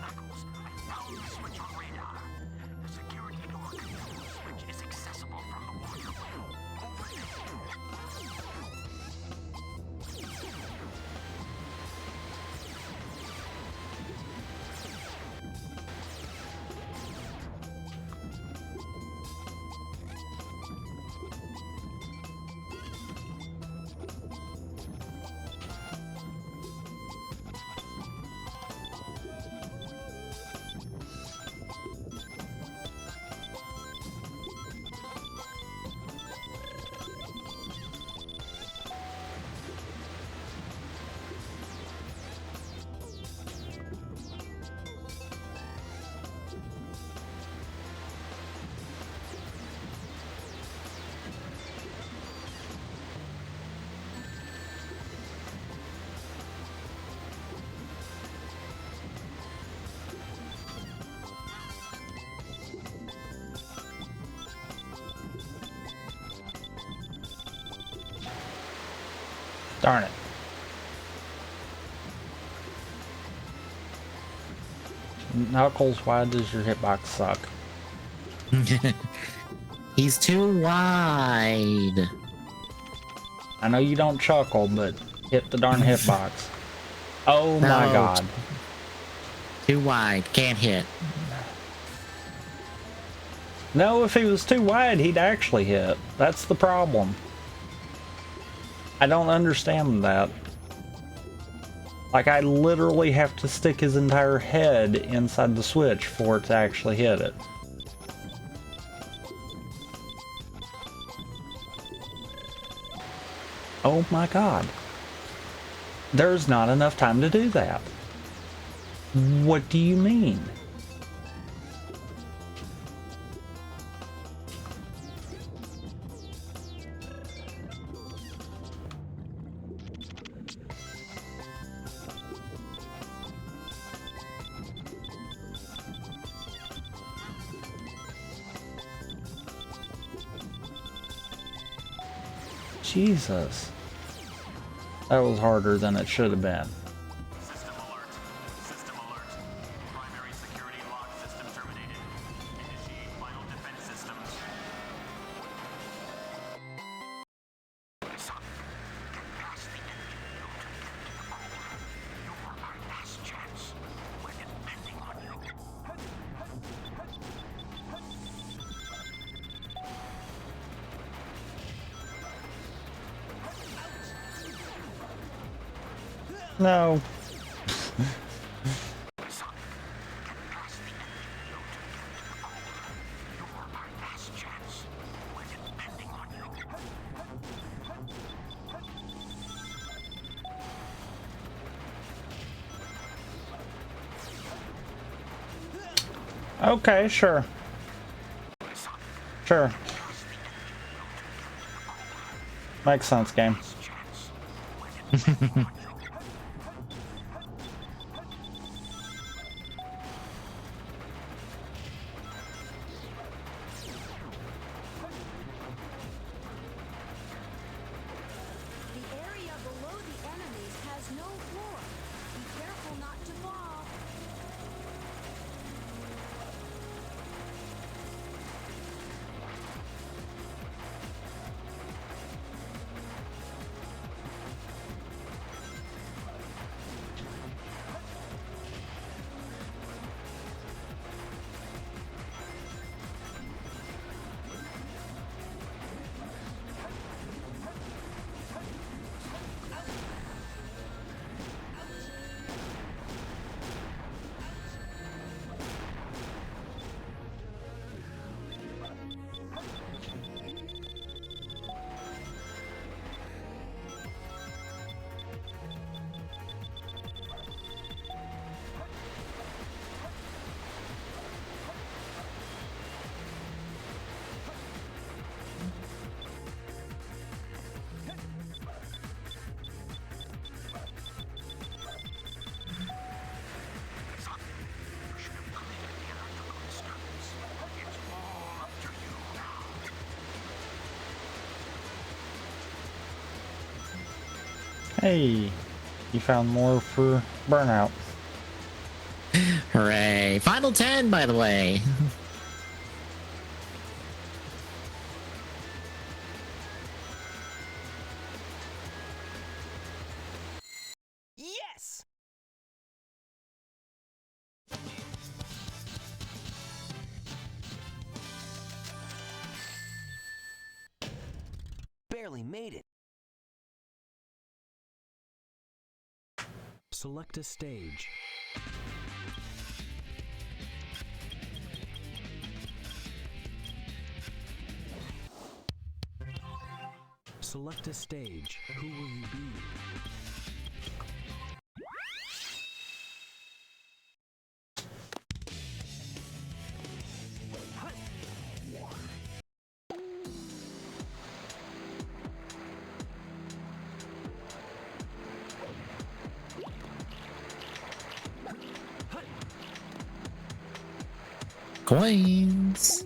Knuckles, I found the switch on radar. The security door control switch is accessible from the water well. Open it. Darn it. Knuckles, why does your hitbox suck? He's too wide. I know you don't chuckle, but hit the darn hitbox. Oh my No. god. Too wide. Can't hit. No, if he was too wide, he'd actually hit. That's the problem. I don't understand that. Like, I literally have to stick his entire head inside the switch for it to actually hit it. Oh my god. There's not enough time to do that. What do you mean? Jesus. That was harder than it should have been. System alert. System alert. Primary security lock system terminated. Initiate final defense systems. Son, get past the engine room to get to the core. You're our last chance. We're depending on you. No. Son, get past the engine room to get to the core. You're our last chance. We're depending on you. Okay, sure. Sure. Makes sense, game. The area below the enemies has no floor. Be careful not to fall. Hey, you found more for Burnout. Hooray. Final 10, by the way. Yes! Barely made it. Select a stage. Select a stage. Who will you be? Coins.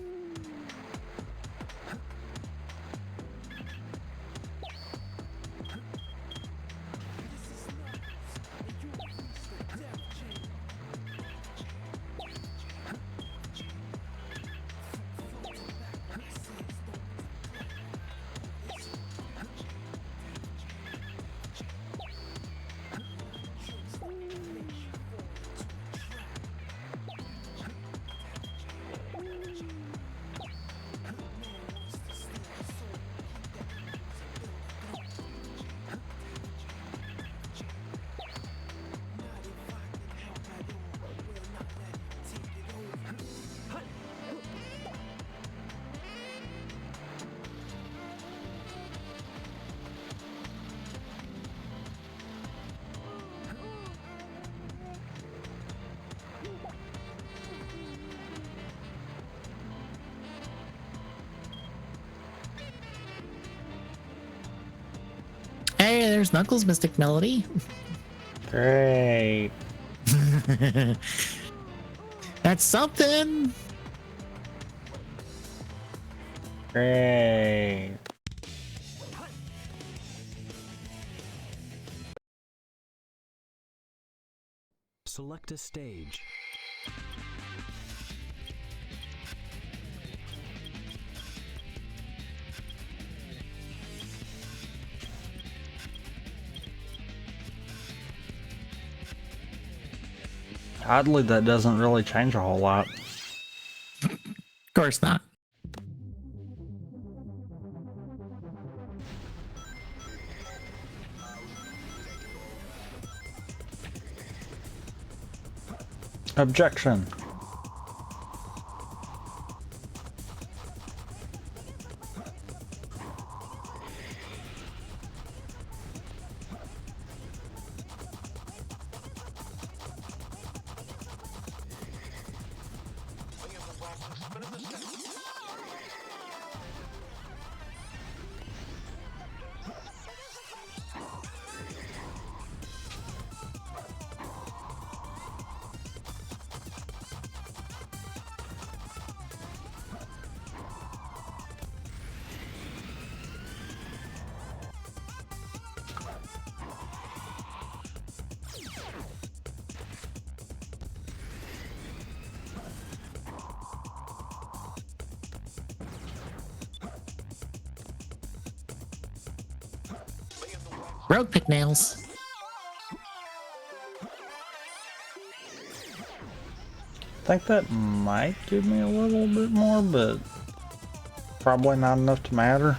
Hey, there's Knuckles' Mystic Melody. Great. That's something. Great. Select a stage. Oddly, that doesn't really change a whole lot. Of course not. Objection. Rogue pick nails. I think that might give me a little bit more, but probably not enough to matter.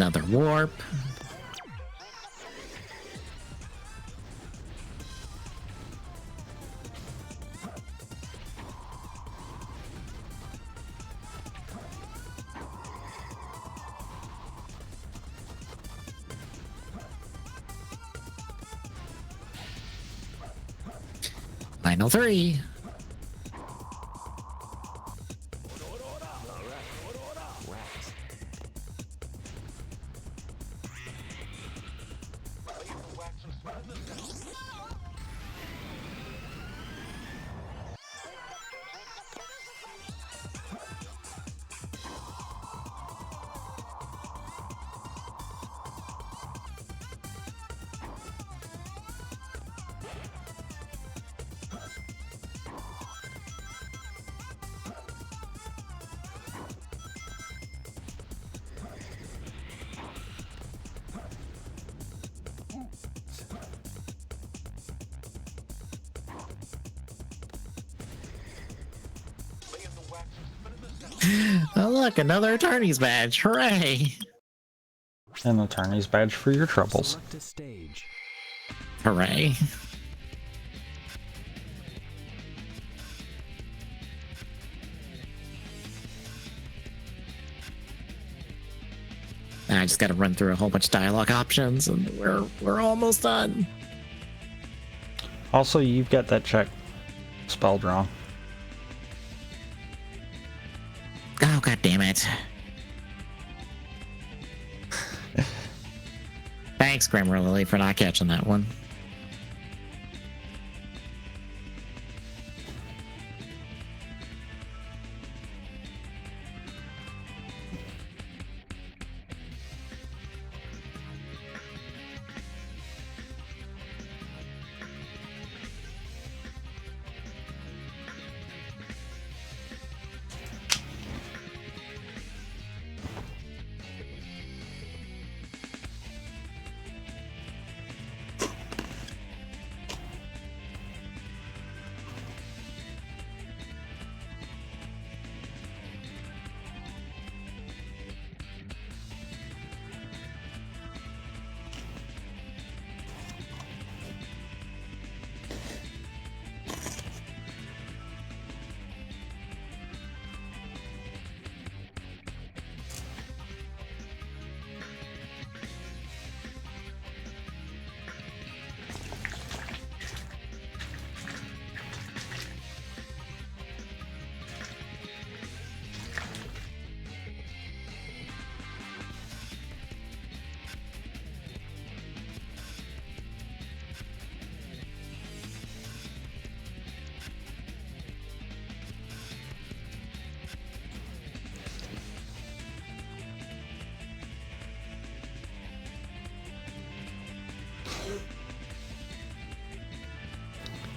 Another warp. Final three. Oh look, another attorney's badge. Hooray! An attorney's badge for your troubles. Select a stage. Hooray. I just gotta run through a whole bunch of dialogue options and we're almost done. Also, you've got that check spelled wrong. Oh god damn it. Thanks, Grammar Lily, for not catching that one.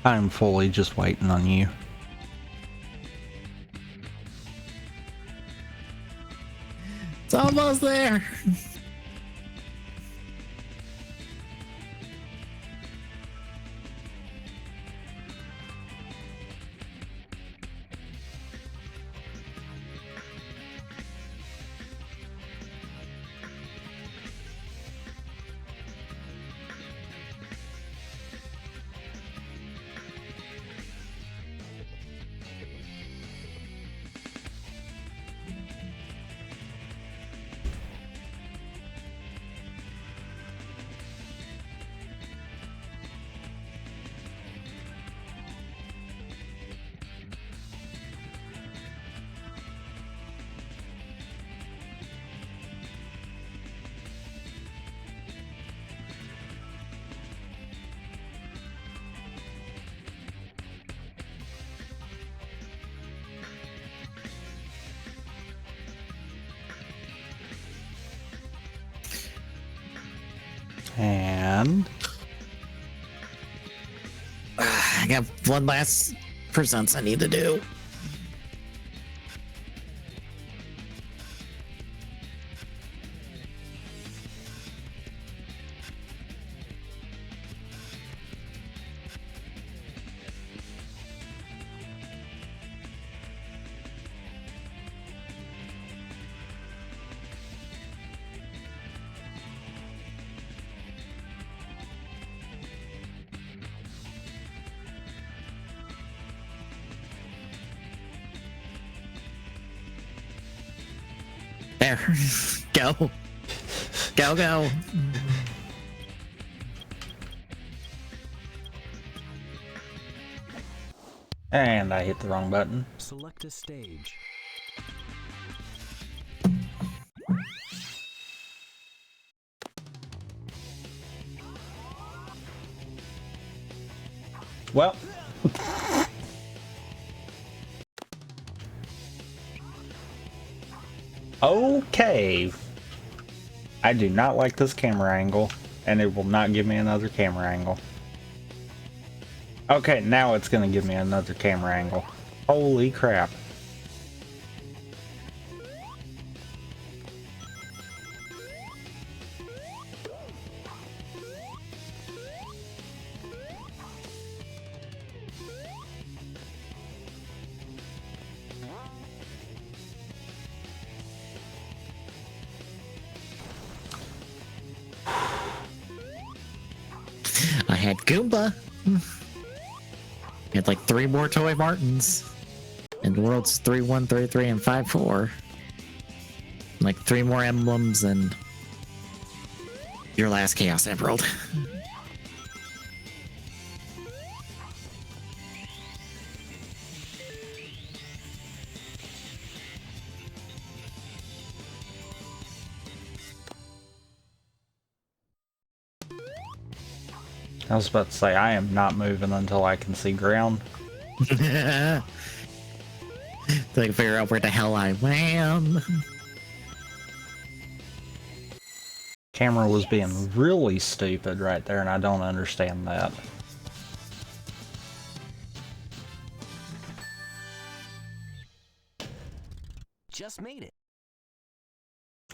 I'm fully just waiting on you. It's almost there. And I got one last presents I need to do. There. Go. Go, go. And I hit the wrong button. Select a stage. Well. Okay. I do not like this camera angle, and it will not give me another camera angle. Okay, now it's gonna give me another camera angle. Holy crap. I had Goomba. Had like 3 more Toy Martins. And the world's 3-1, 3-3, and 5-4. Like 3 more emblems and your last Chaos Emerald. I was about to say, I am not moving until I can see ground. So I can figure out where the hell I am. Camera was being really stupid right there, and I don't understand that. Just made it.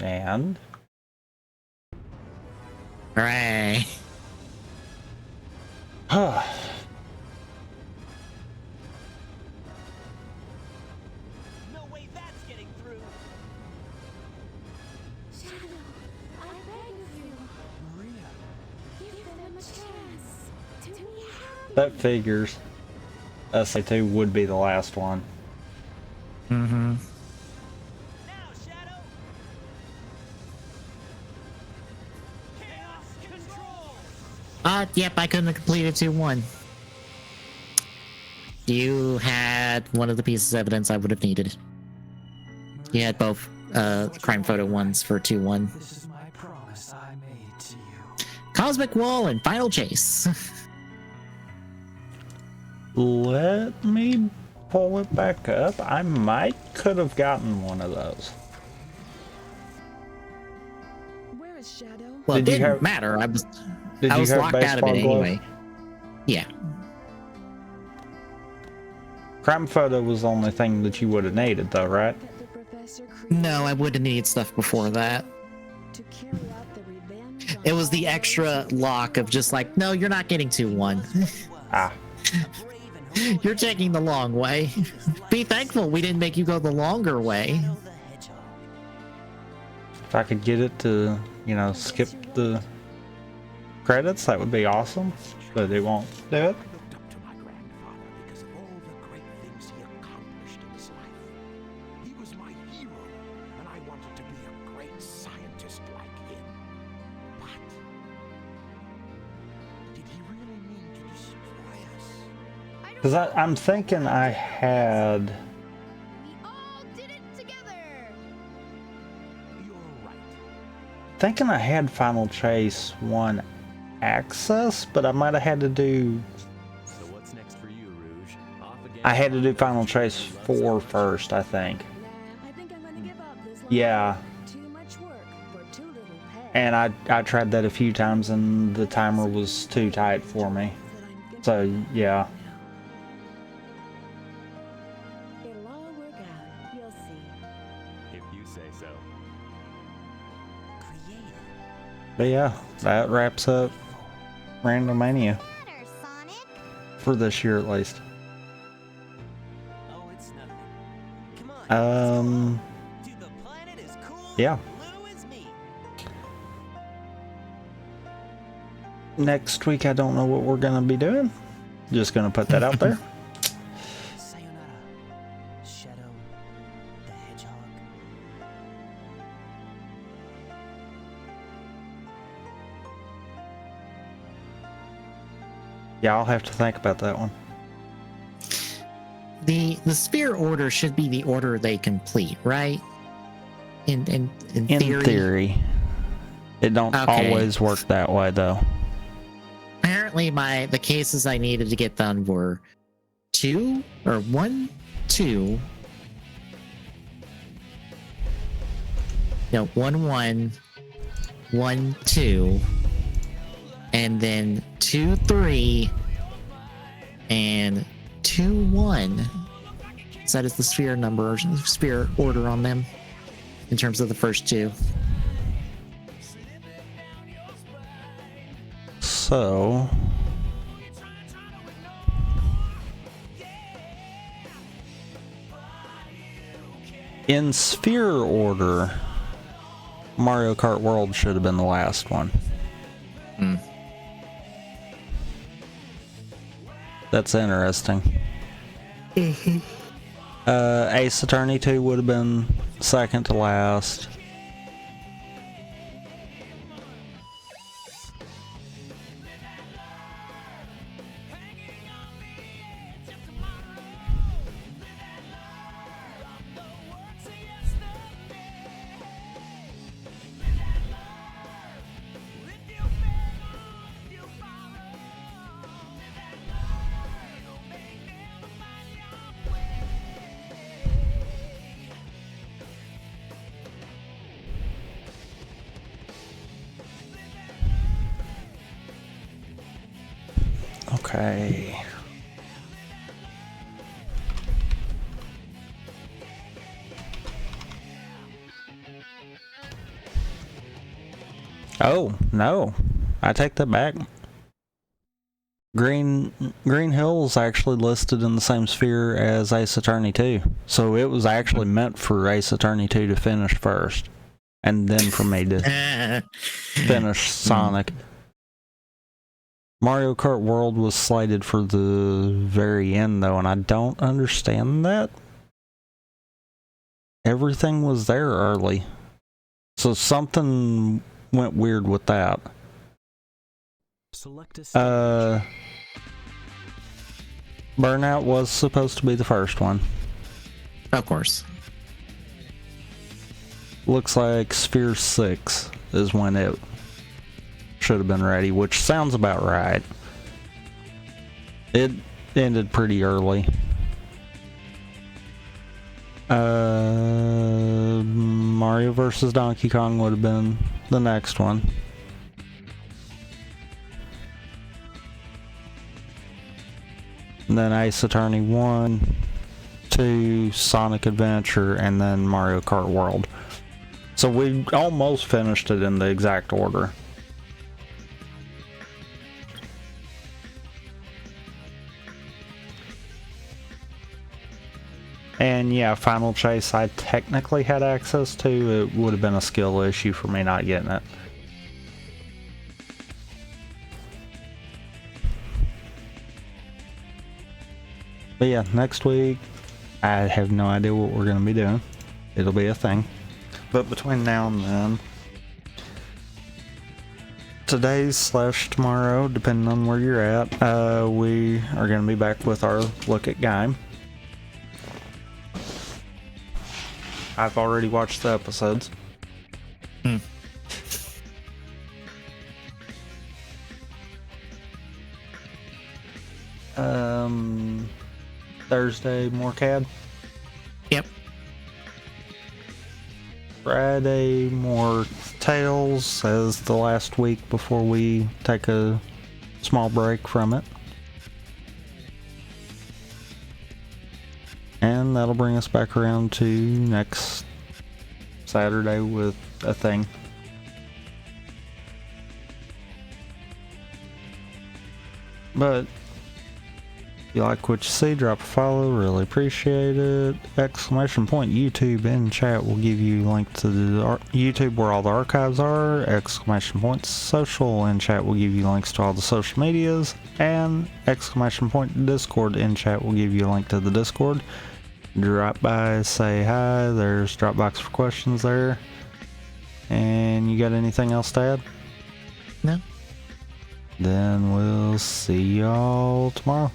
And Hooray. No way that's getting through. Shadow, I beg of you. Maria. Give them a chance to be happy. that figures. SA2 would be the last one. Mm-hmm. Now, Shadow. Chaos control. Yep, I couldn't have completed 2-1. You had one of the pieces of evidence I would have needed. You had both crime photo ones for 2-1. This is my promise I made to you. Cosmic Wall and Final Chase. Let me pull it back up. I could have gotten one of those. Where is Shadow? Well, it Did you didn't have- matter. I was Did I you was have locked out of it baseball glove? anyway. Yeah. Crime photo was the only thing that you would have needed, though, right? That the professor No, I would have needed stuff before that. to carry out the revenge on It was the all extra lock of just like, no, you're not getting 2-1. Ah, You're taking the long way. Be thankful we didn't make you go the longer way. if I could get it to, you know, skip the credits, that would be awesome. But it won't do it. I looked up to my grandfather because of all the great things he accomplished in his life. He was my hero, and I wanted to be a great scientist like him. But did he really mean to destroy us? Because I'm thinking I had... We all did it together. You're right. Thinking I had Final Chase 1 access, but I might have had to do... So what's next for you, Rouge? Off again. I had to do Final Chase 4 first, I think. Nah, I think I'm gonna give up this long. Yeah, Too much work for too little pay. and I tried that a few times and the timer was too tight for me. That I'm So, yeah. It'll all work out. You'll see. If you say so. Creative. But yeah, that wraps up RandoMania. Better, Sonic. For this year, at least. Oh, it's nothing. Come on. Dude, the planet is cool. Yeah. Blue as me. Next week, I don't know what we're gonna be doing. Just gonna put that out there. Sayonara, Shadow the Hedgehog. Yeah, I'll have to think about that one. The sphere order should be the order they complete, right? In theory. It don't Okay. always work that way though. Apparently, the cases I needed to get done were 2 or 1, 2. No, 1, 1, 1, 2, and then 2, 3, and 2, 1. So that is the sphere number, sphere order on them in terms of the first 2. So in sphere order, Mario Kart World should have been the last one. That's interesting. Ace Attorney 2 would have been second to last. Okay. Oh, no. I take that back. Green Hill's actually listed in the same sphere as Ace Attorney 2. So it was actually meant for Ace Attorney 2 to finish first. And then for me to finish Sonic. Mario Kart World was slated for the very end though, and I don't understand that. Everything was there early. So something went weird with that. Select a stage. Burnout was supposed to be the first one. Of course. Looks like Sphere 6 is when it should have been ready, which sounds about right. It ended pretty early. Mario vs. Donkey Kong would have been the next one. And then Ace Attorney 1, 2, Sonic Adventure, and then Mario Kart World. So we almost finished it in the exact order. And yeah, Final Chase I technically had access to. It would have been a skill issue for me not getting it. But yeah, next week, I have no idea what we're going to be doing. It'll be a thing. But between now and then, today/tomorrow, depending on where you're at, we are going to be back with our look at game. I've already watched the episodes. Thursday, more CAD. Yep. Friday, more Tales as the last week before we take a small break from it. And that'll bring us back around to next Saturday with a thing. But if you like what you see, drop a follow, really appreciate it. Exclamation point YouTube in chat will give you a link to the YouTube where all the archives are. Exclamation point social in chat will give you links to all the social medias. And exclamation point Discord in chat will give you a link to the Discord. Drop by, say hi, there's Dropbox for questions there. And you got anything else to add? No. Then we'll see y'all tomorrow.